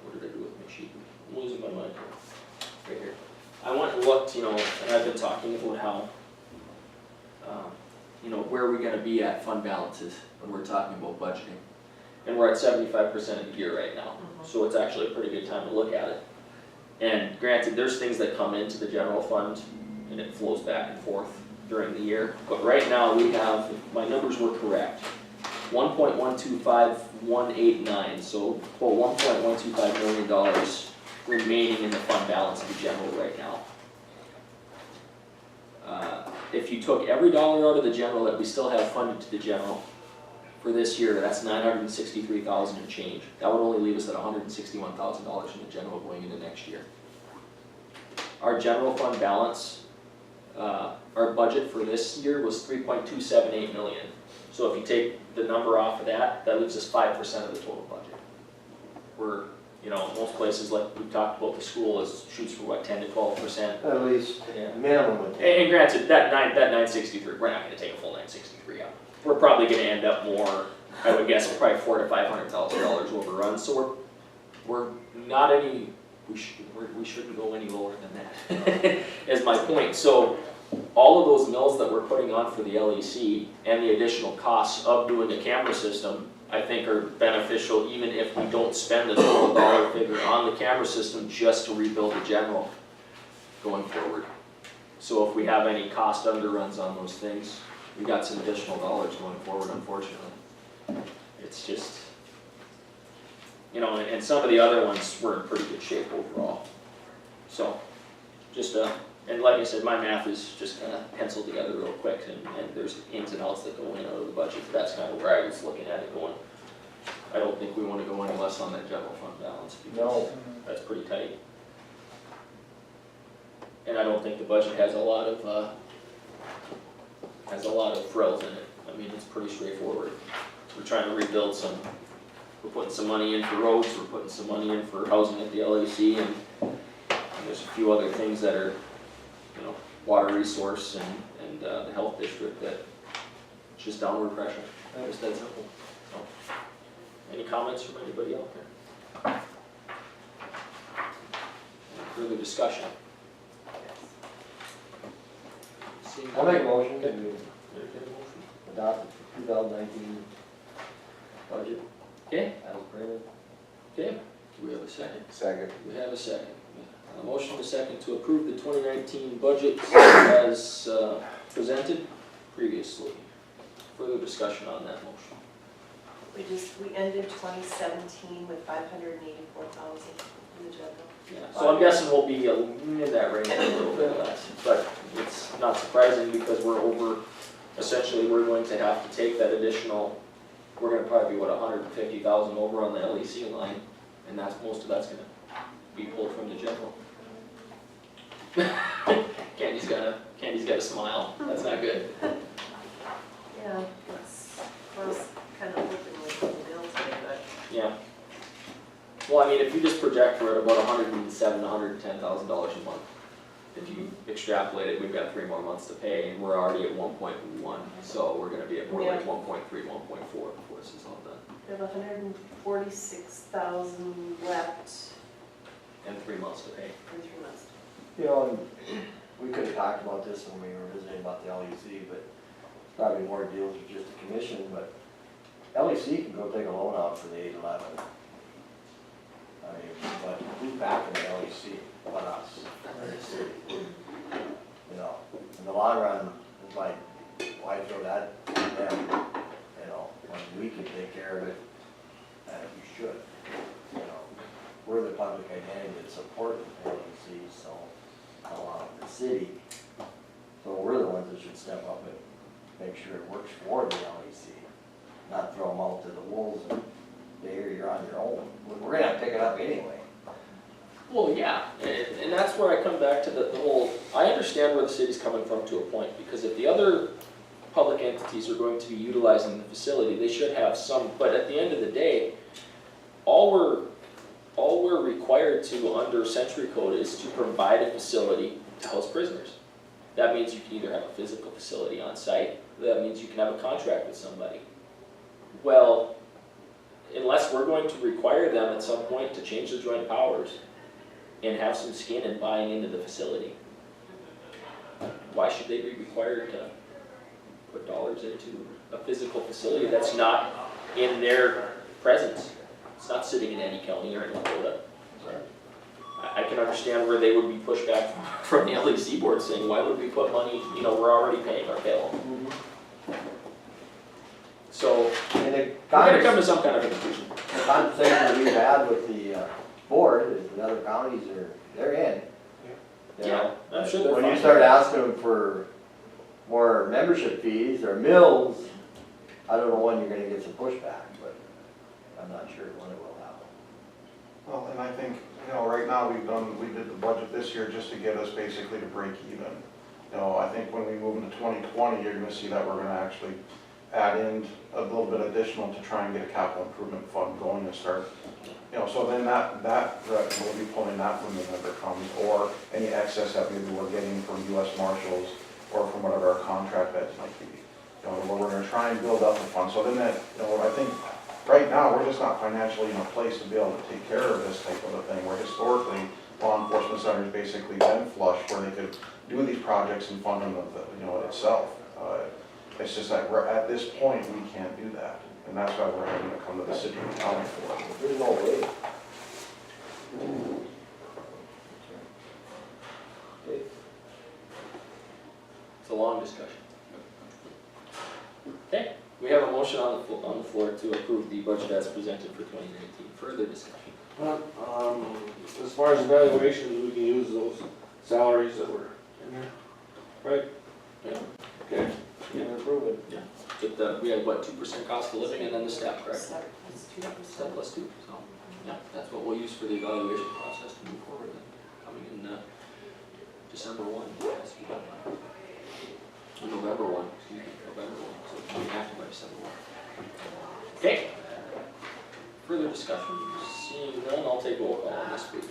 what did I do with my sheet? I'm losing my mind. Right here. I went and looked, and I've been talking about how, where are we gonna be at fund balances when we're talking about budgeting? And we're at 75% of the year right now, so it's actually a pretty good time to look at it. And granted, there's things that come into the general fund, and it flows back and forth during the year. But right now, we have, if my numbers were correct, 1.125189, so about $1.125 million remaining in the fund balance of the general right now. If you took every dollar out of the general that we still have funded to the general for this year, that's $963,000 and change. That would only leave us at $161,000 in the general going into next year. Our general fund balance, our budget for this year was $3.278 million. So if you take the number off of that, that leaves us 5% of the total budget. We're, most places like we've talked about, the school shoots for what, 10 to 12%. At least, Yeah. minimum. And granted, that 963, we're not going to take a full 963 out. We're probably going to end up more, I would guess, probably $400,000 to $500,000 overrun. So we're not any, we shouldn't go any lower than that. Is my point. So all of those mills that we're putting on for the LEC and the additional costs of doing a camera system, I think are beneficial even if we don't spend the total dollar figure on the camera system just to rebuild the general going forward. So if we have any cost underruns on those things, we got some additional dollars going forward, unfortunately. It's just, and some of the other ones were in pretty good shape overall. So, just and like I said, my math is just kind of penciled together real quick, and there's ins and outs that go in and out of the budget. That's kind of where I was looking at it going. I don't think we want to go any less on that general fund balance because that's pretty tight. And I don't think the budget has a lot of frills in it. I mean, it's pretty straightforward. We're trying to rebuild we're putting some money in for roads, we're putting some money in for housing at the LEC, and there's a few other things that are, water resource and the health district that it's just downward pressure. Just that simple. So, any comments from anybody out there? Any further discussion? I'll make a motion to adopt the 2019 budget. Okay, As printed. okay, do we have a second? Second. We have a second. A motion to second to approve the 2019 budget as presented previously. Further discussion on that motion? We ended 2017 with 584,000 in the general. Yeah, so I'm guessing we'll be in that range a little bit less, but it's not surprising because we're over, essentially, we're going to have to take that additional, we're gonna probably be, what, 150,000 over on the LEC line, and most of that's gonna be pulled from the general. Candy's got a smile, that's not good. Yeah, I was kind of hoping with the bill today, but Yeah. Well, I mean, if you just project we're at about $107,000 to $110,000 a month, if you extrapolate it, we've got 3 more months to pay, and we're already at 1.1, so we're gonna be at more like 1.3, 1.4 before this is all done. we have 146,000 left And 3 months to pay. in 3 months. You know, and we could have talked about this when we were visiting about the LEC, but probably more deals with just the commission, but LEC can go take a loan out for the 811. I mean, but who's backing the LEC but us? You know, in the long run, it's like, why throw that on them? You know, when we can take care of it, and we should. You know, we're the public identity that support the LEC, so along with the city. So we're the ones that should step up and make sure it works for the LEC, not throw them out to the wolves and there you're on your own. We're gonna have to pick it up anyway. Well, yeah, and that's where I come back to the whole, I understand where the city's coming from to a point, because if the other public entities are going to be utilizing the facility, they should have some, but at the end of the day, all we're required to under Century Code is to provide a facility to house prisoners. That means you can either have a physical facility on site, that means you can have a contract with somebody. Well, unless we're going to require them at some point to change the joint powers and have some skin in buying into the facility, why should they be required to put dollars into a physical facility that's not in their presence? It's not sitting in any county or in Dakota. I can understand where they would be pushed back from the LEC board saying, why would we put money, you know, we're already paying our bill. So, And we're gonna come to some kind of a conclusion. the conversation we've had with the board is the other counties they're in. You know? Yeah, I'm sure they're When fine. you start asking them for more membership fees or mills, I don't know when you're gonna get some pushback, but I'm not sure when it will happen. Well, and I think, you know, right now we did the budget this year just to get us basically to break even. You know, I think when we move into 2020, you're gonna see that we're gonna actually add in a little bit additional to try and get a capital improvement fund going and start, you know, so then that we'll be pulling that from the member funds or any excess that maybe we're getting from US Marshals or from whatever our contract beds might be. You know, where we're gonna try and build up the fund. So then that, you know, I think right now, we're just not financially in a place to be able to take care of this type of a thing, where historically, law enforcement centers basically been flush, where they could do these projects and fund them, you know, itself. It's just that we're, at this point, we can't do that, and that's why we're having to come to the city and county for it. There's no way. It's a long discussion. Okay, we have a motion on the floor to approve the budget as presented for 2019. Further discussion? As far as evaluations, we can use those salaries that were in there, right? Yeah. Okay. Can approve it. Yeah. But we had what, 2% cost of living and then the step, correct? Step plus 2%. Step plus 2, so, yeah, that's what we'll use for the evaluation process to move forward then, coming in December 1. Has to be done by- November 1, excuse me, November 1, so it's coming after by December 1. Okay. Further discussion? Seeing none, I'll take roll call on this, please.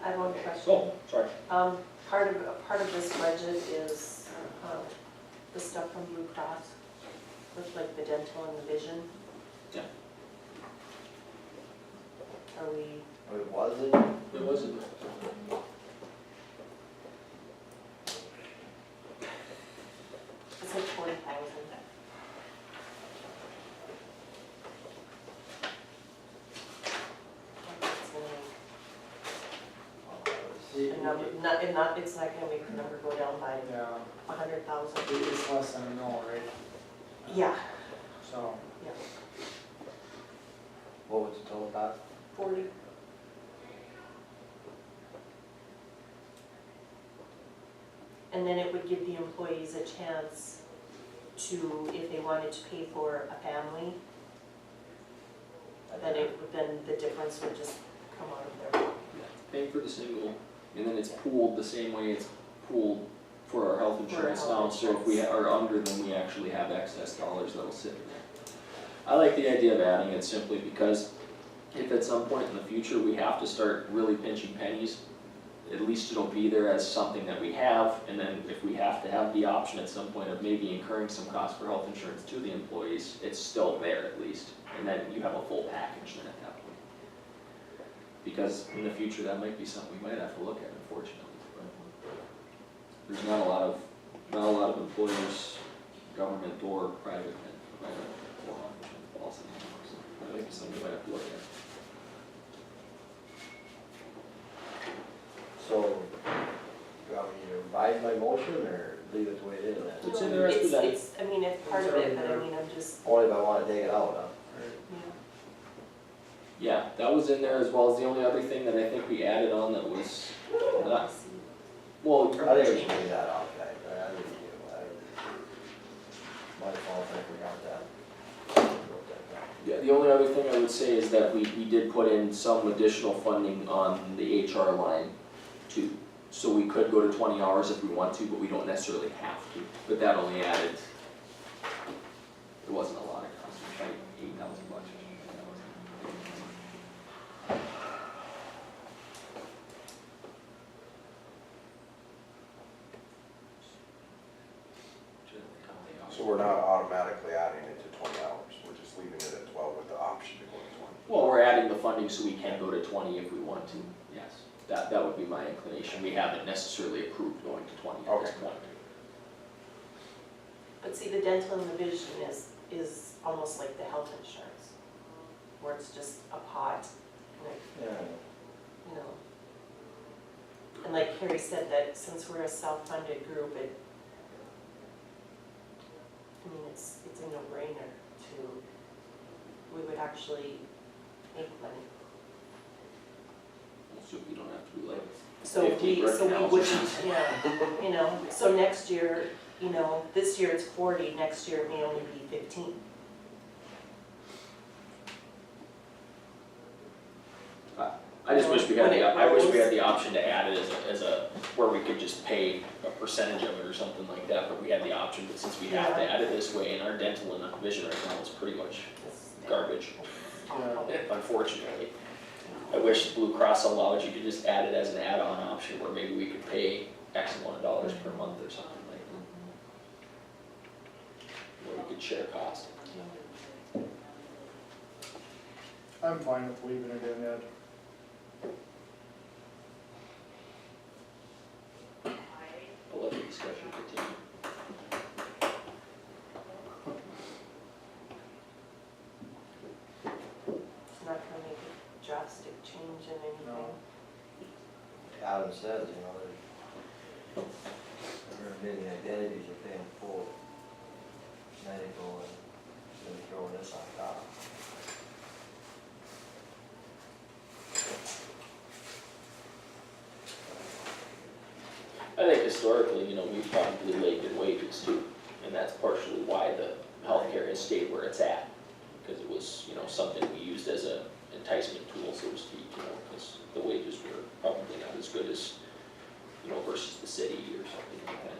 I have one question. Oh, sorry. Part of this budget is the stuff from Blue Cross, with like the dental and the vision. Yeah. Are we, It wasn't. It wasn't. it's like 40,000. number, it's not gonna make the number go down by Yeah, 100,000. it's less than a mil, right? Yeah, So, What was the total cost? 40. And then it would give the employees a chance to, if they wanted to pay for a family, then the difference would just come out of their. Paying for the single, and then it's pooled the same way it's pooled for our health insurance now, so if we are under, then we actually have excess dollars that'll sit in there. I like the idea of adding it simply because if at some point in the future we have to start really pinching pennies, at least it'll be there as something that we have, and then if we have to have the option at some point of maybe incurring some cost for health insurance to the employees, it's still there at least, and then you have a full package then at that point. Because in the future, that might be something we might have to look at, unfortunately. But there's not a lot of employers, government or private, that provide a full health insurance policy anymore, so that might be something we might have to look at. So, you want me to revise my motion or leave it the way it is then? It's in there as presented. It's, I mean, it's part of it, but I mean, I'm just, Only if I wanna take it out, huh? Yeah, that was in there as well as the only other thing that I think we added on that was not, well, I think we should leave that off, guys, I really do. My fault, I forgot that. yeah, the only other thing I would say is that we did put in some additional funding on the HR line too. So we could go to 20 hours if we want to, but we don't necessarily have to. But that only added, it wasn't a lot of cost, it was like $8,000 or something. So we're not automatically adding it to 20 hours, we're just leaving it at 12 with the option to go to 20. Well, we're adding the funding so we can go to 20 if we want to, yes. That would be my inclination. We haven't necessarily approved going to 20 at this point. but see, the dental and the vision is almost like the health insurance, where it's just a pot, like, Yeah. you know. And like Carrie said, that since we're a self-funded group, it's a no-brainer to, we would actually make money. So we don't have to do like So 15 we root canals or wouldn't, something. yeah, you know, so next year, you know, this year it's 40, next year it may only be 15. I just wish we had the option to add it as a, where we could just pay a percentage of it or something like that, but we had the option, but since we have to add it this way, and our dental and vision right now is pretty much garbage, unfortunately. I wish Blue Cross allowed you to just add it as an add-on option where maybe we could pay X amount of dollars per month or something like that. Where we could share cost. I'm fine with leaving it in that. I'll let the discussion continue. It's not gonna make a drastic change in anything. No. Adam says, you know, there are many identities are paying full medical and then throwing this on top. I think historically, you know, we've probably laid in wages too, and that's partially why the healthcare has stayed where it's at. Because it was, you know, something we used as a enticement tool, so to speak, you know, because the wages were probably not as good as, you know, versus the city or something like that.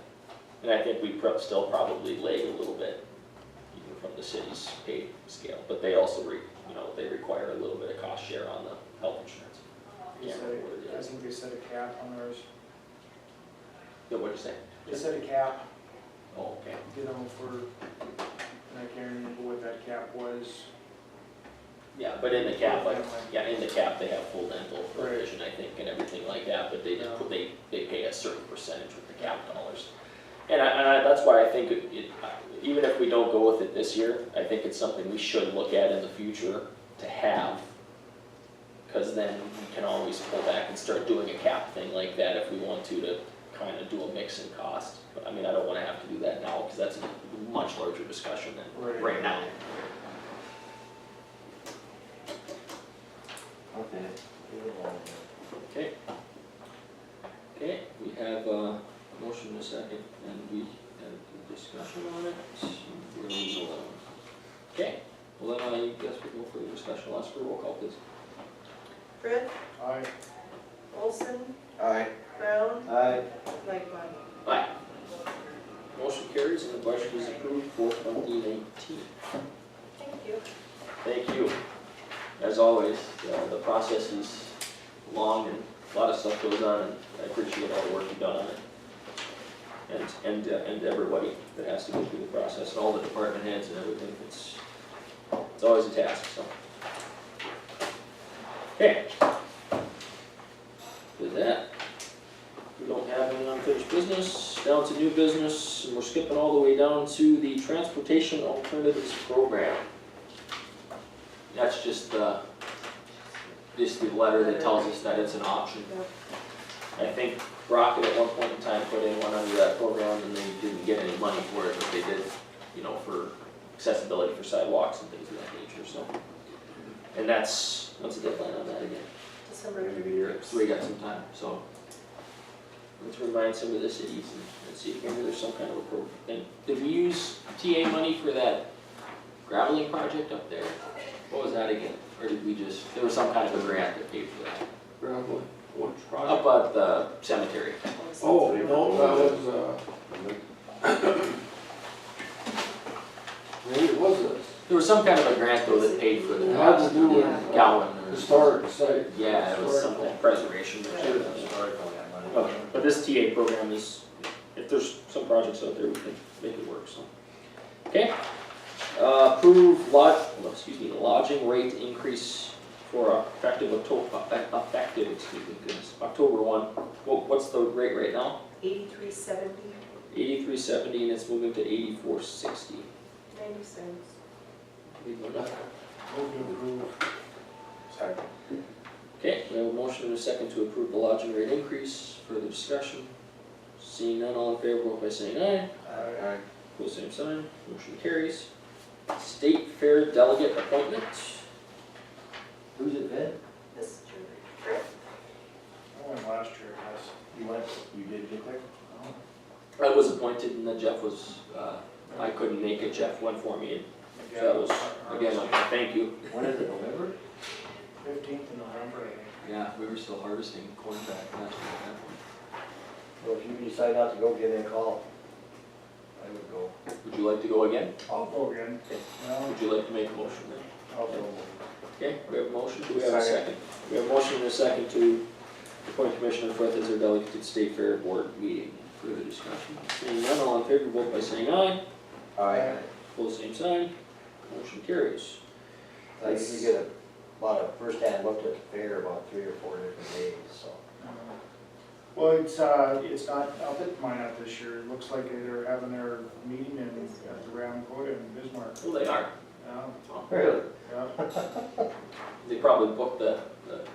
And I think we still probably lag a little bit, even from the city's pay scale, but they also, you know, they require a little bit of cost share on the health insurance. Can't remember what it I is. think they set a cap on ours. Yeah, what'd you say? They set a cap, Oh, okay. you know, for, and I can't remember what that cap was. Yeah, but in the cap, like, yeah, in the cap, they have full dental Right. vision, I think, and everything like that, but they just put, they pay a certain percentage with the cap dollars. And that's why I think even if we don't go with it this year, I think it's something we should look at in the future to have Cause then we can always pull back and start doing a cap thing like that if we want to kind of do a mix in cost. But I mean, I don't wanna have to do that now, cause that's a much larger discussion than right now. Okay. Okay. Okay, we have a motion in a second, and we have a discussion on it. We're gonna use 11. Okay, well then I guess we go for the discussion. I'll ask for a roll call, please. Fred, Aye. Olson, Aye. Brown, Aye. Lightfoot. Aye. Motion carries and the budget is approved for 2019. Thank you. Thank you. As always, the process is long and a lot of stuff goes on, and I appreciate all the work you've done on it. And everybody that has to go through the process, and all the department heads and everything, it's always a task, so. Okay. With that, we don't have any unfinished business, down to new business, and we're skipping all the way down to the Transportation Alternatives Program. That's just the letter that tells us that it's an option. I think Rocket at one point in time put in one under that program and they didn't get any money for it, but they did, you know, for accessibility for sidewalks and things of that nature, so. And what's the deadline on that again? December. So we got some time, so. Let's remind some of the cities and let's see if maybe there's some kind of a program. And did we use TA money for that graveling project up there? What was that again? Or did we just, there was some kind of a grant that paid for that? Gravel, which Up project? at the cemetery. Oh, no, that was, maybe it was this. There was some kind of a grant though that paid for the It had to do with Gowan or. historic site. Yeah, it was something, preservation or something. Okay, but this TA program is, if there's some projects out there, we can make it work, so. Okay. Approve lodging rate increase for effective October 1. What's the rate right now? 83.70, 83.70 and it's moving to 84.60. 90 cents. Move to approve. Second. Okay, we have a motion and a second to approve the lodging rate increase. Further discussion? Seeing none, all in favor, vote by saying aye. Aye. Pose same sign, motion carries. State Fair Delegate Appointment. Who's it been? This Fred, I went last year, guys. You went, you did get there? I was appointed and then Jeff was, I couldn't make it, Jeff went for me. So that was, again, a thank you. When is it, November? 15th of November, I think. Yeah, we were still harvesting corn back last year at that point. Well, if you decide not to go, give me a call. I would go. Would you like to go again? I'll go again. No, Would you like to make a motion then? I'll go. Okay, we have a motion, do we have a second? We have a motion and a second to appoint Commissioner Frith as our delegate to the State Fair Board meeting. Further discussion? Seeing none, all in favor, vote by saying aye. Aye. Pose same sign, motion carries. I usually get a lot of first-hand look at the fair about 3 or 4 different days, so. Well, it's not up at Minot this year. It looks like they're having their meeting at the Dakota in Bismarck. Well, they are. Yeah, Really? yeah, They probably booked the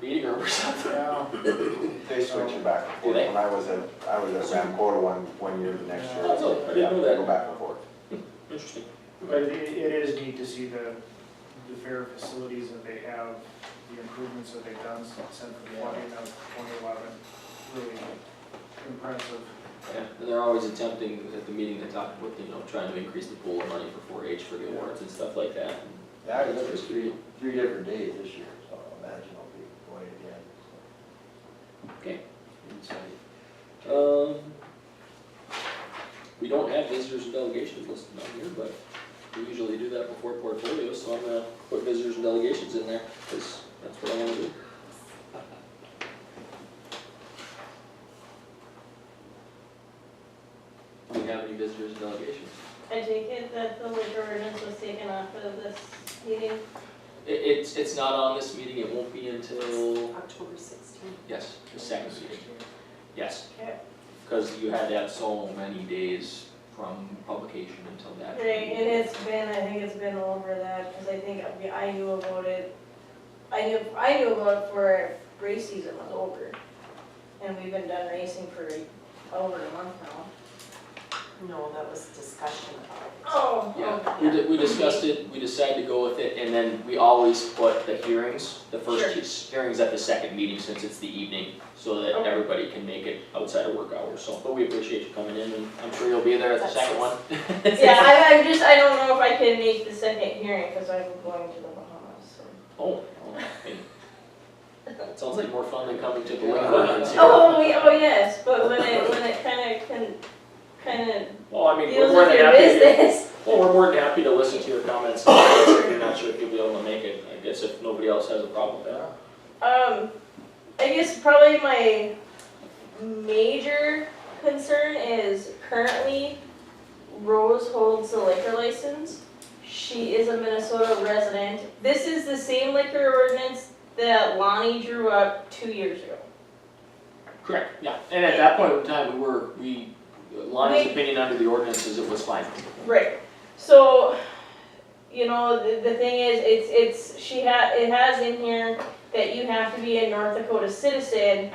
meeting room or something. yeah. They switch it back and Do forth. they? When I was at Ramsey one year, the next year. Oh, so I didn't know They that. go back and forth. Interesting. But it is neat to see the fair facilities that they have, the improvements that they've done since the flooding of 2011. Really impressive. Yeah, and they're always attempting, at the meeting, they talk about, you know, trying to increase the pool of money for 4-H for the awards and stuff like that. Yeah, I was there 3 different days this year, so I imagine I'll be going again. Okay. We don't have visitors and delegations listed on here, but we usually do that before portfolios, so I'm gonna put visitors and delegations in there, because that's what I wanna do. Do we have any visitors and delegations? I take it that the liquor ordinance was taken off of this meeting? It's not on this meeting, it won't be until, October 16th. yes, the second meeting, yes. Okay. Because you had to have so many days from publication until that. Right, and it's been, I think it's been over that, because I think I knew about it I knew about it before race season was over. And we've been done racing for over a month now. No, that was discussion about it. Oh, Yeah, we discussed it, we decided to go with it, and then we always put the hearings, the Sure. first hearings at the second meeting since it's the evening, so that Okay. everybody can make it outside of work hours, so, but we appreciate you coming in, and I'm sure you'll be there at the That's second one. Yeah, I don't know if I can make the second hearing, cause I'm going to the Bahamas, so. Oh, okay. That sounds like more fun than coming to the Lincoln. Oh, yes, but when it kinda Well, I mean, we're deals more with than your happy, business. well, we're more than happy to listen to your comments, if you're not sure if you'll be able to make it, I guess if nobody else has a problem with that. I guess probably my major concern is currently Rose holds the liquor license. She is a Minnesota resident. This is the same liquor ordinance that Lonnie drew up 2 years ago. Correct, yeah, and at that point in time, Lonnie's opinion under the ordinance is it was fine. Right. So, you know, the thing is, it has in here that you have to be a North Dakota citizen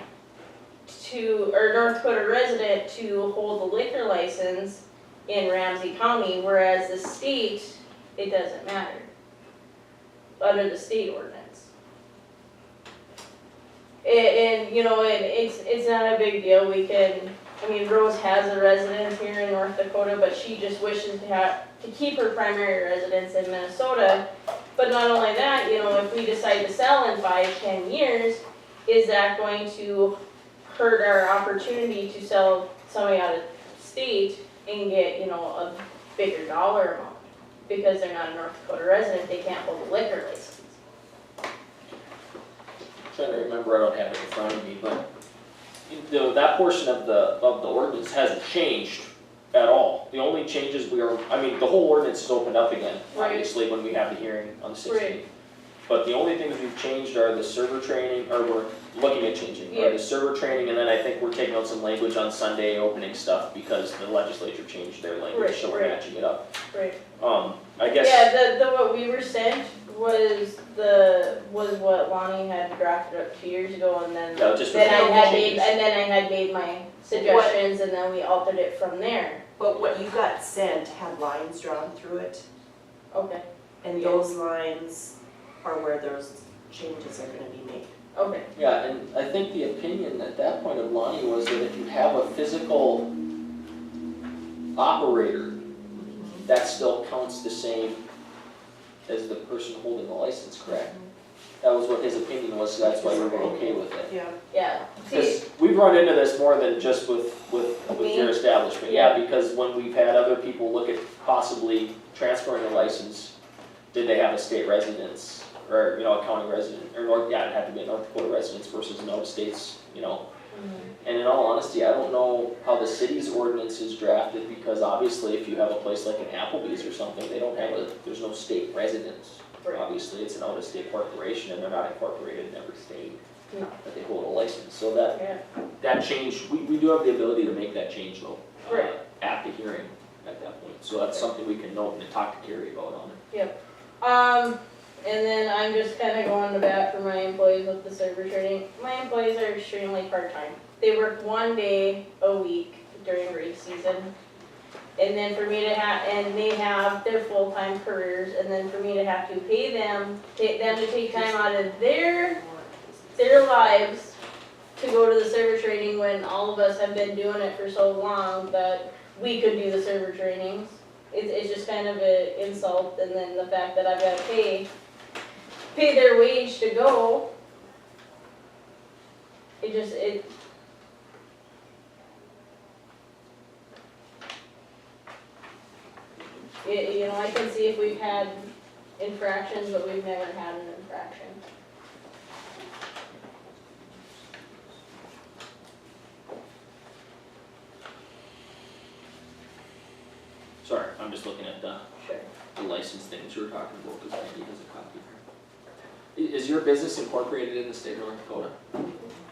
or North Dakota resident to hold the liquor license in Ramsey County, whereas the state, it doesn't matter under the state ordinance. And you know, it's not a big deal. Rose has a residence here in North Dakota, but she just wishes to keep her primary residence in Minnesota. But not only that, you know, if we decide to sell in 5-10 years, is that going to hurt our opportunity to sell somebody out of state and get, you know, a bigger dollar amount? Because they're not a North Dakota resident, they can't hold a liquor license. Trying to remember, I don't have it in front of me, but that portion of the ordinance hasn't changed at all. The only changes the whole ordinance is opened up again, Right. obviously, when we have the hearing on the 16th. Right. But the only things we've changed are the server training, or we're looking at changing, are Yeah. the server training, and then I think we're taking out some language on Sunday opening stuff because the legislature changed their language, Right, so we're right. matching it up. Right. I guess. Yeah, the what we were sent was what Lonnie had drafted up 2 years ago, and then Yeah, just then I with had changes. made my suggestions, and then we altered it from there. But what you got sent had lines drawn through it, Okay. and those lines are where those changes are gonna be made. Okay. Yeah, and I think the opinion at that point of Lonnie was that if you have a physical operator, that still counts the same as the person holding the license, correct? That was what his opinion was, so that's why we were okay with it. Yeah. Yeah. See, Because we've run into this more than just with Me? your establishment, yeah, because when we've had other people look at possibly transferring a license, did they have a state residence, or, you know, a county resident, or it had to be a North Dakota residence versus an out-of-states, you know? And in all honesty, I don't know how the city's ordinance is drafted, because obviously if you have a place like an Applebee's or something, they don't have there's no state residence. Right. Obviously, it's an out-of-state corporation, and they're not incorporated in every state No. that they hold a license, so Yeah. that change, we do have the ability to make that change though. Right. At the hearing, at that point, so that's something we can note and talk to Carrie about on it. And then I'm just kinda going to bat for my employees with the server training. My employees are extremely part-time. They work 1 day a week during race season. And then for me to and they have their full-time careers, and then for me to have to pay them to take time out of their lives to go to the server training when all of us have been doing it for so long that we could do the server trainings. It's just kind of an insult, and then the fact that I've got to pay their wage to go. You know, I can see if we've had infractions, but we've never had an infraction. Sorry, I'm just looking at the Sure. license things you were talking about, because Maggie has a copy here. Is your business incorporated in the state of North Dakota?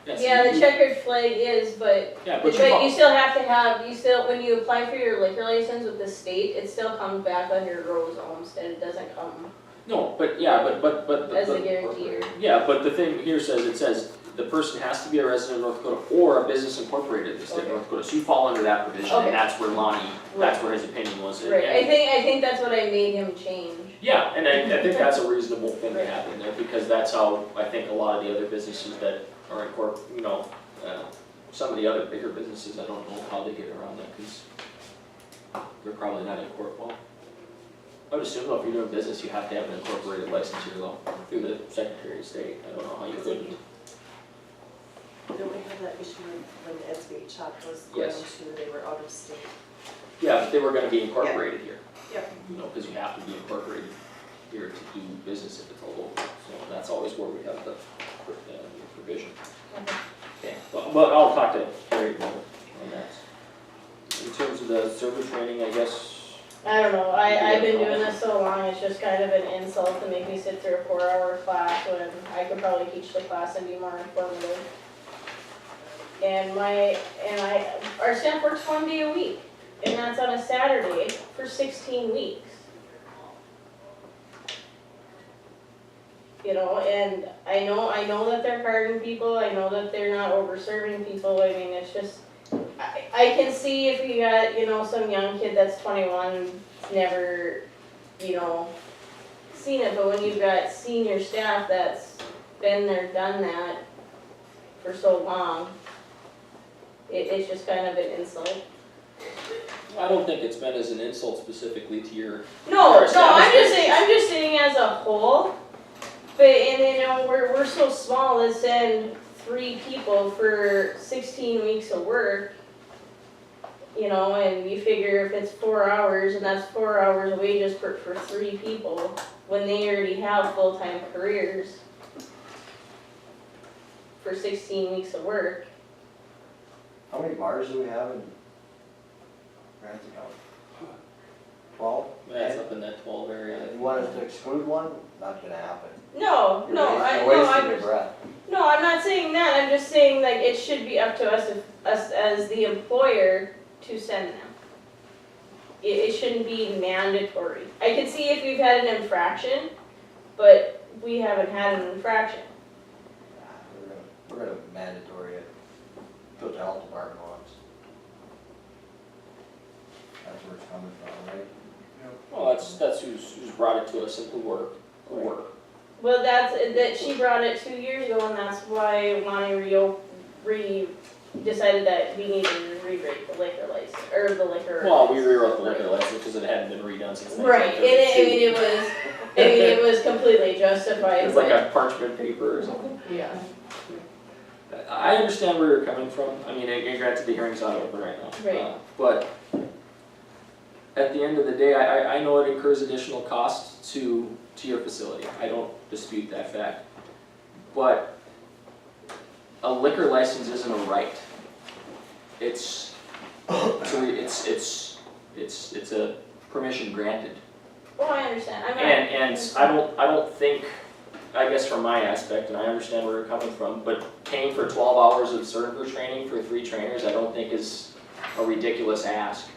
Yes. Yeah, the checkered flag is, but Yeah, but but you still have to have, when you apply for your liquor license with the state, it still comes back under Rose Olmsted, it doesn't come No, but, yeah, but. as a guarantee. Yeah, but the thing here says, it says, the person has to be a resident of North Dakota or a business incorporated in the state of North Dakota, so you fall under that provision, Okay. and that's where Lonnie, that's where his opinion was. Right, And- I think that's what I made him change. Yeah, and I think that's a reasonable thing to have in there, because that's how I think a lot of the other businesses that are some of the other bigger businesses, I don't know how they get around that, because they're probably not well, I would assume though, if you're doing business, you have to have an incorporated license here though, through the Secretary of State, I don't know how you couldn't. Don't we have that issue when Ed's Bait Shop was going Yes. to, they were out of state? Yeah, but they were gonna be incorporated here. Yep. You know, because you have to be incorporated here to do business if it's all local, so that's always where we have the provision. Okay, but I'll talk to Carrie about it on that. In terms of the server training, I guess, I don't know, I've been doing this so long, it's just kind of an insult to make me sit through a 4-hour class when I could probably teach the class and be more informative. And our staff works 1 day a week, and that's on a Saturday for 16 weeks. You know, and I know that they're carding people, I know that they're not over-serving people, I mean, it's just, I can see if you got, some young kid that's 21, never, seen it, but when you've got senior staff that's been there, done that for so long, it's just kind of an insult. I don't think it's meant as an insult specifically to your. No, I'm just saying as a whole, but, and we're so small to send 3 people for 16 weeks of work, and you figure if it's 4 hours, and that's 4 hours of wages for 3 people, when they already have full-time careers for 16 weeks of work. How many bars do we have in Ramsey County? 12? That's up in that 12 area. You want us to exclude one? Not gonna happen. No, You're wasting your breath. No, I'm not saying that, I'm just saying like it should be up to us as the employer to send them. It shouldn't be mandatory. I can see if we've had an infraction, but we haven't had an infraction. We're gonna mandatory it. Go to the health department wants. That's where it's coming from, right? Well, that's who's brought it to us, and who work. Well, that she brought it 2 years ago, and that's why Lonnie decided that we needed to rewrite the liquor license, or the liquor. Well, we rewrote the liquor license because it hadn't been redone since 1932. Right, and it was completely justified. It's like a parchment paper or something. Yeah. I understand where you're coming from. I mean, granted, the hearing's not open right now. Right. But at the end of the day, I know it incurs additional costs to your facility. I don't dispute that fact. But a liquor license isn't a right. It's a permission granted. Well, I understand. And I don't think, I guess from my aspect, and I understand where you're coming from, but paying for 12 hours of server training for 3 trainers, I don't think is a ridiculous ask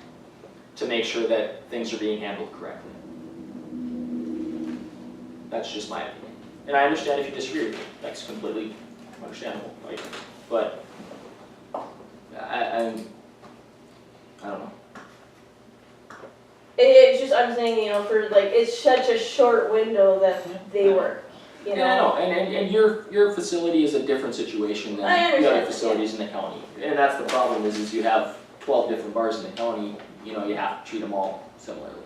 to make sure that things are being handled correctly. That's just my opinion. And I understand if you disagree with me, that's completely understandable, right? But I don't know. It's just, I'm saying, for like, it's such a short window that they work, you know? Yeah, I know, and your facility is a different situation than I the understand, other facilities in the county. And that's the problem is you have 12 different bars in the county, you have to treat them all similarly.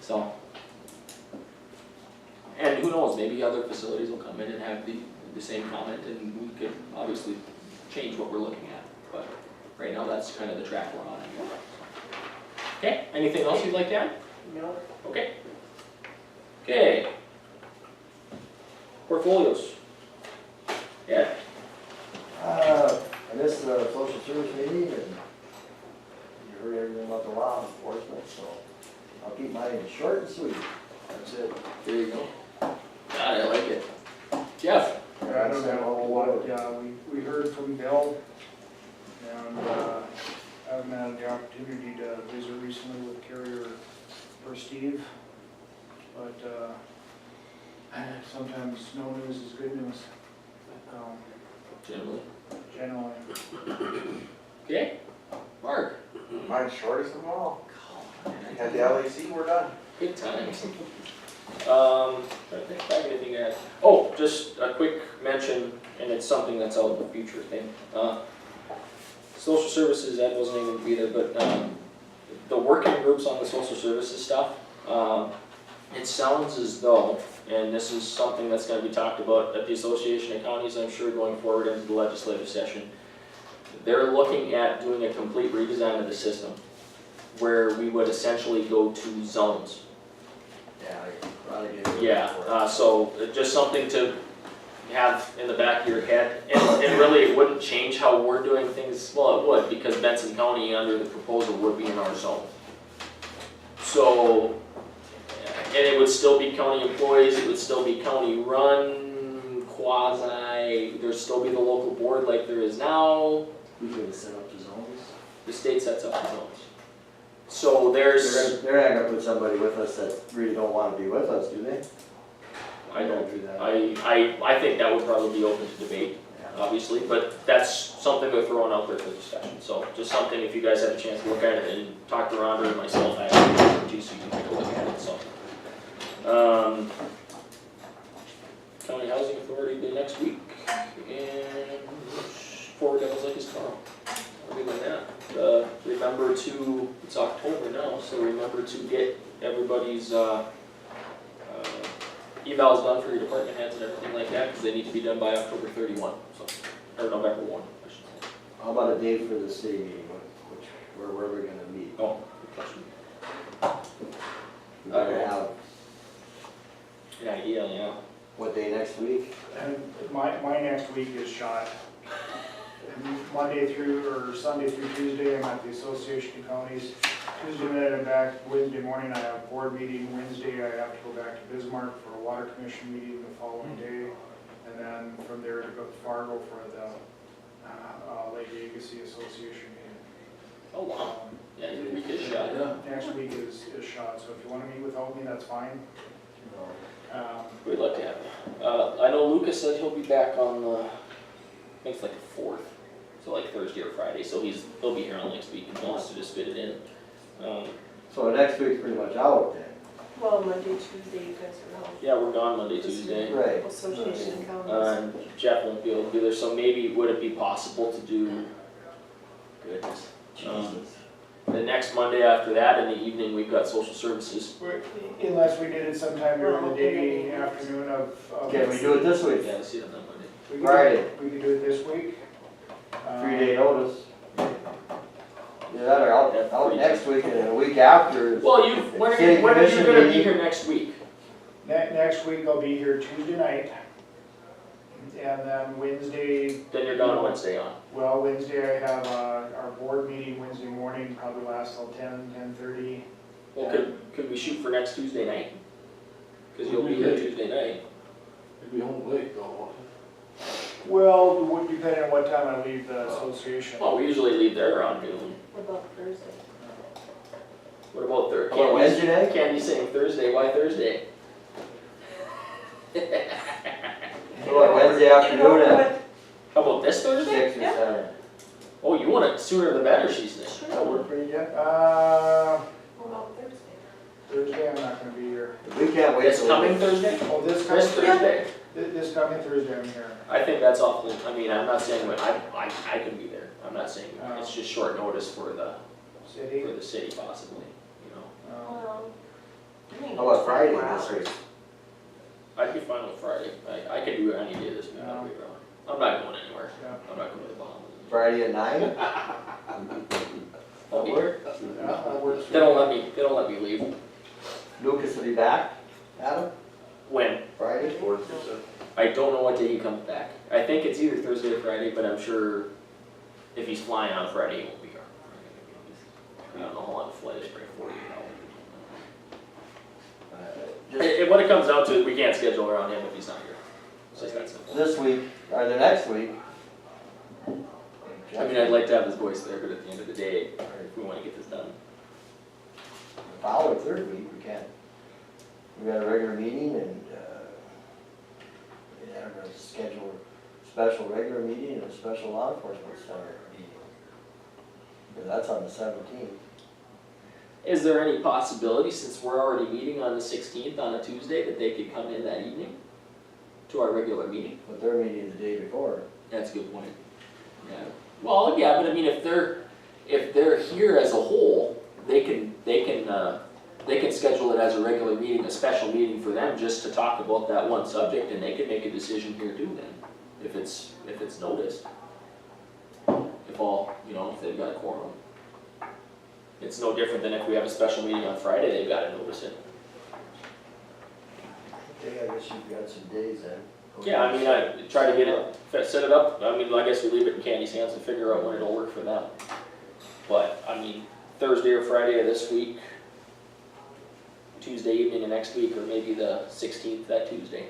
So, and who knows, maybe other facilities will come in and have the same comment and we could obviously change what we're looking at. But right now, that's kind of the track we're on. Okay, anything else you'd like to add? No. Okay. Okay. Portfolios. Yeah. I missed the social service meeting and you heard everything about the law enforcement, so I'll keep mine short and sweet. That's it. There you go. I like it. Jeff? Yeah, I don't have a whole lot, yeah, we heard from Bill, and, I haven't had the opportunity to visit recently with Carrier or Steve, but, sometimes no news is good news. Generally. Generally. Okay, Mark, Mine's short as them all. Had the LAC, we're done. good times. I think I have anything to add. Oh, just a quick mention, and it's something that's out of the future thing. Social services, Ed wasn't able to be there, but the working groups on the social services stuff, it sounds as though, and this is something that's gonna be talked about at the Association of Counties, I'm sure, going forward into the legislative session. They're looking at doing a complete redesign of the system, where we would essentially go to zones. Yeah, I probably get it. Yeah, so just something to have in the back of your head, and really it wouldn't change how we're doing things, well, it would, because Benson County under the proposal would be in our zone. So, and it would still be county employees, it would still be county run, quasi, there'd still be the local board like there is now. Who's gonna set up the zones? The state sets up the zones. So there's, They're not gonna put somebody with us that really don't wanna be with us, do they? I don't, do that. I think that would probably be open to debate, obviously, but that's something we're throwing out there for discussion. So just something, if you guys have a chance to look at it and talk to Rhonda and myself, I have to so you can take a look at it, so. County Housing Authority the next week, and Forward Devils Lake is tomorrow. Other than that, remember to, it's October now, so remember to get everybody's, evals done for your department heads and everything like that, because they need to be done by October 31, so, or November 1, I should say. How about a date for the city meeting, where we're gonna meet? Oh, good question. We're gonna have, Yeah, yeah. what day next week? And my next week is shot. Monday through, or Sunday through Tuesday, I'm at the Association of Counties. Tuesday night, I'm back. Wednesday morning, I have a board meeting. Wednesday, I have to go back to Bismarck for a water commission meeting the following day. And then from there to go to Fargo for the Lake Agassiz Association meeting. Oh, wow. Yeah, your week is shot. Next week is shot, so if you want to meet without me, that's fine. We'd love to have you. I know Lucas said he'll be back on the, I think it's like the 4th, so like Thursday or Friday, so he'll be here on next week and he wants to just fit it in. So next week's pretty much out then. Well, Monday, Tuesday, you guys are out. Yeah, we're gone Monday, Tuesday. Right. Association of Counties. Jeff won't be able to be there, so maybe would it be possible to do, goodness. The next Monday after that, in the evening, we've got social services. Unless we did it sometime during the day, afternoon of. Can we do it this week? Yeah, let's see it on that Monday. Friday. We could do it this week. 3-day notice. Yeah, they're out next week and a week after. Well, when are you gonna be here next week? Next week I'll be here Tuesday night. And then Wednesday. Then you're gone Wednesday on. Well, Wednesday I have our board meeting Wednesday morning, probably lasts till 10:30. Well, could we shoot for next Tuesday night? Because you'll be here Tuesday night. It'd be home late though. Well, it would depend on what time I leave the association. Well, we usually leave there around noon. What about Thursday? What about Thursday? How about Wednesday night? Candy's saying Thursday, why Thursday? How about Wednesday afternoon at How about this Thursday? 6 or 7? Oh, you want it sooner the better, she said. That work for you, Jeff? What about Thursday? Thursday I'm not gonna be here. We can't wait This till. coming Thursday? Oh, this This Thursday? This coming Thursday I'm here. I think that's awful, I mean, I'm not saying, I can be there. I'm not saying, it's just short notice for the City. city possibly, you know. Well, I mean, How about Friday 24 this hours. week? I'd be fine with Friday. I can do it any day this week, I'll be around. I'm not going anywhere. Yeah. I'm not going to the Bahamas. Friday at 9? I'll be here. Yeah, that works. They don't let me leave. Lucas will be back, Adam? When? Friday? I don't know what day he comes back. I think it's either Thursday or Friday, but I'm sure if he's flying on Friday, he won't be here. I don't know how long the flight is, probably 48 hours. What it comes down to is we can't schedule around him if he's not here. It's just that simple. This week, or the next week. I mean, I'd like to have his voice there, but at the end of the day, if we want to get this done. Following third week, we can't. we got a regular meeting and, yeah, we're gonna schedule a special regular meeting and a special law enforcement center meeting. But that's on the 17th. Is there any possibility, since we're already meeting on the 16th on a Tuesday, that they could come in that evening to our regular meeting? But they're meeting the day before. That's a good point. Yeah. Well, yeah, but I mean, if they're here as a whole, they can schedule it as a regular meeting, a special meeting for them, just to talk about that one subject, and they can make a decision here too then, if it's noticed. If all, if they've got a quorum. It's no different than if we have a special meeting on Friday, they've gotta notice it. Okay, I guess you've got some days then. Yeah, I mean, I try to get it, set it up, I mean, I guess we leave it in Candy's hands to figure out when it'll work for them. But, I mean, Thursday or Friday of this week, Tuesday evening of next week, or maybe the 16th that Tuesday,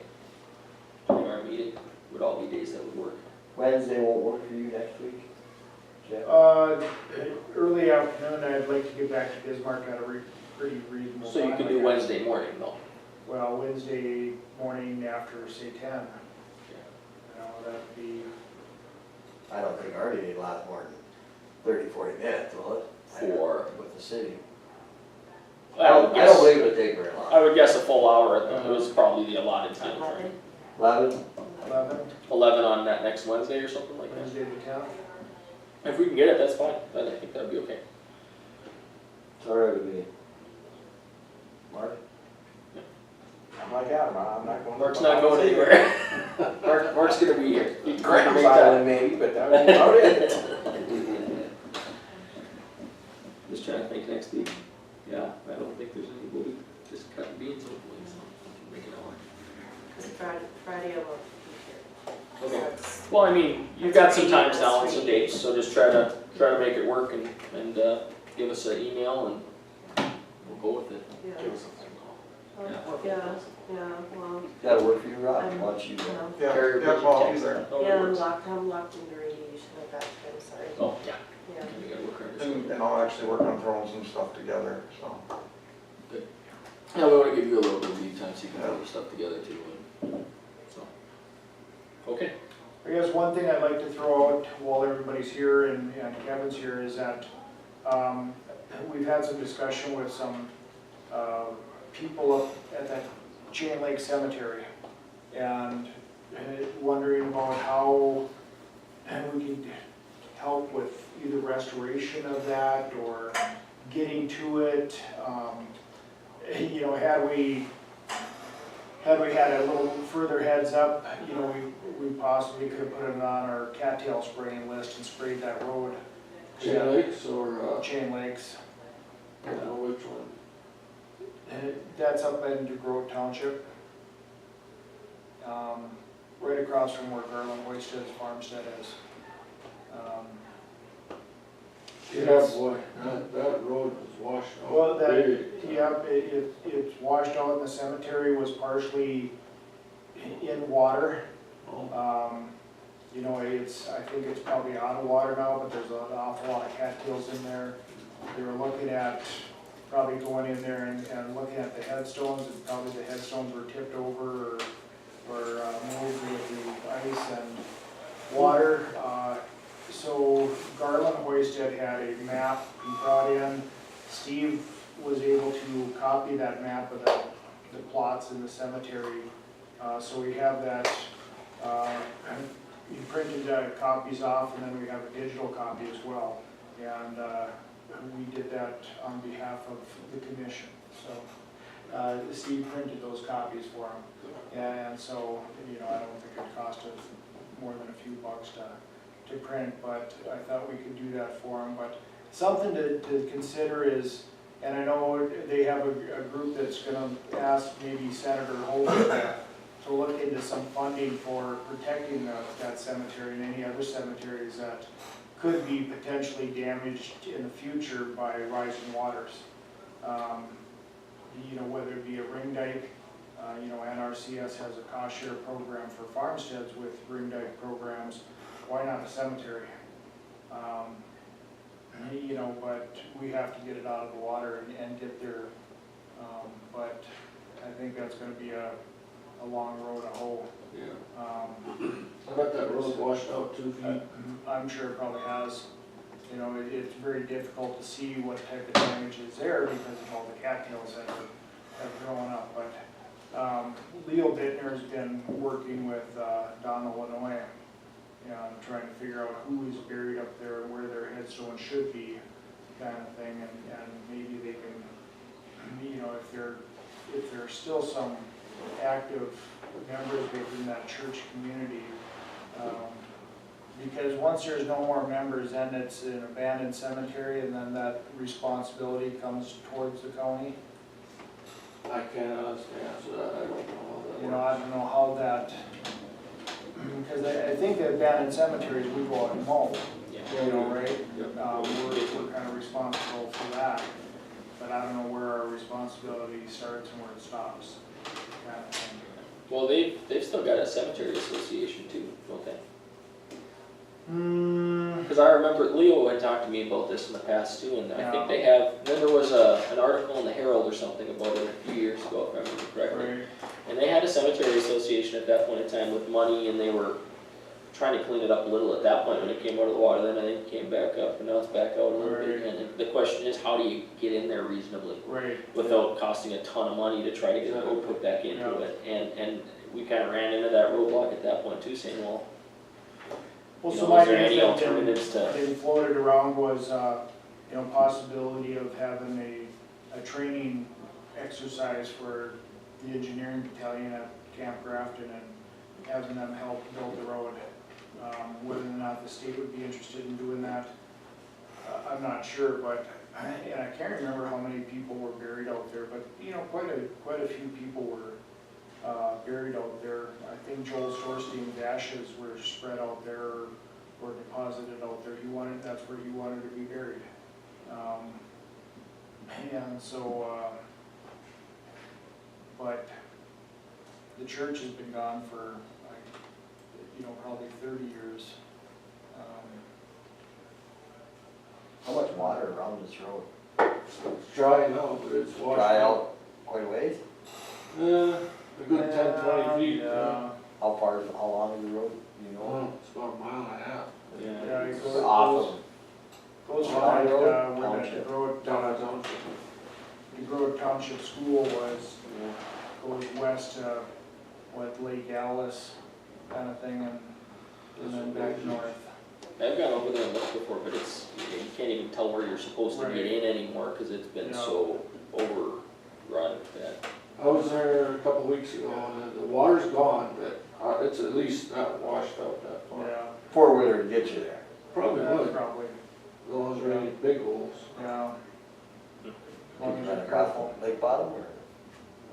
during our meeting, would all be days that would work. Wednesday won't work for you next week? Jeff? Early afternoon, I'd like to get back to Bismarck at a pretty reasonable So you time, could I do guess. Wednesday morning though. Well, Wednesday morning after, say, 10. That'd be, I don't think our meeting lasts more than 30, 40 minutes, will it? For? With the city. I I would don't believe guess, it'll take very long. I would guess a full hour, it was probably the allotted time frame. 11? 11, 11 on that next Wednesday or something like that. Wednesday the 10th. If we can get it, that's fine, then I think that'd be okay. It's all right with me. Mark? I'm like Adam, I'm not going. Mark's not going anywhere. Mark's gonna be here. He can Graham's make that. Island maybe, but that would be about it. Just trying to think next week. Yeah, I don't think there's any, we'll be just cutting beans hopefully, so we can make it all work. Because Friday I won't be here. Okay. So Well, I mean, you've got some times That's now and three some dates, so just try to make it work and give us an email and we'll go with it. Yeah. Give us something. Yeah, well, That'll work for you, Rob? I'm- Why don't you, Yeah, Carrier yeah, pigeon well, text. he's there. Oh, it yeah, works. I'm locked into radiation at that time, sorry. Oh, yeah. Yeah. We gotta work on this. And I'll actually work on throwing some stuff together, so. Yeah, we wanna give you a little bit of lead time so you can put your stuff together too, and so. Okay. I guess one thing I'd like to throw out while everybody's here and Kevin's here is that we've had some discussion with some people up at that Chain Lake Cemetery and wondering about how we can help with either restoration of that or getting to it. Had we had a little further heads up, we possibly could have put it on our cattail spraying list and sprayed that road. Chain Lakes or, Chain Lakes. I don't know which one. That's up in DeGrove Township. Right across from where Garland Hoisted's farmstead is. Yeah, boy, that road was washed out. Well, big time. yeah, it's washed out and the cemetery was partially in water. Oh. I think it's probably out of water now, but there's an awful lot of cattails in there. They were looking at probably going in there and looking at the headstones, and probably the headstones were tipped over or moved with the ice and water. So Garland Hoisted had a map he brought in. Steve was able to copy that map of the plots in the cemetery. So we have that, he printed copies off, and then we have a digital copy as well. And we did that on behalf of the commission. So Steve printed those copies for him. And so, I don't think it cost us more than a few bucks to print, but I thought we could do that for him. But something to consider is, and I know they have a group that's gonna ask maybe Senator Holden to look into some funding for protecting that cemetery and any other cemeteries that could be potentially damaged in the future by rising waters. Whether it be a ring dike, NRCS has a cost share program for farmsteads with ring dike programs. Why not a cemetery? But we have to get it out of the water and get there. But I think it's gonna be a long road to hoe. Yeah. Um, I bet that road washed out 2 feet. I'm sure it probably has. You know, it's very difficult to see what type of damage is there because of all the cattails that have grown up. But Leo Bittner's been working with Don, Illinois, trying to figure out who is buried up there and where their headstone should be, kind of thing. And maybe they can, you know, if there are still some active members within that church community. Because once there's no more members, then it's an abandoned cemetery, and then that responsibility comes towards the county. I can't honestly answer that, I don't know how that works. You know, I don't know how that, because I think the abandoned cemeteries, we go out and mow, you know, right? We're kind of responsible for that, but I don't know where our responsibility starts and where it stops, kind of thing. Well, they've still got a cemetery association too, don't they? Because I remember Leo had talked to me about this in the past too, and I think they have, then there was an article in the Herald or something about it a few years ago, if I remember correctly. Right. And they had a cemetery association at that point in time with money, and they were trying to clean it up a little at that point when it came out of the water. Then I think it came back up, and now it's back out a little bit again. And the question is, how do you get in there reasonably? Right. Without costing a ton of money to try to get the road put back into it. And we kind of ran into that roadblock at that point too, saying, well, Well, you so know, my is there any idea alternatives to? that floated around was, you know, possibility of having a training exercise for the engineering battalion at Camp Grafton and having them help build the road. Whether or not the state would be interested in doing that, I'm not sure, but, and I can't remember how many people were buried out there, but, you know, quite a few people were buried out there. I think Joel Storstein's ashes were spread out there or deposited out there. That's where he wanted to be buried. And so, but the church has been gone for, you know, probably 30 years. How much water around this road? It's dry now, but it's washed Dry out quite a ways? A good 10, 20 feet. Yeah. How long is the road, you know? Oh, it's about a mile and a half. Yeah, it It's off goes from County like, road? where Township. the road, Township. the Grove Township School was, goes west to, what, Lake Alice kind of thing, and then back north. I've gone over there and looked before, but it's, you can't even tell where you're supposed to get in anymore, because it's been so overrun with that. I was there a couple weeks ago, and the water's gone, but it's at least not washed out that far. Yeah. Four-wheeler to get you there. Probably would, Probably, as long as there ain't any big holes. yeah. As long as Run you're across careful. the lake bottom where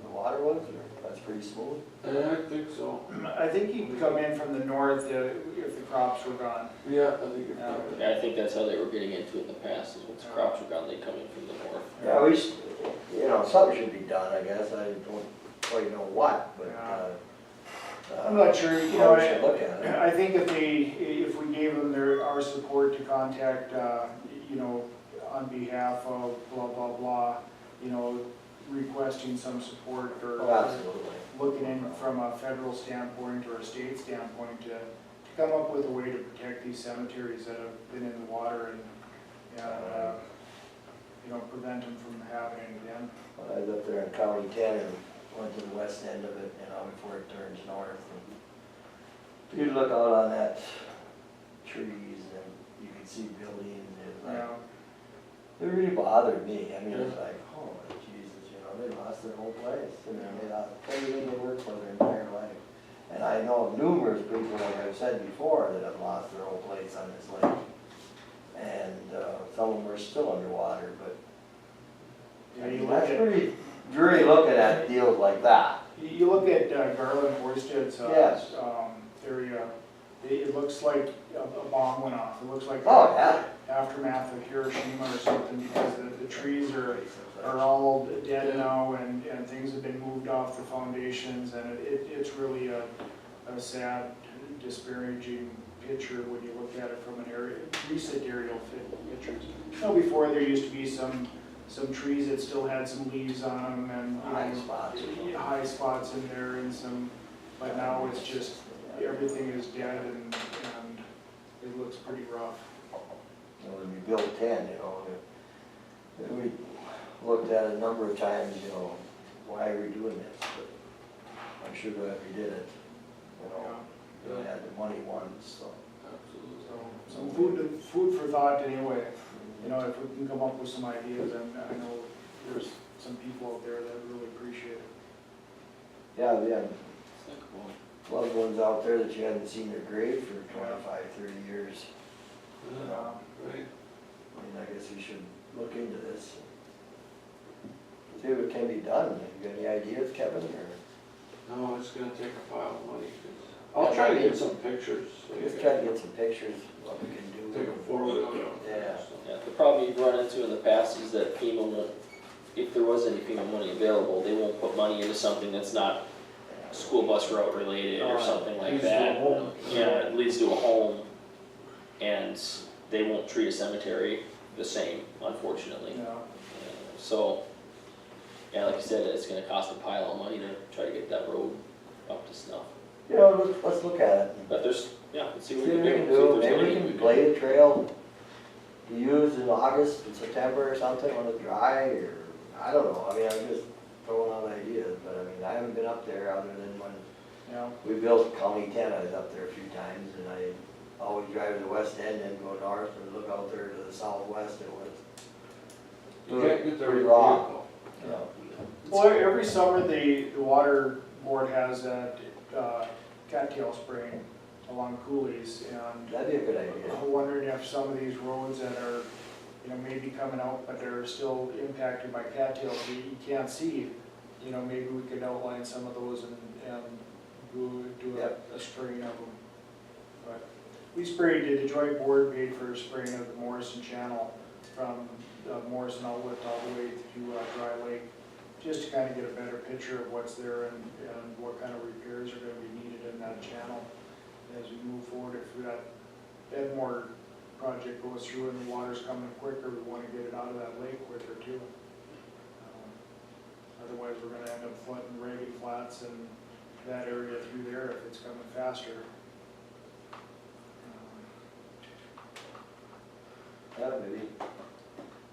the water was, or that's pretty smooth? Yeah, I think so. I think you can come in from the north if the crops were gone. Yeah, I think it's Yeah. probably. Yeah, I think that's how they were getting into it in the past, is once the crops were gone, they'd come in from the north. Yeah, you know, something should be done, I guess, I don't quite know what, but, I'm not sure, you know, we should look at it. I think if we gave them our support to contact, you know, on behalf of blah, blah, blah, you know, requesting some support or Oh, absolutely. looking in from a federal standpoint or a state standpoint to come up with a way to protect these cemeteries that have been in the water and, you know, prevent them from happening again. When I was up there in County 10 and went to the west end of it, you know, before it turns north. And you'd look out on that trees and you could see buildings, it was like, it really bothered me. I mean, it was like, oh Jesus, you know, they lost their whole place. I mean, they lost everything they worked for their entire life. And I know of numerous people, like I've said before, that have lost their whole place on this lake. And some of them are still underwater, but Yeah, you that's look at, pretty dreary looking at deals like that. you look at Garland Horsted's Yes. area, it looks like a bomb went off. It looks like Oh, yeah. aftermath of Hiroshima or something, because the trees are all dead now and things have been moved off the foundations, and it's really a sad, disparaging picture when you look at it from recent aerial pictures. You know, before there used to be some trees that still had some leaves on them and High spots. high spots in there and some, but now it's just, everything is dead and it looks pretty rough. You know, when we built 10, you know, we looked at it a number of times, you know, why are we doing this? But I'm sure glad we did it, you know, we had the money once, so. So, some food for thought anyway. You know, if we can come up with some ideas, and I know there's some people out there that really appreciate it. Yeah, we had loved ones out there that you hadn't seen their grave for 25, 30 years. Right. I mean, I guess we should look into this. See what can be done. You got any ideas, Kevin, or? No, it's gonna take a pile of money. I'll try to get some pictures. Just try to get some pictures, what we can do. Take a photo. Yeah. Yeah, the problem you've run into in the past is that FEMA won't, if there was any FEMA money available, they won't put money into something that's not school bus route related or something like Leads to a that. home. Yeah, it leads to a home, and they won't treat a cemetery the same, unfortunately. Yeah. So, yeah, like you said, it's gonna cost a pile of money to try to get that road up to snuff. You know, let's look at it. But there's, yeah, let's see See what what we we can can do. do. Maybe we can blade a trail to use in August and September or something when it's dry, or, I don't know. I mean, I'm just throwing out ideas, but I mean, I haven't been up there other than when Yeah. we built County 10, I was up there a few times, and I always drive to the west end and go north and look out there to the southwest. It was You can't get there with pretty a raw. vehicle. You know. Well, every summer, the water board has that cattail spraying along coulees, and That'd be a good idea. I'm wondering if some of these roads that are, you know, maybe coming out, but they're still impacted by cattails, you can't see, you know, maybe we could outline some of those and do a spraying of them. But we sprayed, the joint board paid for a spraying of the Morrison Channel from Morrison Outlet all the way to Dry Lake, just to kind of get a better picture of what's there and what kind of repairs are gonna be needed in that channel as we move forward. If that Edmore project goes through and the water's coming quicker, we wanna get it out of that lake quicker too. Otherwise, we're gonna end up flooding Reagan Flats and that area through there if it's coming faster. Yeah, maybe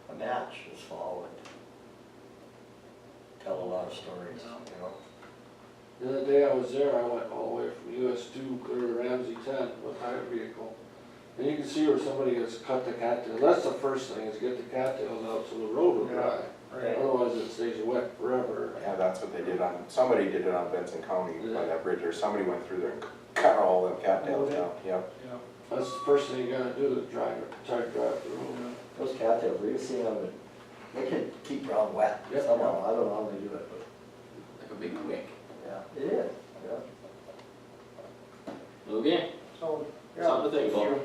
a match this fall would tell a lot of stories, you know. The other day I was there, I went all the way from US 2 clear to Ramsey 10 with a higher vehicle. And you can see where somebody has cut the cattails. That's the first thing, is get the cattails out so the road will dry. Right. Otherwise it stays wet forever. Yeah, that's what they did somebody did it on Benson County by that bridge, or somebody went through there and cut all them cattails out, yep. Yeah. That's the first thing you gotta do, is try to drive the road. Those cattails, we've seen them, they can keep ground wet Yep. somehow. I don't know how they do it, but Like a big wick. yeah, it is, yeah. Okay, So, yeah. something to think about.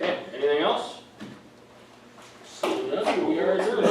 Okay, anything else? Seeing none, we are adjourned.